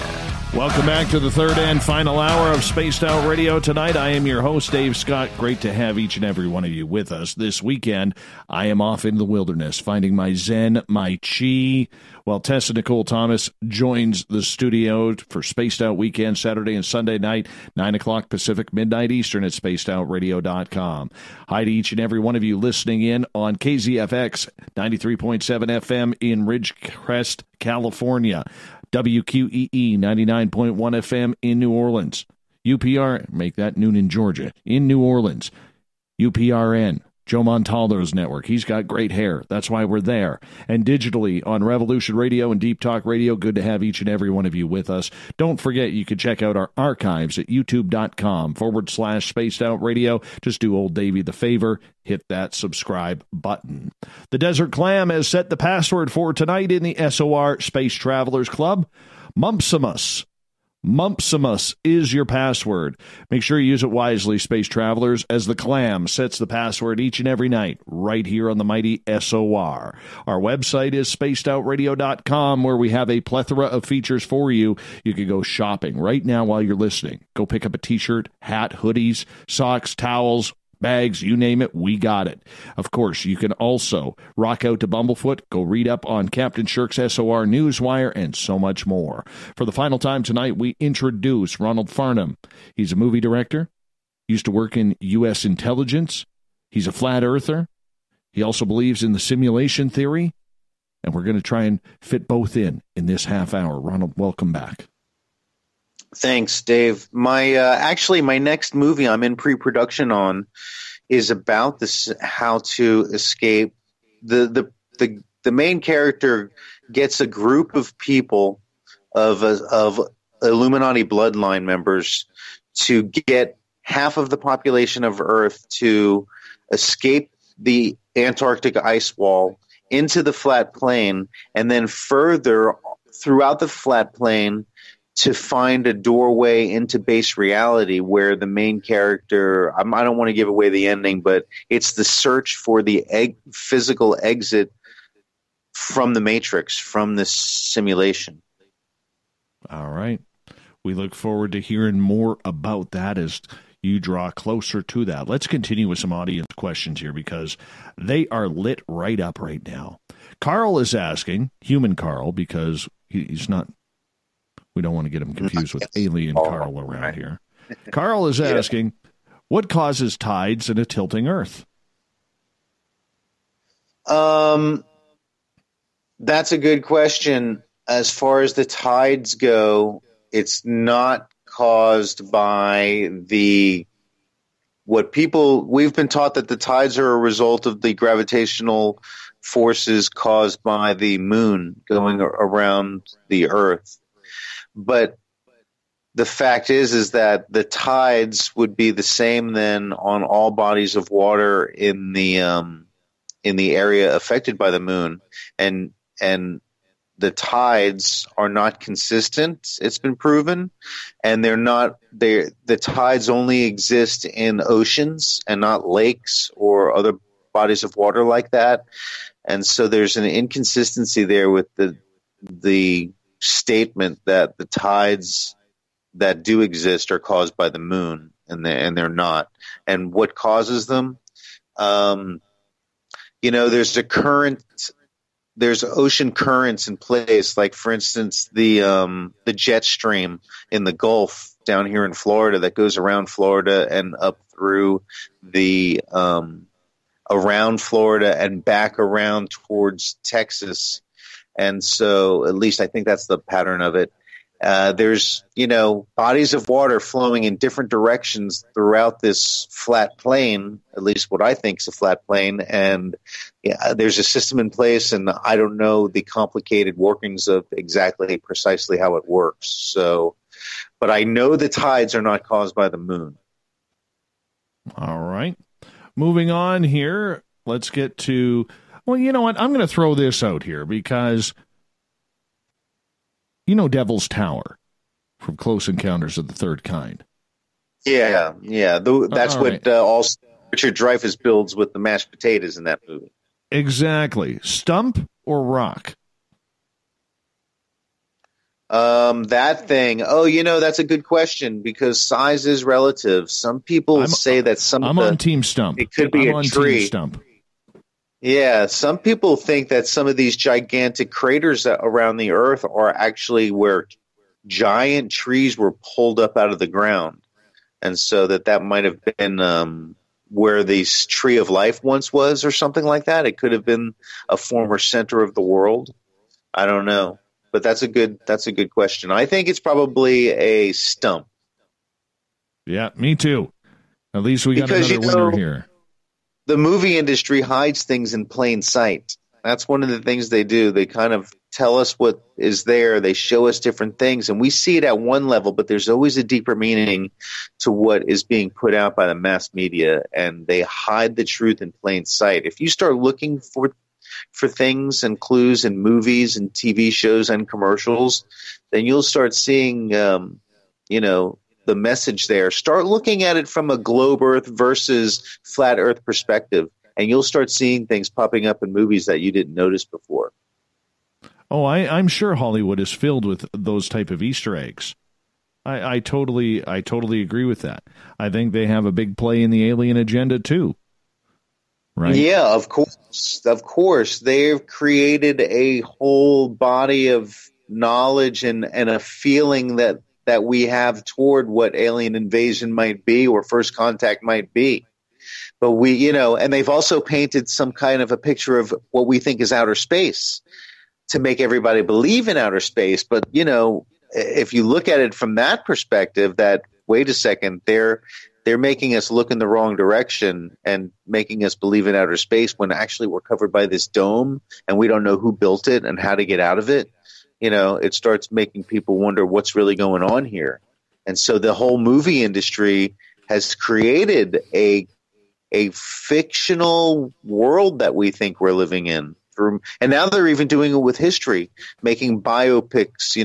Welcome back to the third and final hour of Spaced Out Radio tonight. I am your host, Dave Scott. Great to have each and every one of you with us. This weekend, I am off into the wilderness, finding my Zen, my Chi, while Tessa Nicole Thomas joins the studio for Spaced Out Weekend, Saturday and Sunday night, 9 o'clock Pacific, midnight Eastern at spacedoutradio.com. Hi to each and every one of you listening in on KZFX 93.7 FM in Ridgecrest, California. WQEE 99.1 FM in New Orleans. UPR, make that noon in Georgia, in New Orleans. UPRN, Joe Montaldo's network. He's got great hair. That's why we're there. And digitally on Revolution Radio and Deep Talk Radio. Good to have each and every one of you with us. Don't forget, you can check out our archives at youtube.com/Spaced Out Radio. Just do old Davey the favor. Hit that subscribe button. The Desert Clam has set the password for tonight in the SOR Space Travelers Club. Mumpsimus. Mumpsimus is your password. Make sure you use it wisely, Space Travelers, as the Clam sets the password each and every night right here on the mighty SOR. Our website is spacedoutradio.com, where we have a plethora of features for you. You can go shopping right now while you're listening. Go pick up a t-shirt, hat, hoodies, socks, towels, bags, you name it, we got it. Of course, you can also rock out to Bumblefoot, go read up on Captain Shirk's SOR Newswire, and so much more. For the final time tonight, we introduce Ronald Farnham. He's a movie director, used to work in U.S. intelligence. He's a flat earther. He also believes in the simulation theory, and we're going to try and fit both in this half hour. Ronald, welcome back. Thanks, Dave. My next movie I'm in pre-production on is about this, how to escape. The main character gets a group of people of Illuminati bloodline members to get half of the population of Earth to escape the Antarctic ice wall into the flat plain, and then further throughout the flat plain to find a doorway into base reality, where the main character, I don't want to give away the ending, but it's the search for the physical exit from the Matrix, from this simulation. All right. We look forward to hearing more about that as you draw closer to that. Let's continue with some audience questions here, because they are lit right up right now. Carl is asking, human Carl, because he's not, we don't want to get him confused with alien Carl around here. Carl is asking, what causes tides in a tilting Earth? That's a good question. As far as the tides go, it's not caused by we've been taught that the tides are a result of the gravitational forces caused by the moon going around the Earth. But the fact is that the tides would be the same then on all bodies of water in the area affected by the moon, and the tides are not consistent. It's been proven, and the tides only exist in oceans and not lakes or other bodies of water like that. And so there's an inconsistency there with the statement that the tides that do exist are caused by the moon, and they're not. And what causes them? There's a current. There's ocean currents in place, like for instance the jet stream in the Gulf down here in Florida that goes around Florida and up through the around Florida and back around towards Texas. And so at least I think that's the pattern of it. There's, bodies of water flowing in different directions throughout this flat plain, at least what I think is a flat plain. And there's a system in place, and I don't know the complicated workings of exactly precisely how it works. So, but I know the tides are not caused by the moon. All right. Moving on here, let's get to, well, you know what? I'm going to throw this out here because Devil's Tower from Close Encounters of the Third Kind. Yeah. That's what also Richard Dreyfuss builds with the mashed potatoes in that movie. Exactly. Stump or rock? That thing. Oh, that's a good question because size is relative. Some people say that I'm on Team Stump. It could be a tree. Team Stump. Yeah, some people think that some of these gigantic craters around the Earth are actually where giant trees were pulled up out of the ground. And so that might have been where the Tree of Life once was or something like that. It could have been a former center of the world. I don't know. But that's a good question. I think it's probably a stump. Yeah, me too. At least we got another winner here. The movie industry hides things in plain sight. That's one of the things they do. They kind of tell us what is there. They show us different things, and we see it at one level, but there's always a deeper meaning to what is being put out by the mass media, and they hide the truth in plain sight. If you start looking for things and clues in movies and TV shows and commercials, then you'll start seeing, the message there. Start looking at it from a globe Earth versus flat Earth perspective, and you'll start seeing things popping up in movies that you didn't notice before. Oh, I'm sure Hollywood is filled with those type of Easter eggs. I totally agree with that. I think they have a big play in the alien agenda too. Right? Yeah, of course. Of course. They've created a whole body of knowledge and a feeling that we have toward what alien invasion might be or first contact might be. But and they've also painted some kind of a picture of what we think is outer space to make everybody believe in outer space. But, if you look at it from that perspective, that, wait a second, they're making us look in the wrong direction and making us believe in outer space when actually we're covered by this dome and we don't know who built it and how to get out of it. It starts making people wonder what's really going on here. And so the whole movie industry has created a fictional world that we think we're living in. And now they're even doing it with history, making biopics,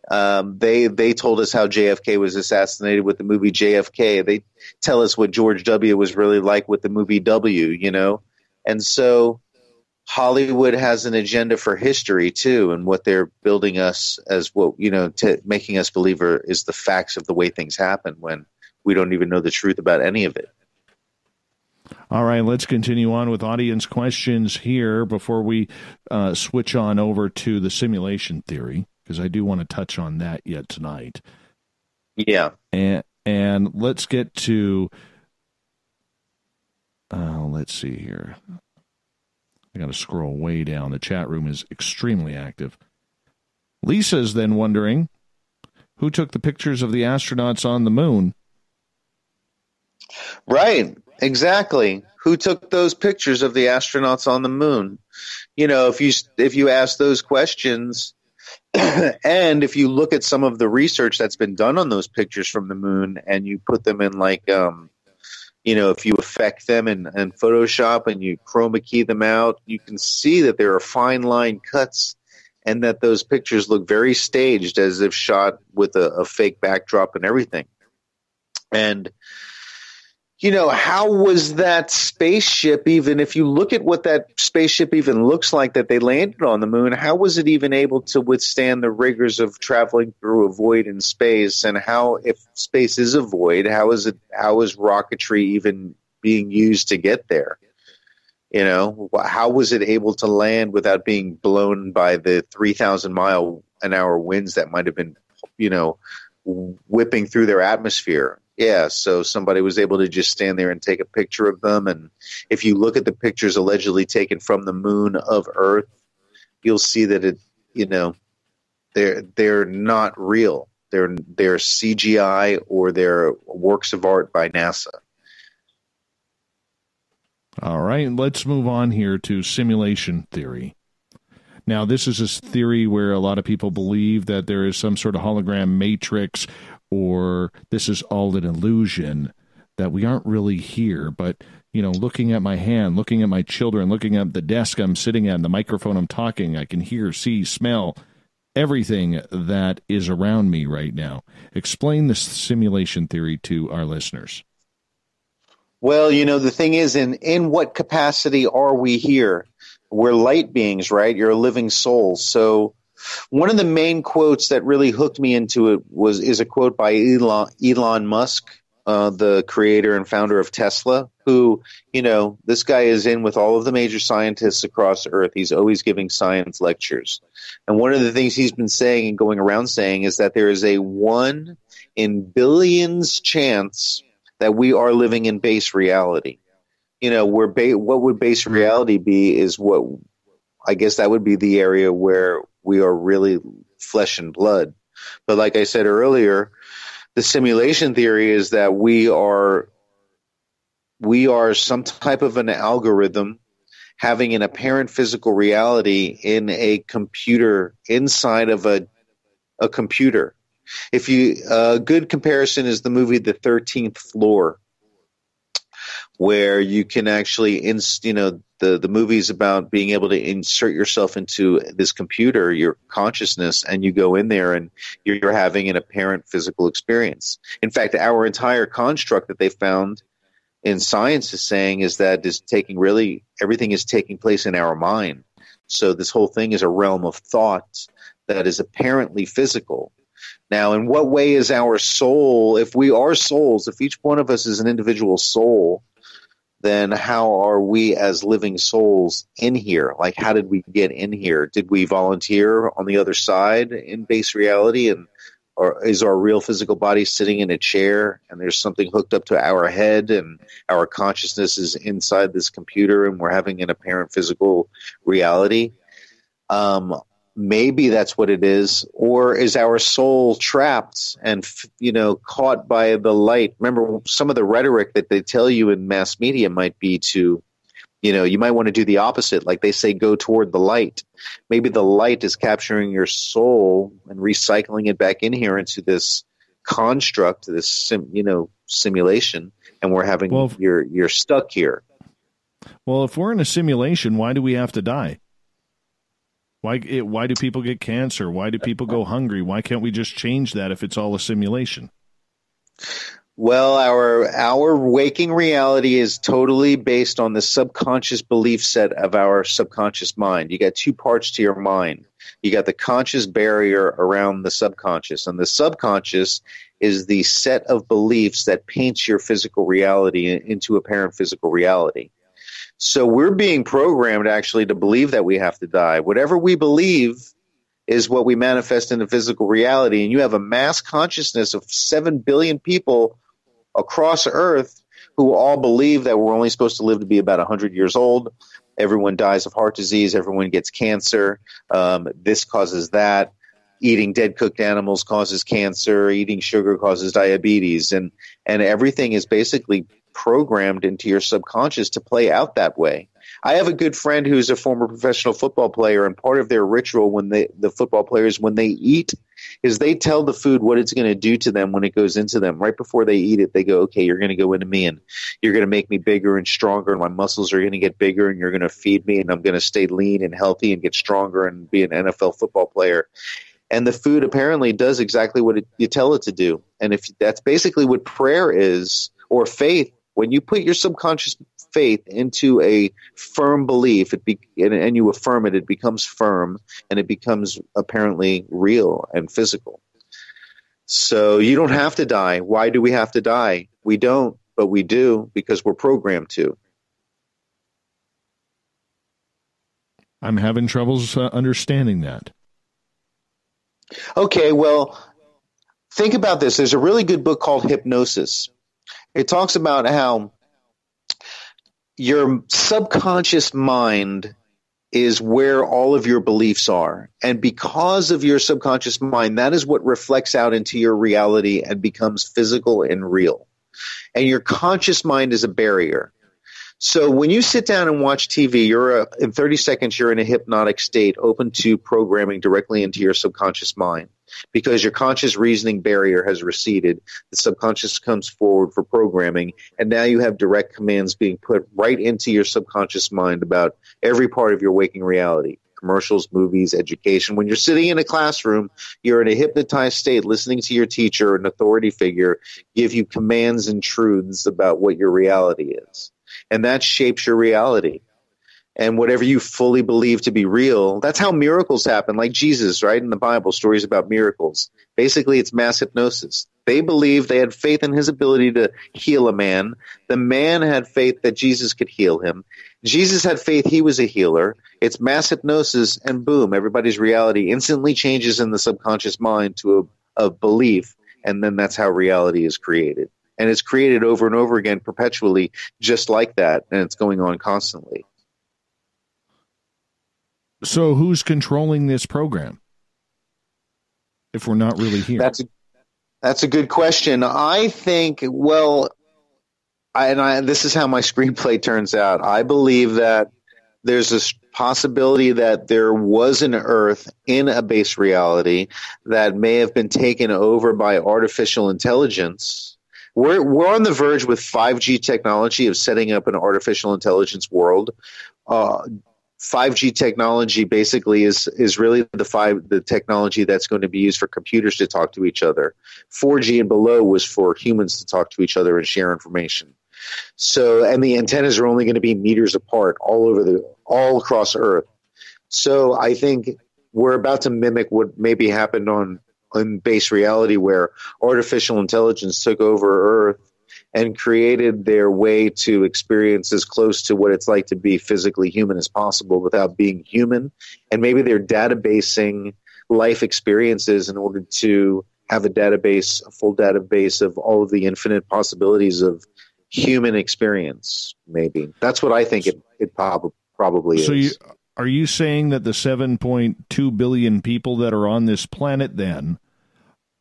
They told us how JFK was assassinated with the movie JFK. They tell us what George W. was really like with the movie W, And so Hollywood has an agenda for history too, and what they're building us as to making us believe is the facts of the way things happen when we don't even know the truth about any of it. All right, let's continue on with audience questions here before we switch on over to the simulation theory, because I do want to touch on that yet tonight. Yeah. And let's get to, let's see here. I got to scroll way down. The chat room is extremely active. Lisa's then wondering, who took the pictures of the astronauts on the moon? Right, exactly. Who took those pictures of the astronauts on the moon? If you ask those questions, and if you look at some of the research that's been done on those pictures from the moon, and you put them in if you affect them in Photoshop and you chroma key them out, you can see that there are fine line cuts and that those pictures look very staged, as if shot with a fake backdrop and everything. And how was that spaceship, even if you look at what that spaceship even looks like that they landed on the moon, how was it even able to withstand the rigors of traveling through a void in space? And how, if space is a void, how is rocketry even being used to get there? How was it able to land without being blown by the 3,000-mile-an-hour winds that might have been, whipping through their atmosphere? Yeah, so somebody was able to just stand there and take a picture of them. And if you look at the pictures allegedly taken from the moon of Earth, you'll see that they're not real. They're CGI, or they're works of art by NASA. All right, let's move on here to simulation theory. Now, this is a theory where a lot of people believe that there is some sort of hologram matrix, or this is all an illusion, that we aren't really here. But, looking at my hand, looking at my children, looking at the desk I'm sitting at, and the microphone I'm talking, I can hear, see, smell everything that is around me right now. Explain this simulation theory to our listeners. Well, the thing is, in what capacity are we here? We're light beings, right? You're a living soul. So one of the main quotes that really hooked me into it is a quote by Elon Musk, the creator and founder of Tesla, who, this guy is in with all of the major scientists across Earth. He's always giving science lectures. And one of the things he's been saying and going around saying is that there is a 1 in billions chance that we are living in base reality. What would base reality be is what, I guess that would be the area where we are really flesh and blood. But like I said earlier, the simulation theory is that we are some type of an algorithm having an apparent physical reality in a computer, inside of a computer. A good comparison is the movie The 13th Floor, where you can actually, the movie's about being able to insert yourself into this computer, your consciousness, and you go in there and you're having an apparent physical experience. In fact, our entire construct that they found in science is saying is that everything is taking place in our mind. So this whole thing is a realm of thought that is apparently physical. Now, in what way is our soul, if we are souls, if each one of us is an individual soul, then how are we as living souls in here? Like, how did we get in here? Did we volunteer on the other side in base reality? Or is our real physical body sitting in a chair and there's something hooked up to our head and our consciousness is inside this computer and we're having an apparent physical reality? Maybe that's what it is. Or is our soul trapped and, caught by the light? Remember, some of the rhetoric that they tell you in mass media might be to, you might want to do the opposite. Like they say, go toward the light. Maybe the light is capturing your soul and recycling it back in here into this construct, this, simulation. And we're having, you're stuck here. Well, if we're in a simulation, why do we have to die? Why do people get cancer? Why do people go hungry? Why can't we just change that if it's all a simulation? Well, our waking reality is totally based on the subconscious belief set of our subconscious mind. You got two parts to your mind. You got the conscious barrier around the subconscious, and the subconscious is the set of beliefs that paints your physical reality into apparent physical reality. So we're being programmed actually to believe that we have to die. Whatever we believe is what we manifest into physical reality. And you have a mass consciousness of 7 billion people across Earth who all believe that we're only supposed to live to be about 100 years old. Everyone dies of heart disease. Everyone gets cancer. This causes that. Eating dead cooked animals causes cancer. Eating sugar causes diabetes. And everything is basically programmed into your subconscious to play out that way. I have a good friend who's a former professional football player, and part of their ritual when the football players, when they eat, is they tell the food what it's going to do to them when it goes into them. Right before they eat it, they go, okay, you're going to go into me and you're going to make me bigger and stronger, and my muscles are going to get bigger, and you're going to feed me, and I'm going to stay lean and healthy and get stronger and be an NFL football player. And the food apparently does exactly what you tell it to do. And if that's basically what prayer is, or faith, When you put your subconscious faith into a firm belief, and you affirm it, it becomes firm, and it becomes apparently real and physical. So you don't have to die. Why do we have to die? We don't, but we do because we're programmed to. I'm having troubles understanding that. Okay, well, think about this. There's a really good book called Hypnosis. It talks about how your subconscious mind is where all of your beliefs are. And because of your subconscious mind, that is what reflects out into your reality and becomes physical and real. And your conscious mind is a barrier. So when you sit down and watch TV, in 30 seconds, you're in a hypnotic state, open to programming directly into your subconscious mind. Because your conscious reasoning barrier has receded, the subconscious comes forward for programming, and now you have direct commands being put right into your subconscious mind about every part of your waking reality. Commercials, movies, education. When you're sitting in a classroom, you're in a hypnotized state, listening to your teacher, an authority figure, give you commands and truths about what your reality is. And that shapes your reality. And whatever you fully believe to be real, that's how miracles happen, like Jesus, right? In the Bible, stories about miracles. Basically, it's mass hypnosis. They believed, they had faith in his ability to heal a man. The man had faith that Jesus could heal him. Jesus had faith he was a healer. It's mass hypnosis, and boom, everybody's reality instantly changes in the subconscious mind to a belief, and then that's how reality is created. And it's created over and over again perpetually, just like that, and it's going on constantly. So who's controlling this program if we're not really here? That's a good question. I think, well, this is how my screenplay turns out. I believe that there's a possibility that there was an Earth in a base reality that may have been taken over by artificial intelligence. We're on the verge with 5G technology of setting up an artificial intelligence world. 5G technology basically is really the technology that's going to be used for computers to talk to each other. 4G and below was for humans to talk to each other and share information. So, and the antennas are only going to be meters apart all across Earth. So I think we're about to mimic what maybe happened in base reality, where artificial intelligence took over Earth and created their way to experience as close to what it's like to be physically human as possible without being human. And maybe they're databasing life experiences in order to have a full database of all of the infinite possibilities of human experience. Maybe that's what I think it probably is. So are you saying that the 7.2 billion people that are on this planet then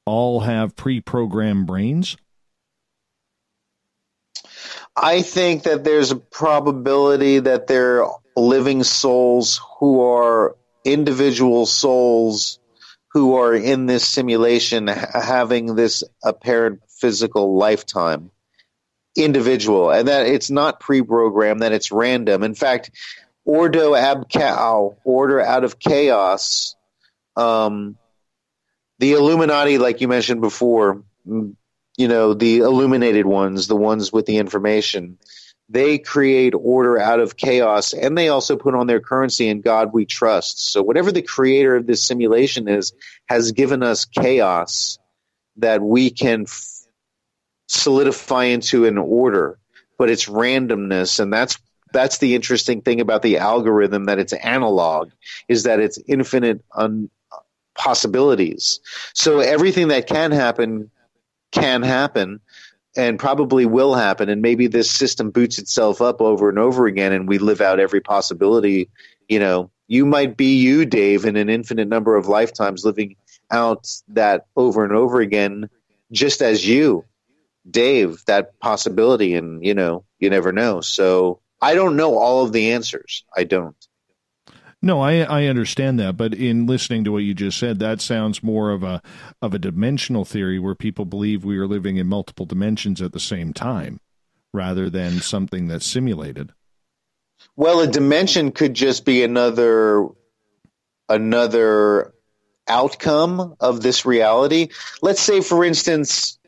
all have pre-programmed brains? I think that there's a probability that they're living souls who are individual souls who are in this simulation having this apparent physical lifetime. Individual. And that it's not pre-programmed, that it's random. In fact, ordo ab chaos, order out of chaos, the Illuminati, like you mentioned before, the illuminated ones, the ones with the information, they create order out of chaos, and they also put on their currency in God we trust. So whatever the creator of this simulation is, has given us chaos that we can solidify into an order, but it's randomness, and that's the interesting thing about the algorithm, that it's analog, is that it's infinite possibilities. So everything that can happen and probably will happen, and maybe this system boots itself up over and over again and we live out every possibility. You might be you, Dave, in an infinite number of lifetimes, living out that over and over again, just as you, Dave, that possibility, and you never know. So I don't know all of the answers. I don't. No, I understand that, but in listening to what you just said, that sounds more of a dimensional theory where people believe we are living in multiple dimensions at the same time, rather than something that's simulated. Well, a dimension could just be another outcome of this reality. Let's say, for instance,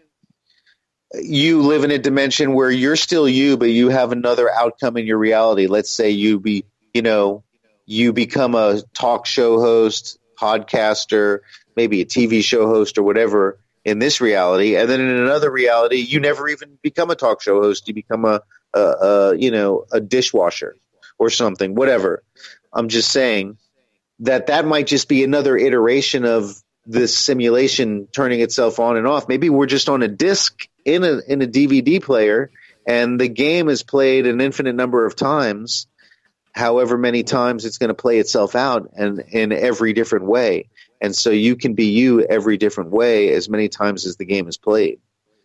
you live in a dimension where you're still you, but you have another outcome in your reality. Let's say you become a talk show host, podcaster, maybe a TV show host or whatever in this reality. And then in another reality, you never even become a talk show host. You become a dishwasher or something, whatever. I'm just saying that might just be another iteration of this simulation turning itself on and off. Maybe we're just on a disc in a DVD player, and the game is played an infinite number of times, however many times it's going to play itself out, and in every different way. And so you can be you every different way as many times as the game is played.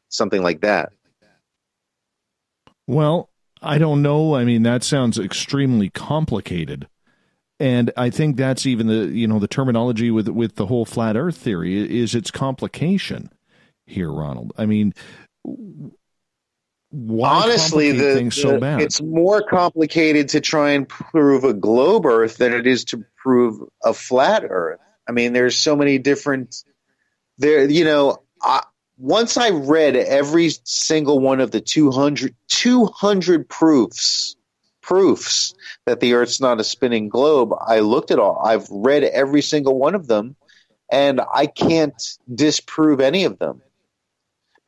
Something like that. Well, I don't know. I mean, that sounds extremely complicated. And I think that's even the terminology with the whole flat earth theory is its complication here, Ronald. I mean, why honestly, complicate things so bad? It's more complicated to try and prove a globe earth than it is to prove a flat earth. I mean, there's so many different once I read every single one of the 200 proofs that the Earth's not a spinning globe, I looked at all. I've read every single one of them, and I can't disprove any of them.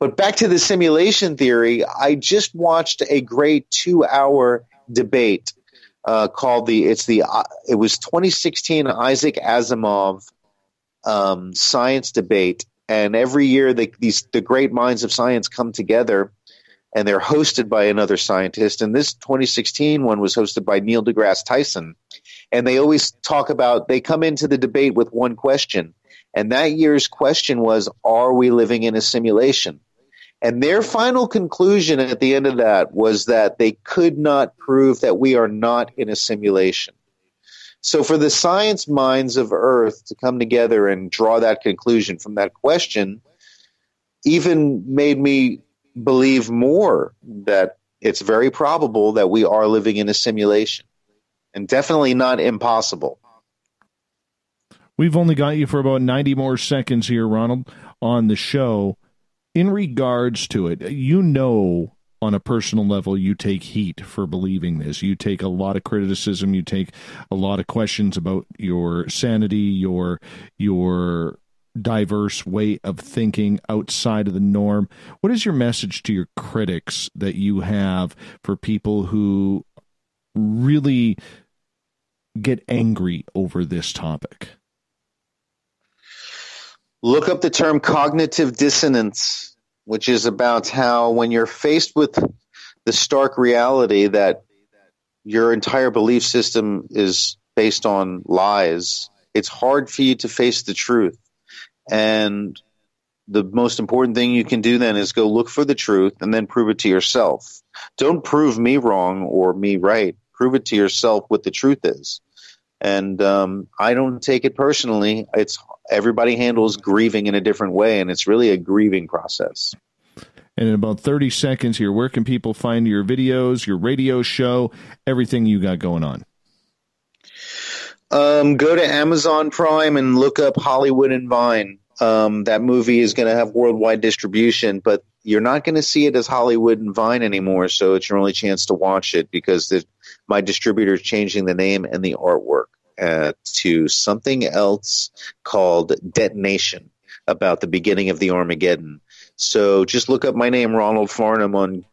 But back to the simulation theory, I just watched a great 2-hour debate called it was 2016 Isaac Asimov science debate, and every year the great minds of science come together, and they're hosted by another scientist. And this 2016 one was hosted by Neil deGrasse Tyson. And they always they come into the debate with one question. And that year's question was, are we living in a simulation? And their final conclusion at the end of that was that they could not prove that we are not in a simulation. So for the science minds of Earth to come together and draw that conclusion from that question even made me believe more that it's very probable that we are living in a simulation, and definitely not impossible. We've only got you for about 90 more seconds here, Ronald, on the show. In regards to it, on a personal level, you take heat for believing this. You take a lot of criticism. You take a lot of questions about your sanity, your diverse way of thinking outside of the norm. What is your message to your critics that you have for people who really get angry over this topic? Look up the term cognitive dissonance, which is about how when you're faced with the stark reality that your entire belief system is based on lies, it's hard for you to face the truth. And the most important thing you can do then is go look for the truth and then prove it to yourself. Don't prove me wrong or me right. Prove it to yourself what the truth is. And I don't take it personally. Everybody handles grieving in a different way, and it's really a grieving process. And in about 30 seconds here, where can people find your videos, your radio show, everything you got going on? Go to Amazon Prime and look up Hollywood and Vine. That movie is going to have worldwide distribution, but you're not going to see it as Hollywood and Vine anymore, so it's your only chance to watch it because my distributor is changing the name and the artwork to something else called Detonation, about the beginning of the Armageddon. So just look up my name, Ronald Farnham, on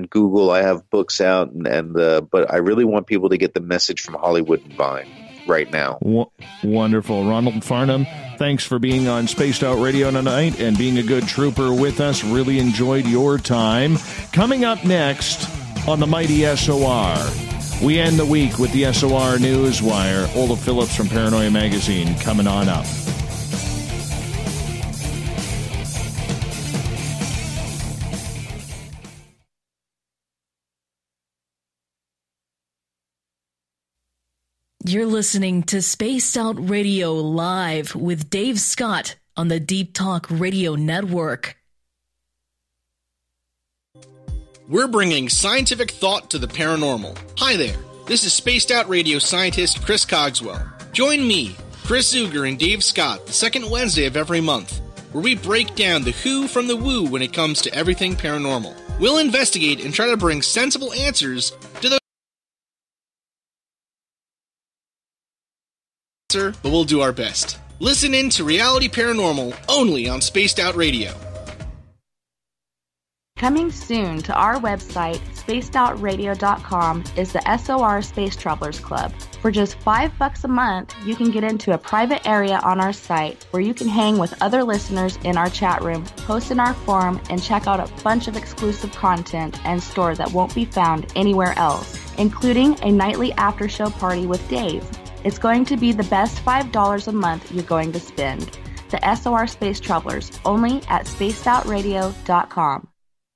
Google. I have books out, but I really want people to get the message from Hollywood and Vine right now. Wonderful. Ronald Farnham, thanks for being on Spaced Out Radio tonight and being a good trooper with us. Really enjoyed your time. Coming up next on the mighty SOR, we end the week with the SOR Newswire. Ola Phillips from Paranoia Magazine coming on up. You're listening to Spaced Out Radio Live with Dave Scott on the Deep Talk Radio Network. We're bringing scientific thought to the paranormal. Hi there, this is Spaced Out Radio scientist Chris Cogswell. Join me, Chris Zuger, and Dave Scott the second Wednesday of every month, where we break down the who from the woo when it comes to everything paranormal. We'll investigate and try to bring sensible answers to those, but we'll do our best. Listen in to Reality Paranormal only on Spaced Out Radio. Coming soon to our website, spacedoutradio.com, is the SOR Space Travelers Club. For just $5 a month, you can get into a private area on our site where you can hang with other listeners in our chat room, post in our forum, and check out a bunch of exclusive content and store that won't be found anywhere else, including a nightly after-show party with Dave. It's going to be the best $5 a month you're going to spend. The SOR Space Travelers, only at spacedoutradio.com.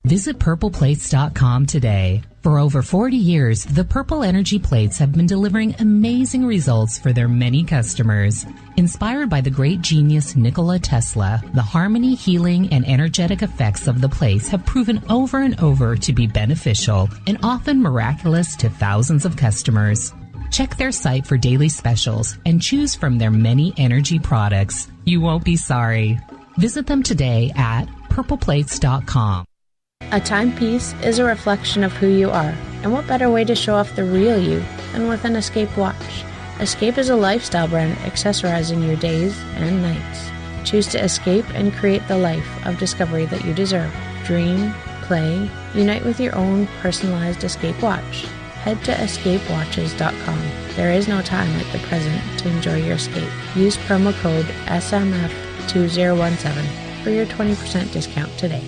Visit purpleplates.com today. For over 40 years, the Purple Energy Plates have been delivering amazing results for their many customers. Inspired by the great genius Nikola Tesla, the harmony, healing, and energetic effects of the plates have proven over and over to be beneficial and often miraculous to thousands of customers. Check their site for daily specials and choose from their many energy products. You won't be sorry. Visit them today at purpleplates.com. A timepiece is a reflection of who you are, and what better way to show off the real you than with an Escape watch. Escape is a lifestyle brand accessorizing your days and nights. Choose to escape and create the life of discovery that you deserve. Dream, play, unite with your own personalized Escape watch. Head to escapewatches.com. There is no time like the present to enjoy your escape. Use promo code SMF2017 for your 20% discount today.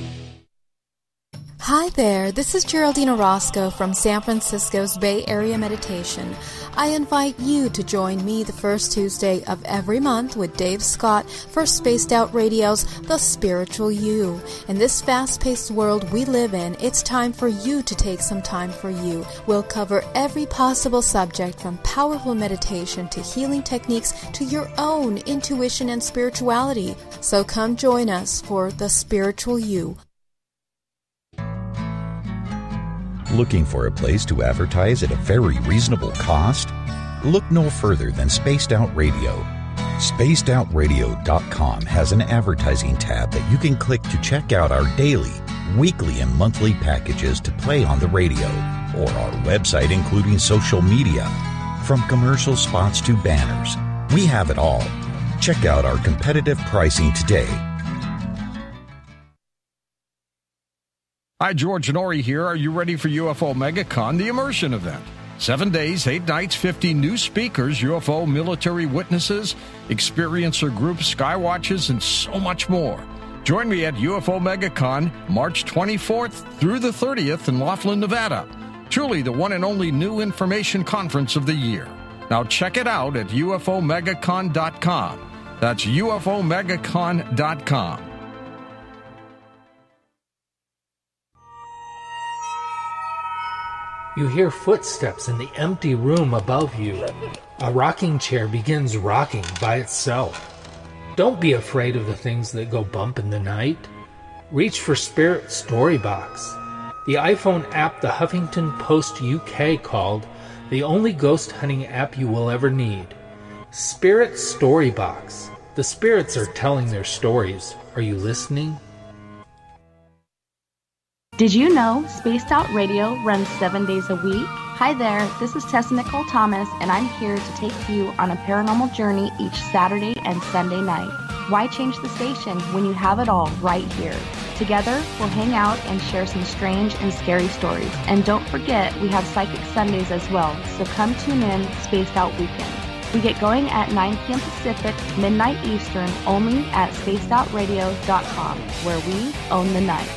Hi there, this is Geraldine Orozco from San Francisco's Bay Area Meditation. I invite you to join me the first Tuesday of every month with Dave Scott for Spaced Out Radio's The Spiritual You. In this fast-paced world we live in, it's time for you to take some time for you. We'll cover every possible subject from powerful meditation to healing techniques to your own intuition and spirituality. So come join us for The Spiritual You. Looking for a place to advertise at a very reasonable cost? Look no further than Spaced Out Radio. SpacedOutRadio.com has an advertising tab that you can click to check out our daily, weekly, and monthly packages to play on the radio, or our website including social media. From commercial spots to banners, we have it all. Check out our competitive pricing today. Hi, George Norrie here. Are you ready for UFO MegaCon, the immersion event? 7 days, 8 nights, 50 new speakers, UFO military witnesses, experiencer groups, skywatches, and so much more. Join me at UFO MegaCon, March 24th through the 30th in Laughlin, Nevada. Truly the one and only new information conference of the year. Now check it out at UFOMegaCon.com. That's UFOMegaCon.com. You hear footsteps in the empty room above you. A rocking chair begins rocking by itself. Don't be afraid of the things that go bump in the night. Reach for Spirit Storybox, the iPhone app the Huffington Post UK called the only ghost hunting app you will ever need. Spirit Storybox. The spirits are telling their stories. Are you listening? Did you know Spaced Out Radio runs 7 days a week? Hi there, this is Tessa Nicole Thomas, and I'm here to take you on a paranormal journey each Saturday and Sunday night. Why change the station when you have it all right here? Together, we'll hang out and share some strange and scary stories. And don't forget, we have Psychic Sundays as well, so come tune in Spaced Out Weekend. We get going at 9 p.m. Pacific, midnight Eastern, only at spacedoutradio.com, where we own the night.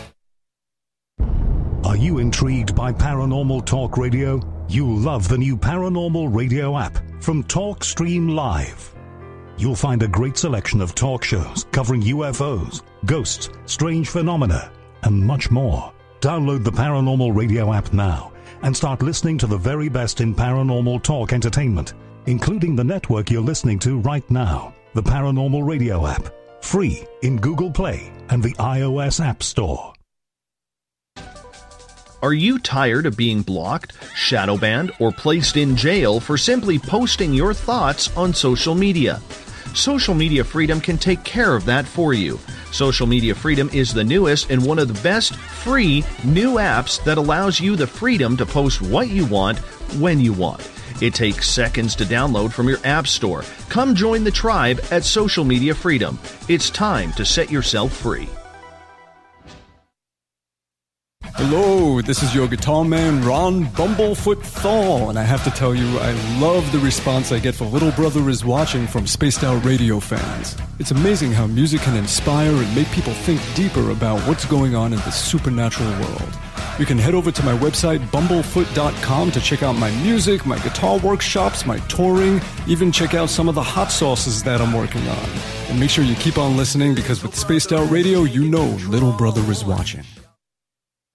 Are you intrigued by Paranormal Talk Radio? You'll love the new Paranormal Radio app from TalkStream Live. You'll find a great selection of talk shows covering UFOs, ghosts, strange phenomena, and much more. Download the Paranormal Radio app now and start listening to the very best in paranormal talk entertainment, including the network you're listening to right now, the Paranormal Radio app, free in Google Play and the iOS App Store. Are you tired of being blocked, shadow banned, or placed in jail for simply posting your thoughts on social media? Social media freedom can take care of that for you. Social Media Freedom is the newest and one of the best free new apps that allows you the freedom to post what you want when you want. It takes seconds to download from your app store. Come join the tribe at Social Media Freedom. It's time to set yourself free. Hello, this is your guitar man, Ron Bumblefoot THAL, and I have to tell you, I love the response I get for Little Brother is Watching from Spaced Out Radio fans. It's amazing how music can inspire and make people think deeper about what's going on in the supernatural world. You can head over to my website, bumblefoot.com, to check out my music, my guitar workshops, my touring, even check out some of the hot sauces that I'm working on. And make sure you keep on listening, because with Spaced Out Radio, you know Little Brother is watching.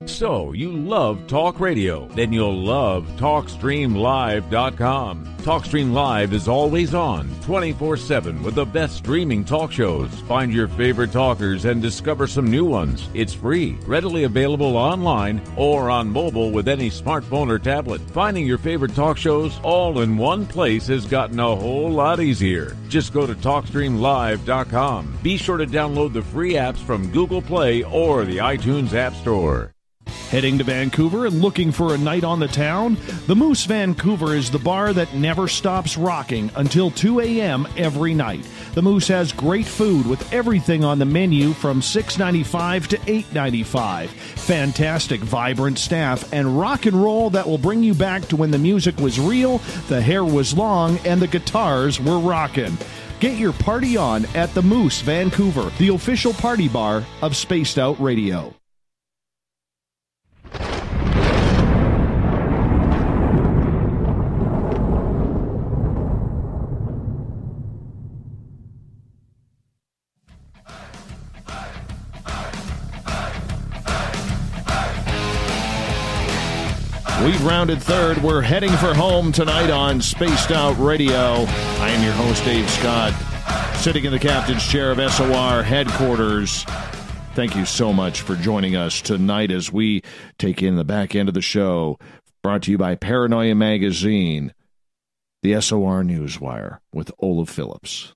So, you love talk radio? Then you'll love TalkStreamLive.com. TalkStream Live is always on, 24/7, with the best streaming talk shows. Find your favorite talkers and discover some new ones. It's free, readily available online or on mobile with any smartphone or tablet. Finding your favorite talk shows all in one place has gotten a whole lot easier. Just go to TalkStreamLive.com. Be sure to download the free apps from Google Play or the iTunes App Store. Heading to Vancouver and looking for a night on the town? The Moose Vancouver is the bar that never stops rocking until 2 a.m. every night. The Moose has great food with everything on the menu from $6.95 to $8.95. Fantastic, vibrant staff and rock and roll that will bring you back to when the music was real, the hair was long, and the guitars were rocking. Get your party on at the Moose Vancouver, the official party bar of Spaced Out Radio. We've rounded third. We're heading for home tonight on Spaced Out Radio. I am your host, Dave Scott, sitting in the captain's chair of SOR headquarters. Thank you so much for joining us tonight as we take in the back end of the show. Brought to you by Paranoia Magazine, the SOR Newswire with Olaf Phillips.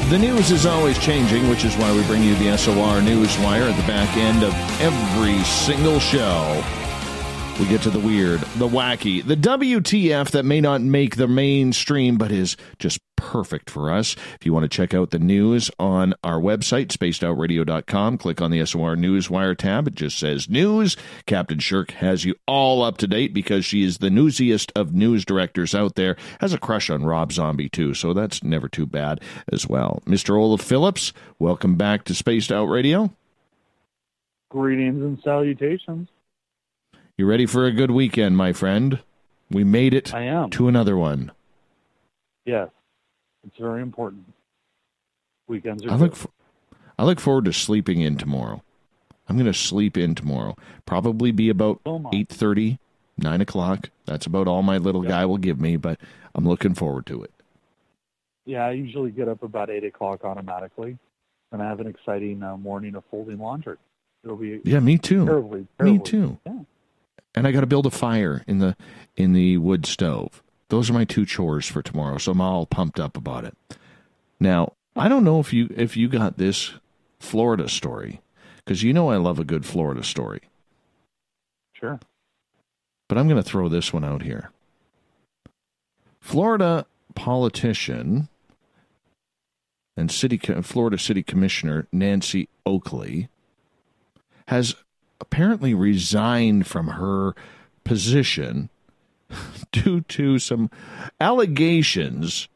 The news is always changing, which is why we bring you the SOR Newswire at the back end of every single show. We get to the weird, the wacky, the WTF that may not make the mainstream, but is just perfect for us. If you want to check out the news on our website, spacedoutradio.com, click on the SOR Newswire tab. It just says news. Captain Shirk has you all up to date because she is the newsiest of news directors out there. Has a crush on Rob Zombie, too, so that's never too bad as well. Mr. Olaf Phillips, welcome back to Spaced Out Radio. Greetings and salutations. You ready for a good weekend, my friend? We made it to another one. Yes, it's very important. Weekends are I look forward to sleeping in tomorrow. I'm going to sleep in tomorrow. Probably be about 8:30, 9 o'clock. That's about all my little guy will give me, but I'm looking forward to it. Yeah, I usually get up about 8 o'clock automatically, and I have an exciting morning of folding laundry. It'll be me too. Terribly. Me too. Yeah. And I got to build a fire in the wood stove. Those are my two chores for tomorrow, so I'm all pumped up about it. Now, I don't know if you got this Florida story, because you know I love a good Florida story. Sure. But I'm going to throw this one out here. Florida politician and Florida City Commissioner Nancy Oakley has apparently resigned from her position due to some allegations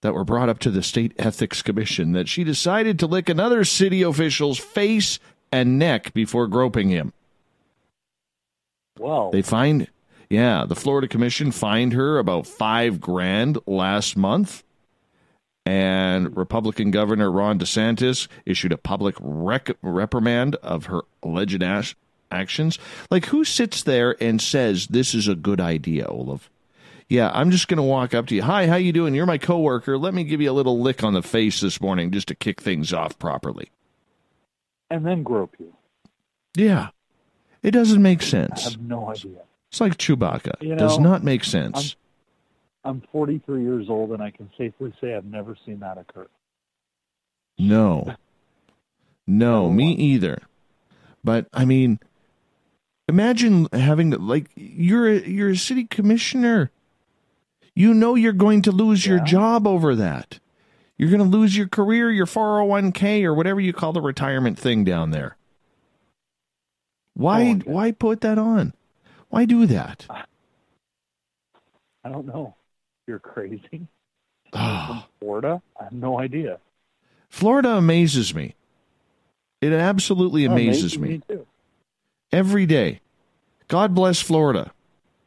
that were brought up to the State Ethics Commission that she decided to lick another city official's face and neck before groping him. Wow. The Florida Commission fined her about $5,000 last month. And Republican Governor Ron DeSantis issued a public reprimand of her alleged actions. Like, who sits there and says, this is a good idea, Olaf? Yeah, I'm just going to walk up to you. Hi, how you doing? You're my coworker. Let me give you a little lick on the face this morning just to kick things off properly. And then grope you. Yeah. It doesn't make sense. I have no idea. It's like Chewbacca. You know, does not make sense. I'm 43 years old, and I can safely say I've never seen that occur. No, me either. But I mean, imagine having to, like, you're a city commissioner. You know you're going to lose your job over that. You're going to lose your career, your 401k, or whatever you call the retirement thing down there. Why put that on? Why do that? I don't know. You're crazy. From Florida? I have no idea. Florida amazes me. It absolutely amazes me. Too. Every day. God bless Florida.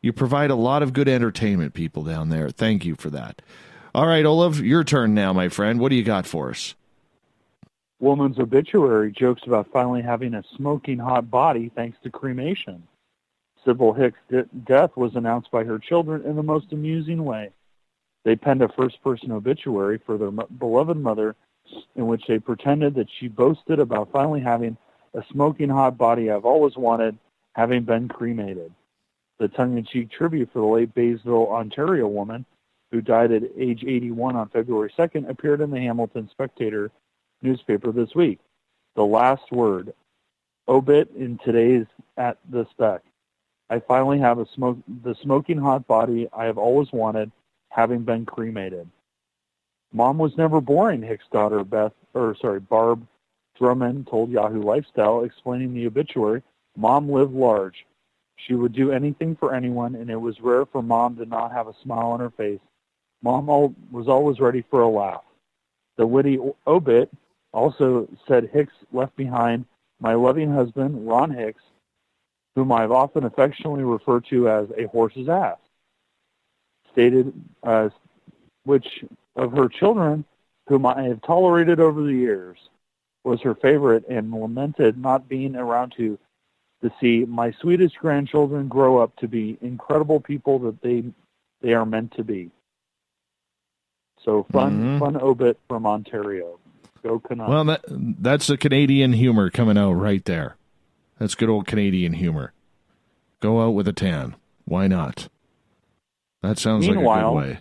You provide a lot of good entertainment, people down there. Thank you for that. All right, Olaf, your turn now, my friend. What do you got for us? Woman's obituary jokes about finally having a smoking hot body thanks to cremation. Sybil Hicks' death was announced by her children in the most amusing way. They penned a first-person obituary for their beloved mother in which they pretended that she boasted about finally having a smoking hot body I've always wanted, having been cremated. The tongue-in-cheek tribute for the late Baysville, Ontario woman, who died at age 81 on February 2nd, appeared in the Hamilton Spectator newspaper this week. The last word, obit in today's at the Spec. I finally have the smoking hot body I have always wanted, having been cremated. Mom was never boring, Hicks' daughter Barb Drummond told Yahoo Lifestyle, explaining the obituary. Mom lived large. She would do anything for anyone, and it was rare for Mom to not have a smile on her face. Mom was always ready for a laugh. The witty obit also said Hicks left behind my loving husband, Ron Hicks, whom I've often affectionately referred to as a horse's ass. Stated which of her children, whom I have tolerated over the years, was her favorite, and lamented not being around to see my sweetest grandchildren grow up to be incredible people that they are meant to be. So fun obit from Ontario. Go Canucks. Well, that's the Canadian humor coming out right there. That's good old Canadian humor. Go out with a tan. Why not? That sounds like a good way.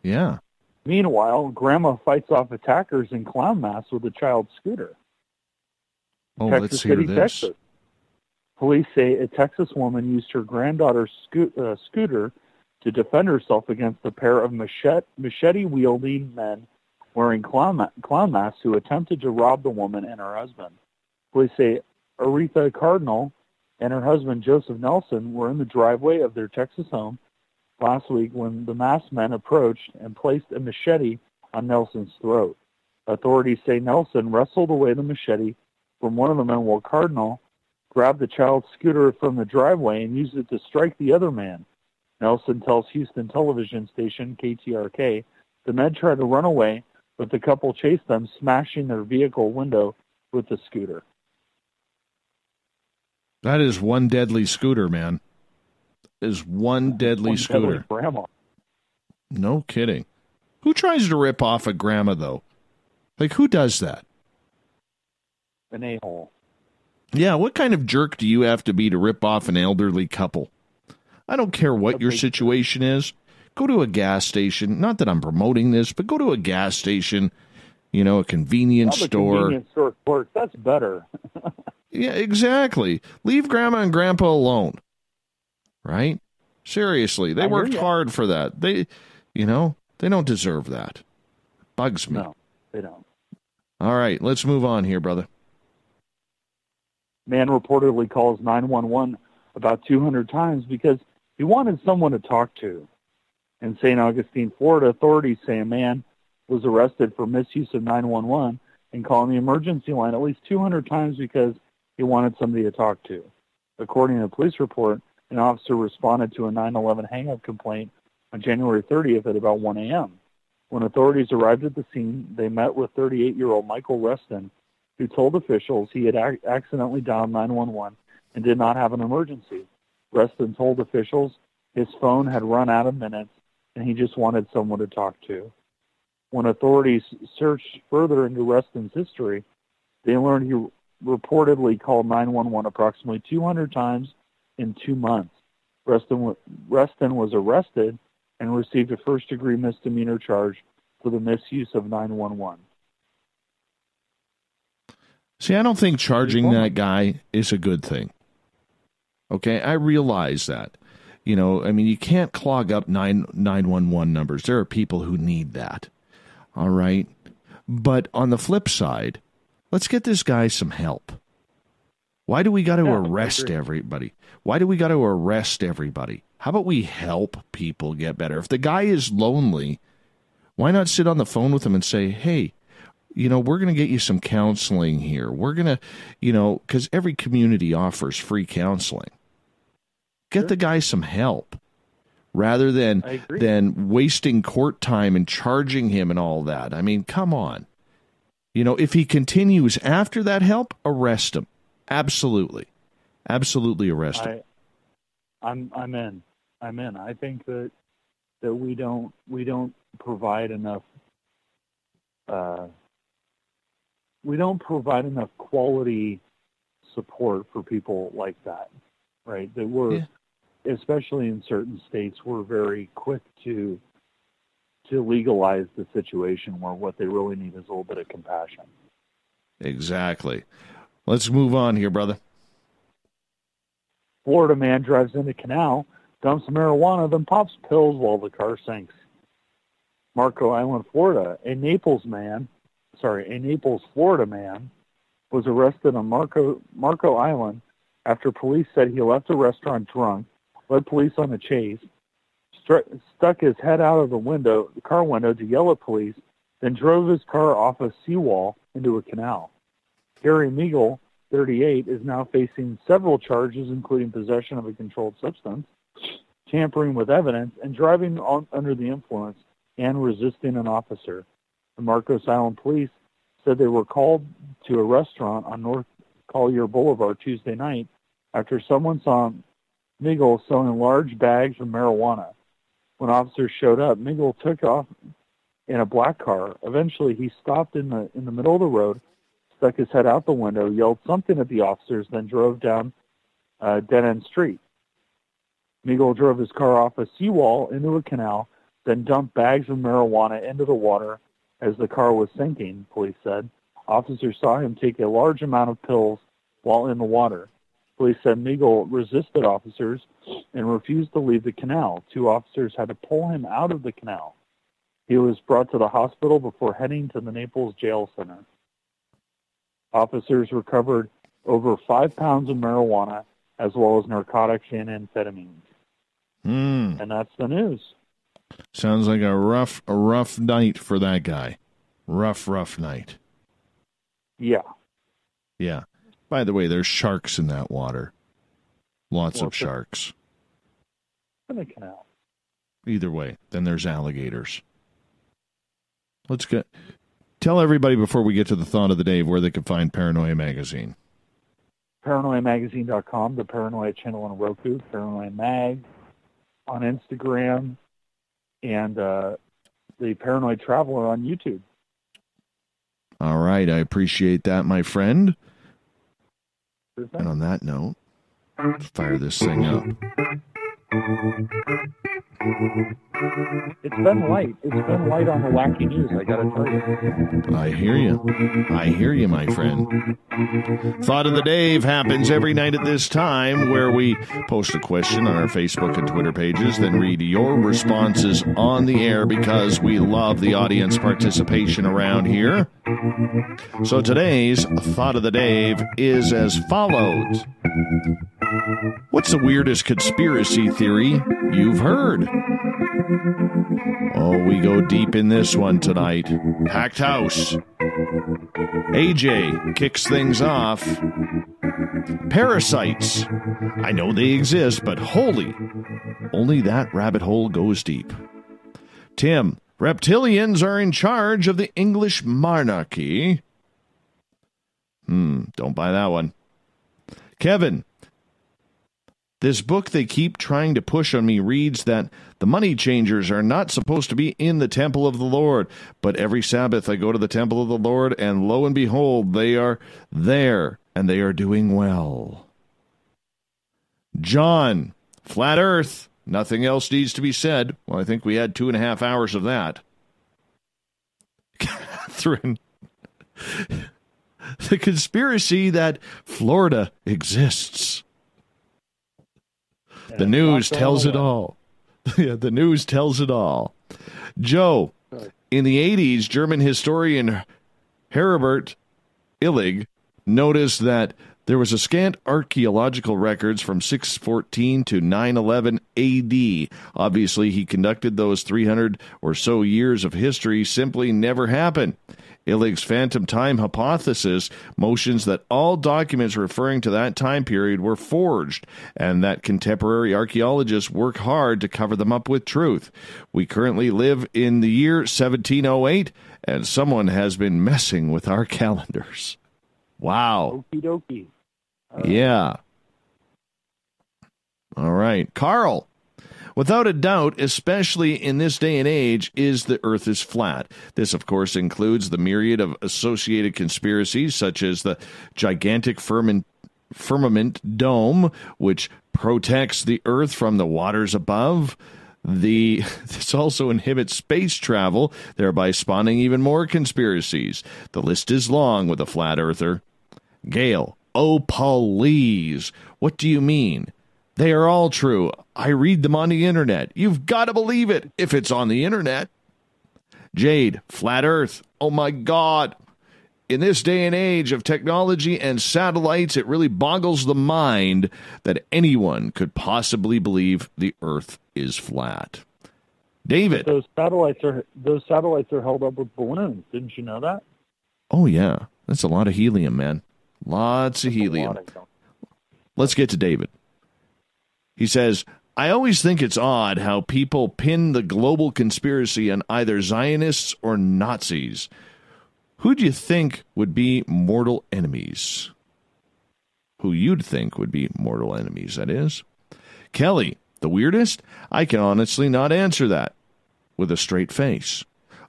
Yeah. Meanwhile, Grandma fights off attackers in clown masks with a child's scooter. Oh, Texas let's hear City, this. Texas. Police say a Texas woman used her granddaughter's scooter to defend herself against a pair of machete-wielding men wearing clown masks who attempted to rob the woman and her husband. Police say Aretha Cardinal and her husband Joseph Nelson were in the driveway of their Texas home last week when the masked men approached and placed a machete on Nelson's throat. Authorities say Nelson wrestled away the machete from one of the men while Cardinal grabbed the child's scooter from the driveway and used it to strike the other man. Nelson tells Houston television station KTRK the men tried to run away, but the couple chased them, smashing their vehicle window with the scooter. That is one deadly scooter, man. Is one deadly scooter. Deadly grandma. No kidding. Who tries to rip off a grandma, though? Like, who does that? An a-hole. Yeah, what kind of jerk do you have to be to rip off an elderly couple? I don't care what your situation is. Go to a gas station. Not that I'm promoting this, but go to a gas station, a convenience store. Convenience store clerk, that's better. Yeah, exactly. Leave Grandma and Grandpa alone. Right? Seriously, they worked hard for that. They don't deserve that. Bugs me. No, they don't. All right, let's move on here, brother. Man reportedly calls 911 about 200 times because he wanted someone to talk to. In St. Augustine, Florida, authorities say a man was arrested for misuse of 911 and calling the emergency line at least 200 times because he wanted somebody to talk to. According to a police report, an officer responded to a 911 hang-up complaint on January 30th at about 1 a.m. When authorities arrived at the scene, they met with 38-year-old Michael Reston, who told officials he had accidentally dialed 911 and did not have an emergency. Reston told officials his phone had run out of minutes and he just wanted someone to talk to. When authorities searched further into Reston's history, they learned he reportedly called 911 approximately 200 times in 2 months. Reston was arrested and received a first-degree misdemeanor charge for the misuse of 911. See, I don't think charging that guy is a good thing. Okay, I realize that. You know, I mean, you can't clog up 911 numbers. There are people who need that. All right? But on the flip side, let's get this guy some help. Why do we got to arrest everybody? Why do we got to arrest everybody? How about we help people get better? If the guy is lonely, why not sit on the phone with him and say, hey, you know, we're going to get you some counseling here. We're going to, you know, because every community offers free counseling. Get the guy some help rather than wasting court time and charging him and all that. I mean, come on. You know, if he continues after that help, arrest him. Absolutely. Absolutely arrest him. I'm in. I think that we don't provide enough quality support for people like that, right? That we're, especially in certain states, we're very quick to legalize the situation where what they really need is a little bit of compassion. Exactly. Let's move on here, brother. Florida man drives into canal, dumps marijuana, then pops pills while the car sinks. Marco Island, Florida. A Naples, Florida man was arrested on Marco Island after police said he left a restaurant drunk, led police on a chase, stuck his head out of the car window to yell at police, then drove his car off a seawall into a canal. Gary Meagle, 38, is now facing several charges, including possession of a controlled substance, tampering with evidence, and driving under the influence and resisting an officer. The Marcos Island police said they were called to a restaurant on North Collier Boulevard Tuesday night after someone saw Meagle selling large bags of marijuana. When officers showed up, Meagle took off in a black car. Eventually, he stopped in the middle of the road, stuck his head out the window, yelled something at the officers, then drove down a dead-end street. Meagle drove his car off a seawall into a canal, then dumped bags of marijuana into the water as the car was sinking, police said. Officers saw him take a large amount of pills while in the water. Police said Meagle resisted officers and refused to leave the canal. 2 officers had to pull him out of the canal. He was brought to the hospital before heading to the Naples Jail Center. Officers recovered over 5 pounds of marijuana as well as narcotics and amphetamines. And that's the news. Sounds like a rough night for that guy. Rough night. Yeah. Yeah. By the way, there's sharks in that water. Lots of sharks. In the canal. Either way, then there's alligators. Tell everybody before we get to the thought of the day where they can find Paranoia Magazine. ParanoiaMagazine.com, the Paranoia channel on Roku, Paranoia Mag on Instagram, and the Paranoid Traveler on YouTube. All right, I appreciate that, my friend. And on that note, let's fire this thing up. It's been light. It's been light on the wacky news, I gotta tell you. I hear you, my friend. Thought of the Dave happens every night at this time, where we post a question on our Facebook and Twitter pages, then read your responses on the air because we love the audience participation around here. So today's Thought of the Dave is as follows. What's the weirdest conspiracy theory you've heard? Oh, we go deep in this one tonight. Packed house. AJ kicks things off. Parasites. I know they exist, but holy, only that rabbit hole goes deep. Tim, reptilians are in charge of the English monarchy. Don't buy that one. Kevin, This book they keep trying to push on me reads that the money changers are not supposed to be in the temple of the Lord, but every Sabbath I go to the temple of the Lord, and lo and behold, they are there, and they are doing well. John, flat earth, nothing else needs to be said. Well, I think we had 2.5 hours of that. Catherine, the conspiracy that Florida exists. The news tells it all. Yeah, the news tells it all. Joe, in the 80s, German historian Herbert Illig noticed that there was a scant archaeological records from 614 to 911 AD. Obviously, he conducted those 300 or so years of history simply never happened. Illig's phantom time hypothesis motions that all documents referring to that time period were forged, and that contemporary archaeologists work hard to cover them up with truth. We currently live in the year 1708, and someone has been messing with our calendars. Wow. Okie dokie. Yeah. All right. Carl. Without a doubt, especially in this day and age, is the Earth is flat. This, of course, includes the myriad of associated conspiracies, such as the gigantic firmament dome, which protects the Earth from the waters above. This also inhibits space travel, thereby spawning even more conspiracies. The list is long with a flat earther. Gail, oh, please. What do you mean? They are all true. I read them on the internet. You've got to believe it if it's on the internet. Jade, flat earth. Oh, my God. In this day and age of technology and satellites, it really boggles the mind that anyone could possibly believe the earth is flat. David. Those satellites are held up with balloons. Didn't you know that? Oh, yeah. That's a lot of helium, man. Lots of helium. Let's get to David. He says, I always think it's odd how people pin the global conspiracy on either Zionists or Nazis. Who do you think would be mortal enemies? Who you'd think would be mortal enemies, that is. Kelly, the weirdest? I can honestly not answer that with a straight face.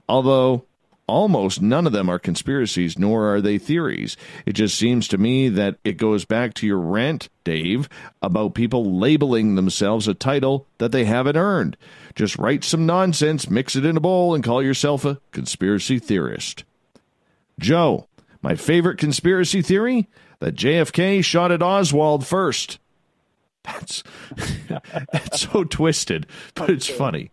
Although almost none of them are conspiracies, nor are they theories. It just seems to me that it goes back to your rant, Dave, about people labeling themselves a title that they haven't earned. Just write some nonsense, mix it in a bowl, and call yourself a conspiracy theorist. Joe, my favorite conspiracy theory? That JFK shot at Oswald first. That's so twisted, but it's funny.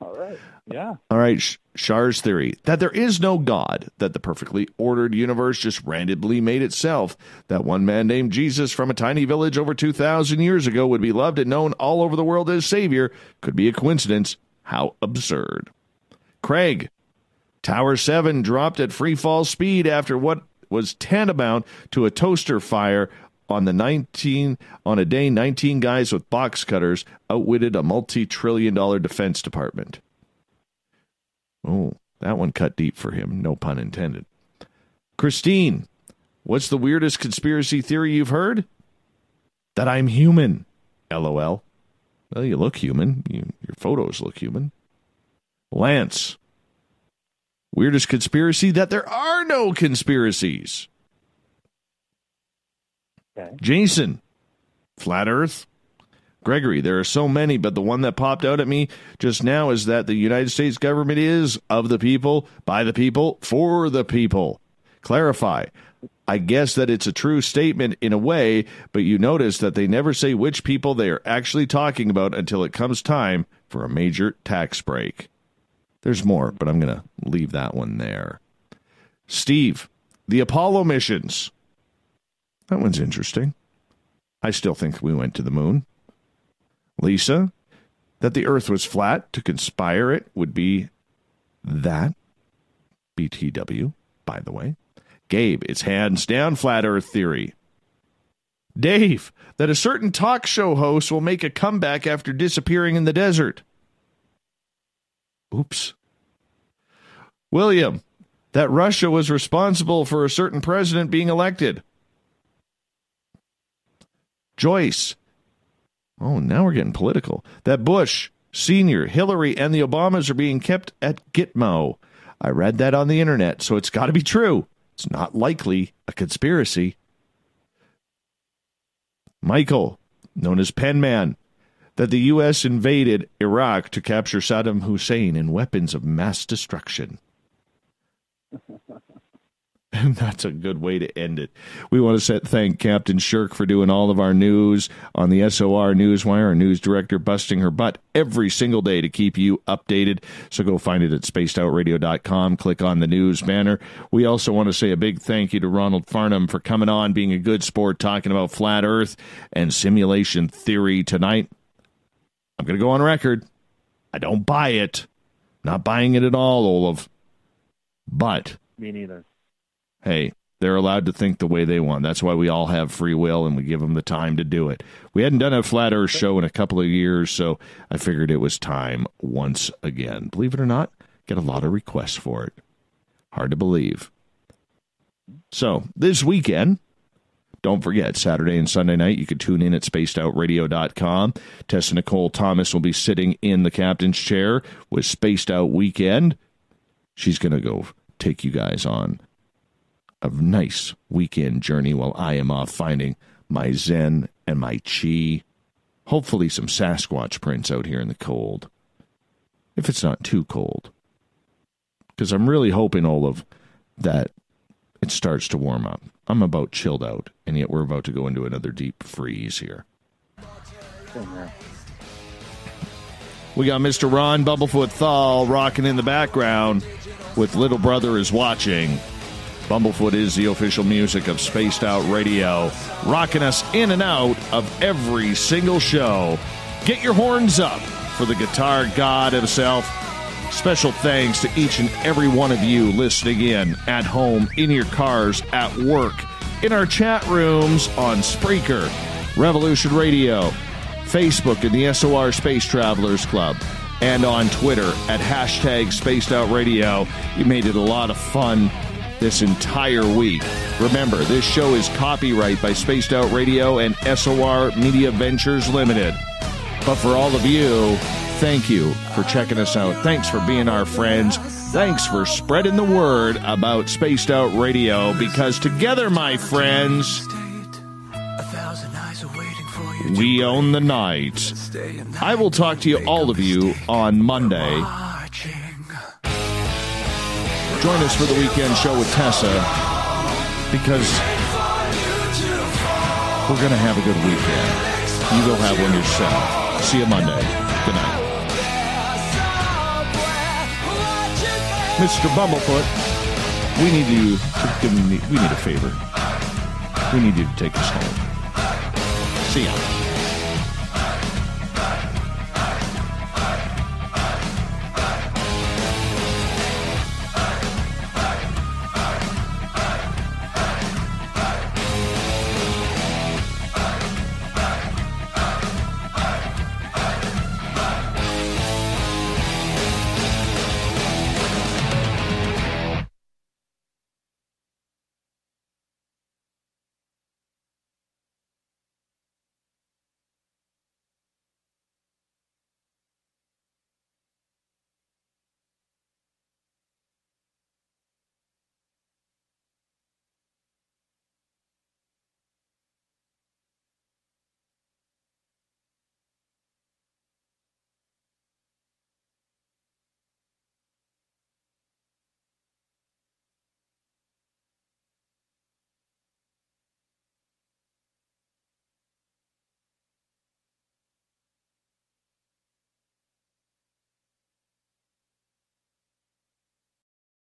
All right. Yeah. All right, Shar's theory, that there is no God, that the perfectly ordered universe just randomly made itself, that one man named Jesus from a tiny village over 2,000 years ago would be loved and known all over the world as Savior, could be a coincidence. How absurd. Craig, Tower 7 dropped at free fall speed after what was tantamount to a toaster fire on a day 19 guys with box cutters outwitted a multi-trillion-dollar defense department. Oh, that one cut deep for him. No pun intended. Christine, what's the weirdest conspiracy theory you've heard? That I'm human. LOL. Well, you look human. Your photos look human. Lance, weirdest conspiracy? That there are no conspiracies. Okay. Jason, flat earth. Gregory, there are so many, but the one that popped out at me just now is that the United States government is of the people, by the people, for the people. Clarify. I guess that it's a true statement in a way, but you notice that they never say which people they are actually talking about until it comes time for a major tax break. There's more, but I'm going to leave that one there. Steve, the Apollo missions. That one's interesting. I still think we went to the moon. Lisa, that the earth was flat, to conspire it would be that. BTW, by the way. Gabe, it's hands down flat earth theory. Dave, that a certain talk show host will make a comeback after disappearing in the desert. Oops. William, that Russia was responsible for a certain president being elected. Joyce, Oh, now we're getting political. That Bush, Sr., Hillary, and the Obamas are being kept at Gitmo. I read that on the internet, so it's got to be true. It's not likely a conspiracy. Michael, known as Penman, that the U.S. invaded Iraq to capture Saddam Hussein and weapons of mass destruction. And that's a good way to end it. We want to thank Captain Shirk for doing all of our news on the SOR Newswire, our news director busting her butt every single day to keep you updated. So go find it at spacedoutradio.com. Click on the news banner. We also want to say a big thank you to Ronald Farnham for coming on, being a good sport, talking about flat Earth and simulation theory tonight. I'm going to go on record. I don't buy it. Not buying it at all, Olaf. But me neither. Hey, they're allowed to think the way they want. That's why we all have free will, and we give them the time to do it. We hadn't done a Flat Earth show in a couple of years, so I figured it was time once again. Believe it or not, get a lot of requests for it. Hard to believe. So, this weekend, don't forget, Saturday and Sunday night, you can tune in at spacedoutradio.com. Tessa Nicole Thomas will be sitting in the captain's chair with Spaced Out Weekend. She's going to go take you guys on a nice weekend journey while I am off finding my Zen and my Chi. Hopefully some Sasquatch prints out here in the cold. If it's not too cold. Because I'm really hoping, Olaf, that it starts to warm up. I'm about chilled out, and yet we're about to go into another deep freeze here. We got Mr. Ron Bumblefoot THAL rocking in the background with Little Brother is Watching. Bumblefoot is the official music of Spaced Out Radio, rocking us in and out of every single show. Get your horns up for the guitar god himself. Special thanks to each and every one of you listening in, at home, in your cars, at work, in our chat rooms on Spreaker, Revolution Radio, Facebook in the SOR Space Travelers Club, and on Twitter at hashtag Spaced Out Radio. You made it a lot of fun this entire week. Remember, this show is copyright by Spaced Out Radio and SOR Media Ventures Limited. But for all of you, thank you for checking us out. Thanks for being our friends. Thanks for spreading the word about Spaced Out Radio, because together, my friends, we own the night. I will talk to you, all of you, on Monday. Join us for the weekend show with Tessa, because we're going to have a good weekend. You go have one yourself. See you Monday. Good night. Mr. Bumblefoot, we need you to we need a favor. We need you to take us home. See ya.